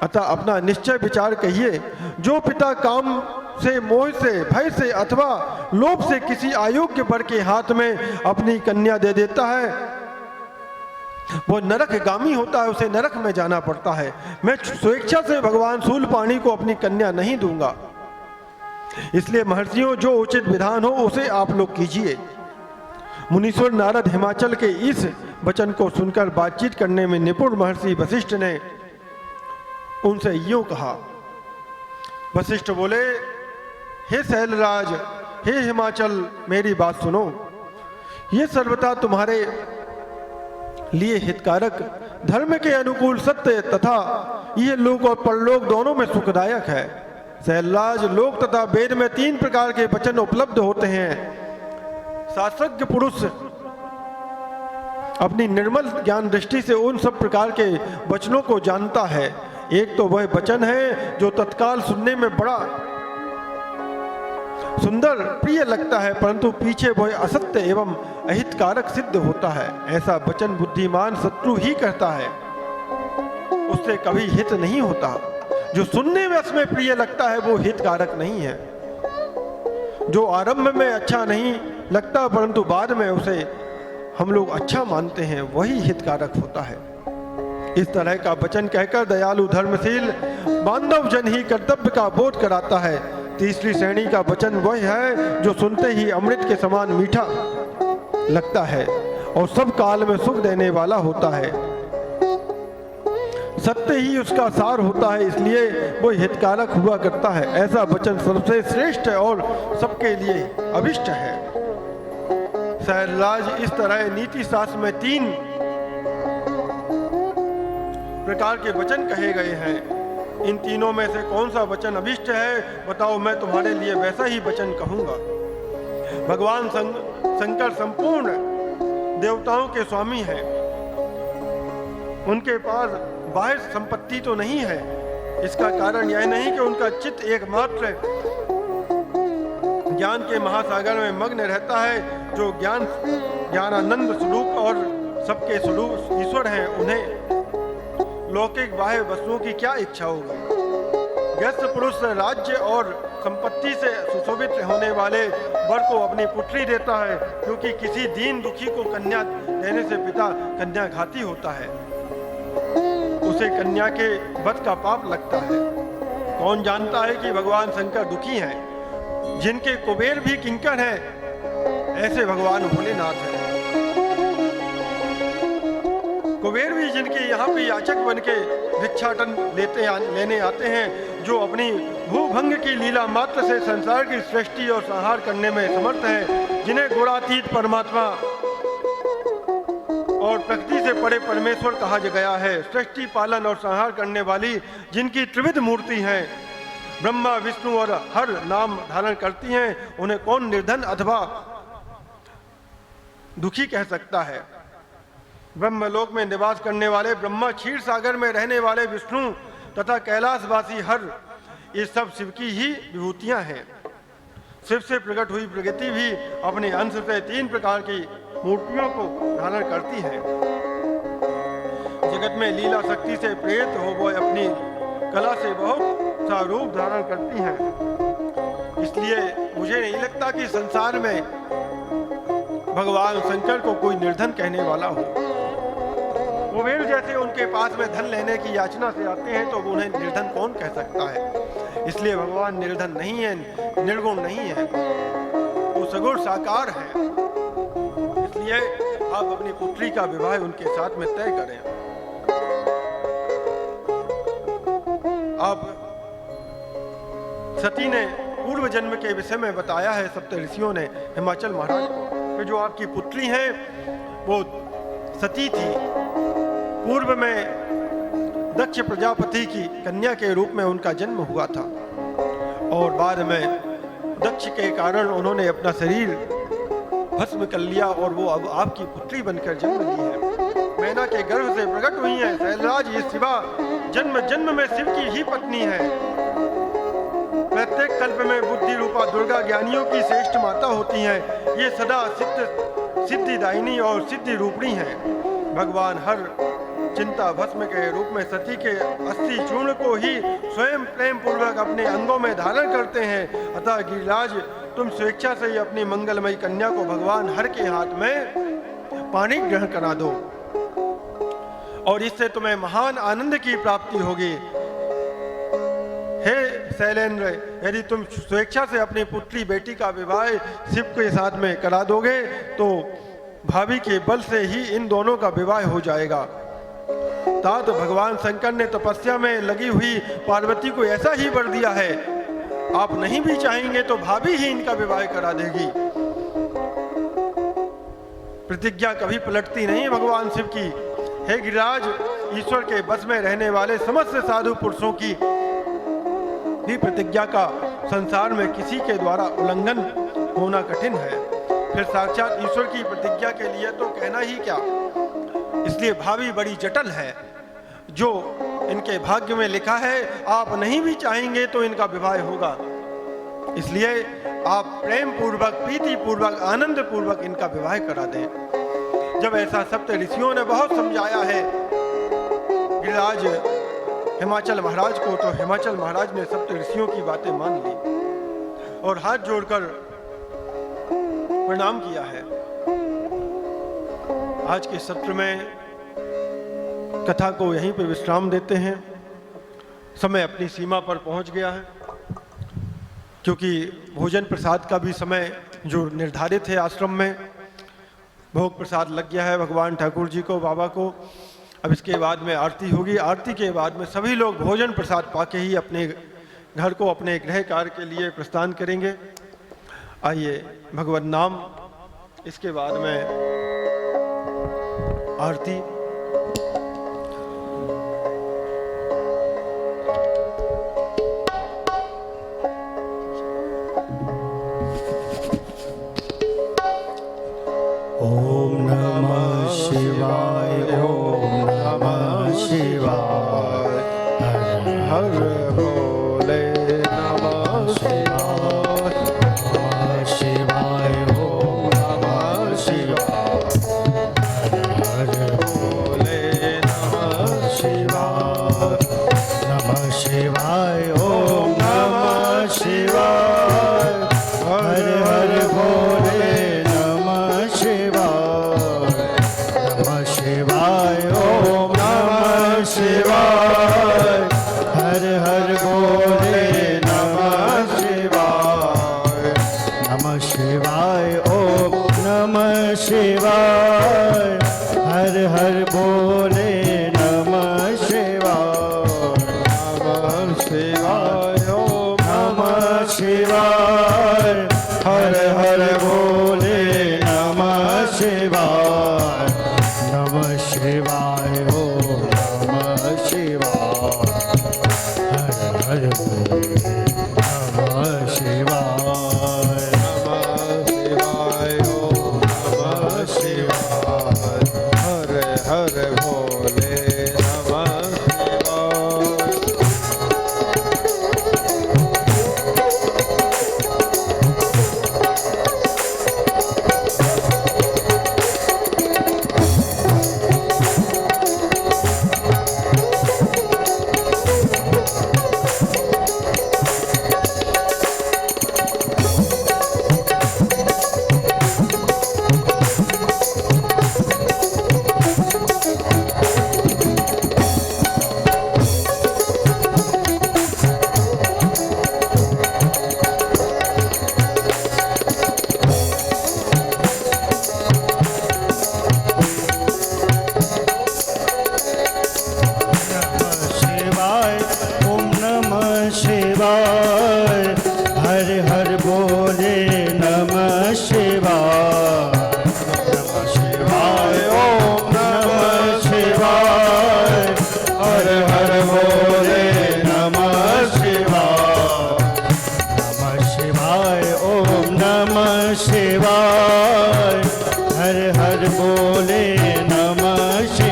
अतः अपना निश्चय विचार कहिए। जो पिता काम से, मोह से, भय से अथवा लोभ से किसी अयोग्य वर के हाथ में अपनी कन्या दे देता है वो नरकगामी होता है, उसे नरक में जाना पड़ता है। मैं स्वेच्छा से भगवान शूलपाणी को अपनी कन्या नहीं दूंगा। इसलिए महर्षियों, जो उचित विधान हो उसे आप लोग कीजिए। मुनीश्वर नारद हिमाचल के इस वचन को सुनकर बातचीत करने में निपुण महर्षि वशिष्ठ ने उनसे यूं कहा। वशिष्ठ बोले, हे शैलराज, हे हिमाचल, मेरी बात सुनो। ये सर्वथा तुम्हारे लिए हितकारक, धर्म के अनुकूल, सत्य तथा यह लोक और परलोक दोनों में सुखदायक है। शैलराज, लोक तथा वेद में 3 प्रकार के वचन उपलब्ध होते हैं। शास्त्रज्ञ पुरुष अपनी निर्मल ज्ञान दृष्टि से उन सब प्रकार के वचनों को जानता है। एक तो वह वचन है जो तत्काल सुनने में बड़ा सुंदर प्रिय लगता है, परंतु पीछे वह असत्य एवं अहितकारक सिद्ध होता है। ऐसा वचन बुद्धिमान शत्रु ही कहता है, उससे कभी हित नहीं होता। जो सुनने में उसमें प्रिय लगता है वो हितकारक नहीं है। जो आरंभ में अच्छा नहीं लगता परंतु बाद में उसे हम लोग अच्छा मानते हैं, वही हितकारक होता है। इस तरह का वचन कहकर दयालु धर्मशील बांधव जन ही कर्तव्य का बोध कराता है। तीसरी श्रेणी का वचन वह है जो सुनते ही अमृत के समान मीठा लगता है और सब काल में सुख देने वाला होता है। सत्य ही उसका सार होता है, इसलिए वो हितकारक हुआ करता है। ऐसा वचन सबसे श्रेष्ठ और सबके लिए अभिष्ट है। शैलराज, इस तरह नीति शास्त्र में 3 प्रकार के वचन कहे गए हैं। इन तीनों में से कौन सा वचन अभिष्ट है बताओ, मैं तुम्हारे लिए वैसा ही वचन कहूंगा। भगवान शंकर संपूर्ण देवताओं के स्वामी हैं। उनके पास बाह्य संपत्ति तो नहीं है। इसका कारण यह नहीं कि उनका चित्त एकमात्र ज्ञान के महासागर में मग्न रहता है। जो ज्ञानानंद स्वरूप और सबके स्वरूप ईश्वर हैं, उन्हें लौकिक बाह्य वस्तुओं की क्या इच्छा होगी। गृहस्थ पुरुष राज्य और संपत्ति से सुशोभित होने वाले वर को अपनी पुत्री देता है, क्योंकि किसी दीन दुखी को कन्या देने से पिता कन्या घाती होता है, उसे कन्या के वध का पाप लगता है। कौन जानता है कि भगवान शंकर दुखी हैं, जिनके कुबेर भी किंकर हैं, ऐसे भगवान भोलेनाथ हैं। कुबेर भी जिनके यहाँ पे याचक बन के भिक्षाटन लेने आते हैं, जो अपनी भूभंग की लीला मात्र से संसार की सृष्टि और संहार करने में समर्थ है, जिन्हें गुणातीत परमात्मा और प्रकृति से परे परमेश्वर कहा गया है, सृष्टि पालन और संहार करने वाली जिनकी त्रिविध मूर्ति हैं, ब्रह्मा विष्णु और हर नाम धारण करती हैं, उन्हें कौन निर्धन अथवा दुखी कह सकता है। ब्रह्मलोक में निवास करने वाले ब्रह्मा, क्षीर सागर में रहने वाले विष्णु तथा कैलाशवासी हर, ये सब शिव की ही विभूतियां हैं। शिव से प्रकट हुई प्रकृति भी अपने अंश से 3 प्रकार की मूर्तियों को धारण करती है। जगत में लीला शक्ति से प्रेरित हो वो अपनी कला से बहुत सा रूप धारण करती हैं। इसलिए मुझे नहीं लगता कि संसार में भगवान शंकर को कोई निर्धन कहने वाला हो। कुबेर जैसे उनके पास में धन लेने की याचना से आते हैं, तो उन्हें निर्धन कौन कह सकता है। इसलिए भगवान निर्धन नहीं है, निर्गुण नहीं है, वो सगुण साकार है। इसलिए आप अपनी पुत्री का विवाह उनके साथ में तय करें। आप सती ने पूर्व जन्म के विषय में बताया है सप्त ऋषियों ने हिमाचल महाराज को, कि जो आपकी पुत्री है वो सती थी। पूर्व में दक्ष प्रजापति की कन्या के रूप में उनका जन्म हुआ था, और बाद में दक्ष के कारण उन्होंने अपना शरीर भस्म कर लिया, और वो अब आपकी पुत्री बनकर जन्म ली है। मैना के गर्भ से प्रकट हुई है। शैलराज, ये शिवा जन्म जन्म में शिव की ही पत्नी है। प्रत्येक कल्प में बुद्धि रूपा दुर्गा ज्ञानियों की श्रेष्ठ माता होती हैं। ये सदा सिद्धिदायिनी और सिद्धि रूपणी है। भगवान हर चिंता भस्म के रूप में सती के अस्थि चूर्ण को ही स्वयं प्रेम पूर्वक अपने अंगों में धारण करते हैं। अतः गिरिराज, तुम स्वेच्छा से ही अपनी मंगलमयी कन्या को भगवान हर के हाथ में पानी ग्रहण करा दो, और इससे तुम्हें महान आनंद की प्राप्ति होगी। हे शैलेंद्र, यदि तुम स्वेच्छा से अपनी पुत्री बेटी का विवाह शिव के साथ में करा दोगे, तो भाभी के बल से ही इन दोनों का विवाह हो जाएगा। तात भगवान शंकर ने तपस्या में लगी हुई पार्वती को ऐसा ही वर दिया है। आप नहीं भी चाहेंगे तो भाभी ही इनका विवाह करा देगी। प्रतिज्ञा कभी पलटती नहीं भगवान शिव की। हे गिरिराज, ईश्वर के बस में रहने वाले समस्त साधु पुरुषों की भी प्रतिज्ञा का संसार में किसी के द्वारा उल्लंघन होना कठिन है। फिर साक्षात ईश्वर की प्रतिज्ञा के लिए तो कहना ही क्या। इसलिए भावी बड़ी जटिल है। जो इनके भाग्य में लिखा है, आप नहीं भी चाहेंगे तो इनका विवाह होगा। इसलिए आप प्रेम पूर्वक, प्रीति पूर्वक, आनंद पूर्वक इनका विवाह करा दें। जब ऐसा सप्त ऋषियों ने बहुत समझाया है गिरिराज हिमाचल महाराज को, तो हिमाचल महाराज ने सप्त ऋषियों की बातें मान ली और हाथ जोड़कर प्रणाम किया है। आज के सत्र में कथा को यहीं पे विश्राम देते हैं। समय अपनी सीमा पर पहुंच गया है, क्योंकि भोजन प्रसाद का भी समय जो निर्धारित है आश्रम में, भोग प्रसाद लग गया है भगवान ठाकुर जी को, बाबा को। अब इसके बाद में आरती होगी। आरती के बाद में सभी लोग भोजन प्रसाद पाके ही अपने घर को, अपने गृह कार्य के लिए प्रस्थान करेंगे। आइए भगवत नाम, इसके बाद में आरती। हर भोले नमः शिवाय। नमः शिवाय ओम नमः शिवाय। हर भोले नमः शिवाय। नमः शिवाय ओम नमः शिवाय। हर हर भोले नमः शिवाय। नमः शिवाय ओम नमः शिवाय। हर हर भोले नमः शिवाय। नमः शिवाय ओम नमः शिवाय। हर हर भोले नमः शिवाय। नमः शिवाय ओम नमः शिवाय। हर हर भोले नमः शिवाय। नमः शिवाय ओम नमः शिवाय। हर हर भोले नमः शिवाय। नमः शिवाय ओम नमः शिवाय। हर हर भोले नमः शिवाय। नमः शिवाय ओम नमः शिवाय। हर हर भोले नमः शिवाय। नमः शिवाय ओम नमः शिवाय। हर हर भोले नमः शिवाय। नमः शिवाय ओम नमः शिवाय। हर हर भोले नमः शिवाय।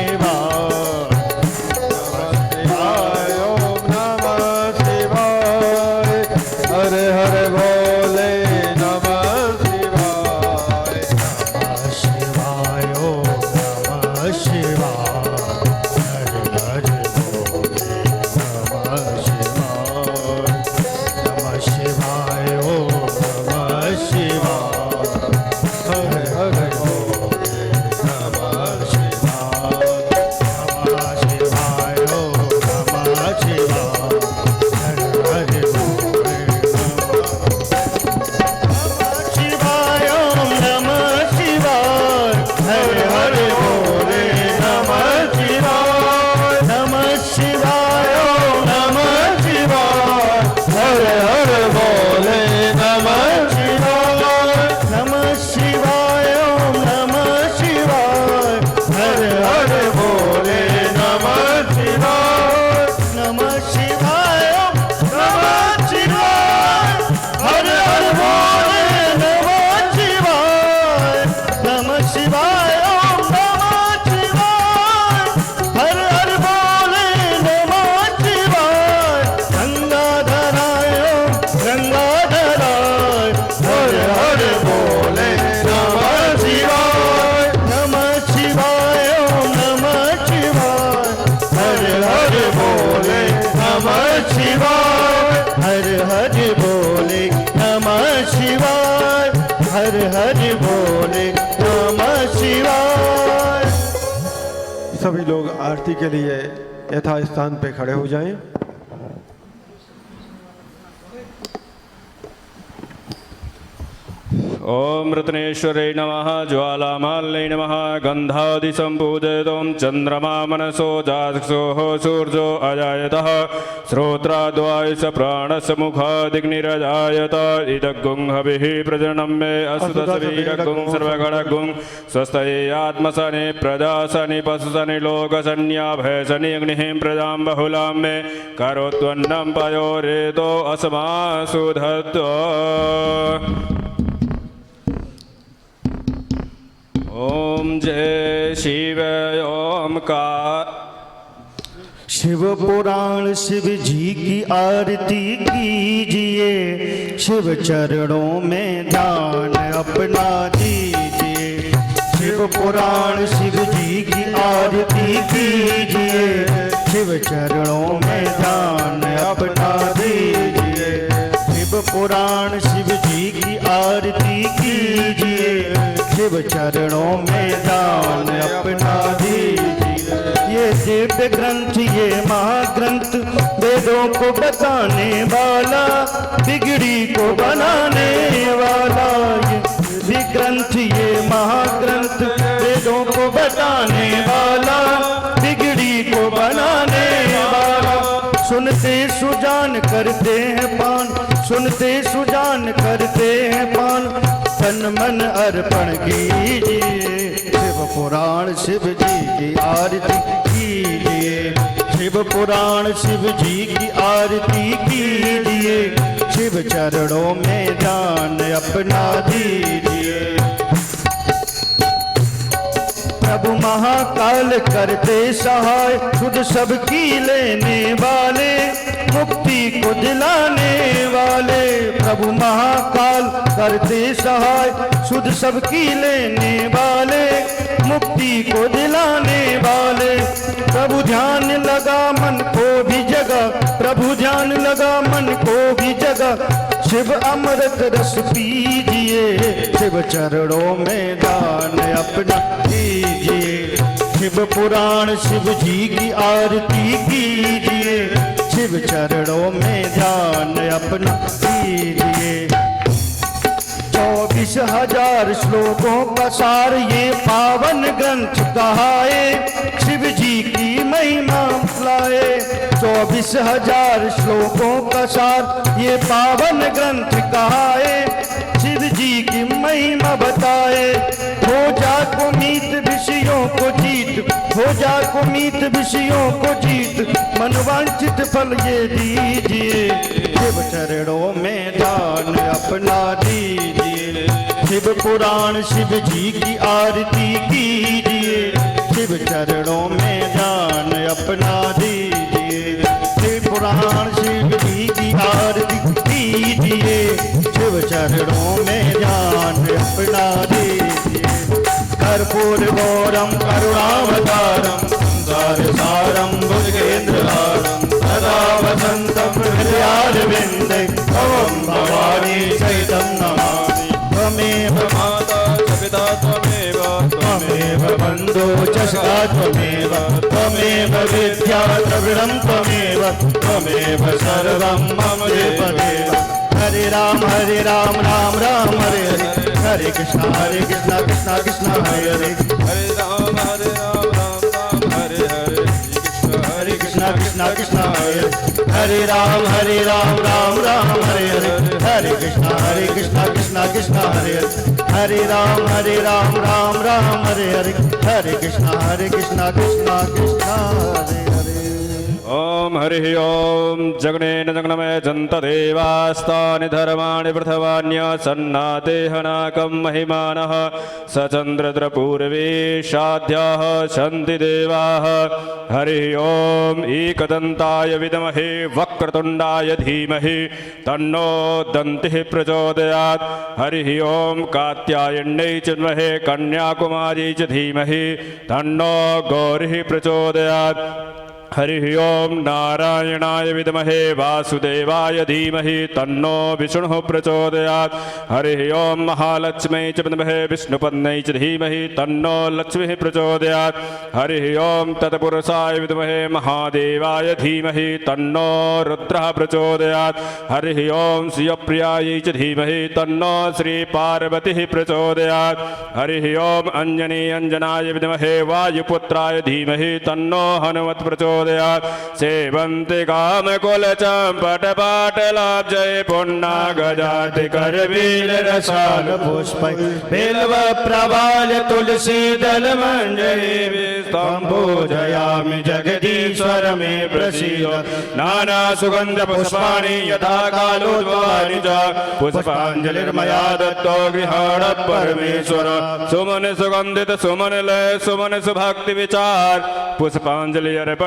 शिवाय ओम नमः शिवाय। हर हर भोले नमः शिवाय। नमः शिवाय ओम नमः शिवाय। हर हर भोले नमः शिवाय। नमः शिवाय ओम नमः शिवाय। हर हर भोले नमः शिवाय। नमः शिवाय ओम नमः शिवाय। हर हर भोले शिवाय ओम नमः शिवाय। हर हर भोले नमः शिवाय। नमः शिवाय ओम नमः शिवाय। हर हर भोले नमः शिवाय। नमः शिवाय ओम नमः शिवाय। हर हर भोले नमः शिवाय। नमः शिवाय ओम नमः शिवाय। हर हर भोले नमः शिवाय। नमः शिवाय ओम नमः शिवाय। हर हर भोले नमः शिवाय। गंगाधराय ओम गंगाधराय। हर हर भोले नमः शिवाय। नमः शिवाय ओम नमः शिवाय। हर हर भोले नमः शिवाय। हर हर भोले नमः शिवाय। हर हर भोले नमः शिवाय। सभी लोग आरती के लिए यथास्थान पे खड़े हो जाएं। ओम रत्नेश्वरे नमः ज्वालामाल्यै नमः गन्धादिसम्पूजितं चन्द्रमा मनसो जाक्षोः सूर्यो अजायतः श्रोत्राद्वायुष प्राणस्य मुखादिग्निरजायत इदग्गुं हविः प्रजननं मे असुदशवीरगुं सर्वगणगुं स्वस्तये आत्मसने प्रजासनि पशुसनि लोकसन्याभयसनि अग्निः प्रजां बहुलां मे करोत्वन्नं पयोरेतो अस्मासु धत्तो ओम जय शिव ओम का शिव पुराण शिव जी की आरती कीजिए, शिव चरणों में ध्यान अपना दीजिए। शिव पुराण शिव जी की आरती कीजिए, शिव चरणों में ध्यान अपना दीजिए। शिव पुराण शिव जी की आरती कीजिए, शिव चरणों में ध्यान अपना दीजिए। ये दिव्य ग्रंथ ये महाग्रंथ वेदों को बताने वाला, बिगड़ी को बनाने वाला। ये दिव्य ग्रंथ ये महाग्रंथ वेदों को बताने वाला, बिगड़ी को बनाने वाला। सुनते सुजान करते हैं पान, सुनते सुजान करते हैं पान, तन मन अर्पण कीजिए। शिव पुराण शिव जी की आरती कीजिए, शिव पुराण शिव जी की आरती कीजिए। शिव चरणों में ध्यान अपना दीजिए। प्रभु महाकाल करते सहाय, सुध सबकी लेने वाले, मुक्ति को दिलाने वाले। प्रभु महाकाल करते सहाय, सुध सबकी लेने वाले, मुक्ति को दिलाने वाले। प्रभु ध्यान लगा मन को भी जगा, प्रभु ध्यान लगा मन को भी जगा। शिव अमृत रस पीजिए, शिव चरणों में दान अपना कीजिए। शिव पुराण शिव जी की आरती कीजिए, शिव चरणों में ध्यान अपना कीजिए। 24,000 श्लोकों का सार ये पावन ग्रंथ कहाए, शिव जी की महिमा लाए। 24,000 श्लोकों का सार ये पावन ग्रंथ कहाए, शिव जी की महिमा बताए। हो जा को मीत विषयों को जीत, हो जा को मीत विषयों को जीत, मनवांछित फल ये दीजिए। शिव चरणों में दान अपना दीजिए। शिव पुराण शिव जी की आरती कीजिए, शिव चरणों में दान अपना दीजिए। शिव पुराण शिव जी की आरती कीजिए, शिव चरणों में ध्यान अपना दीजिए। कर्पूर गौरम करुणावतारम, संसार सारम भुजगेन्द्रहारम, सदा वसंतम हृदयारविंदे, ओम भवानी चैतम नमामि। त्वमेव माता च पिता त्वमेव, त्वमेव बन्धो च सखा त्वमेव, त्वमेव विद्या द्रविणं त्वमेव, त्वमेव सर्वं मम देवदेव। हरे राम राम राम हरे हरे, हरे कृष्णा कृष्णा कृष्णा हरे हरे, हरे राम राम हरे हरे, हरे कृष्णा कृष्णा हरे हरे, हरे राम राम हरे हरे, हरे कृष्णा कृष्णा हरे हरे, हरे राम राम हरे हरे, हरे कृष्णा कृष्णा हरे हरे। ओम हरि ओम जगनेन जगनमय जंत देवास्तानि धर्माणि पृथवान्यसन्नादेहनाकं महिमानः सचन्द्रद्रपूर्वेशाद्याः सन्ति देवाः। हरि ओम एकदन्ताय विद्महे वक्रतुण्डाय धीमहि तन्नो दन्तिः प्रचोदयात्। हरि ओम कात्यायन्यै च विद्महे कन्याकुमारी च धीमहि तन्नो गौरिः प्रचोदयात्। हरि ओम नारायणाय विद्महे वासुदेवाय धीमहि तन्नो विष्णुः प्रचोदयात्। हरि ओम महालक्ष्म्यै च विद्महे विष्णुपत्न्यै च धीमहि तन्नो लक्ष्मीः प्रचोदयात्। हरि ओम तत्पुरुषाय विद्महे महादेवाय धीमहि तन्नो रुद्रः प्रचोदयात्। हरि ओम श्रियप्रियायै च धीमहि तन्नो श्रीपार्वतीः प्रचोदयात्। हरि ओम अंजनी अंजनाय विद्महे वायुपुत्राय धीमहि तन्नो हनुमत् प्रचोदयात्। सेवन्ति कामकुल चंपट पाटलाब्जय पुन्नागजाति करवीर रसाल पुष्प बिल्व प्रवाल तुलसी दल मंजरी, पूजयामि जगदीश्वर में प्रसीद। नाना सुगंध पुष्पाणि यथा कालोद्भवानि च पुष्पांजलिर्मया दत्तो गृहाण परमेश्वर। सुमन सुगंधित सुमन लय सुमन सुभक्ति विचार पुष्पांजलि अर्पण।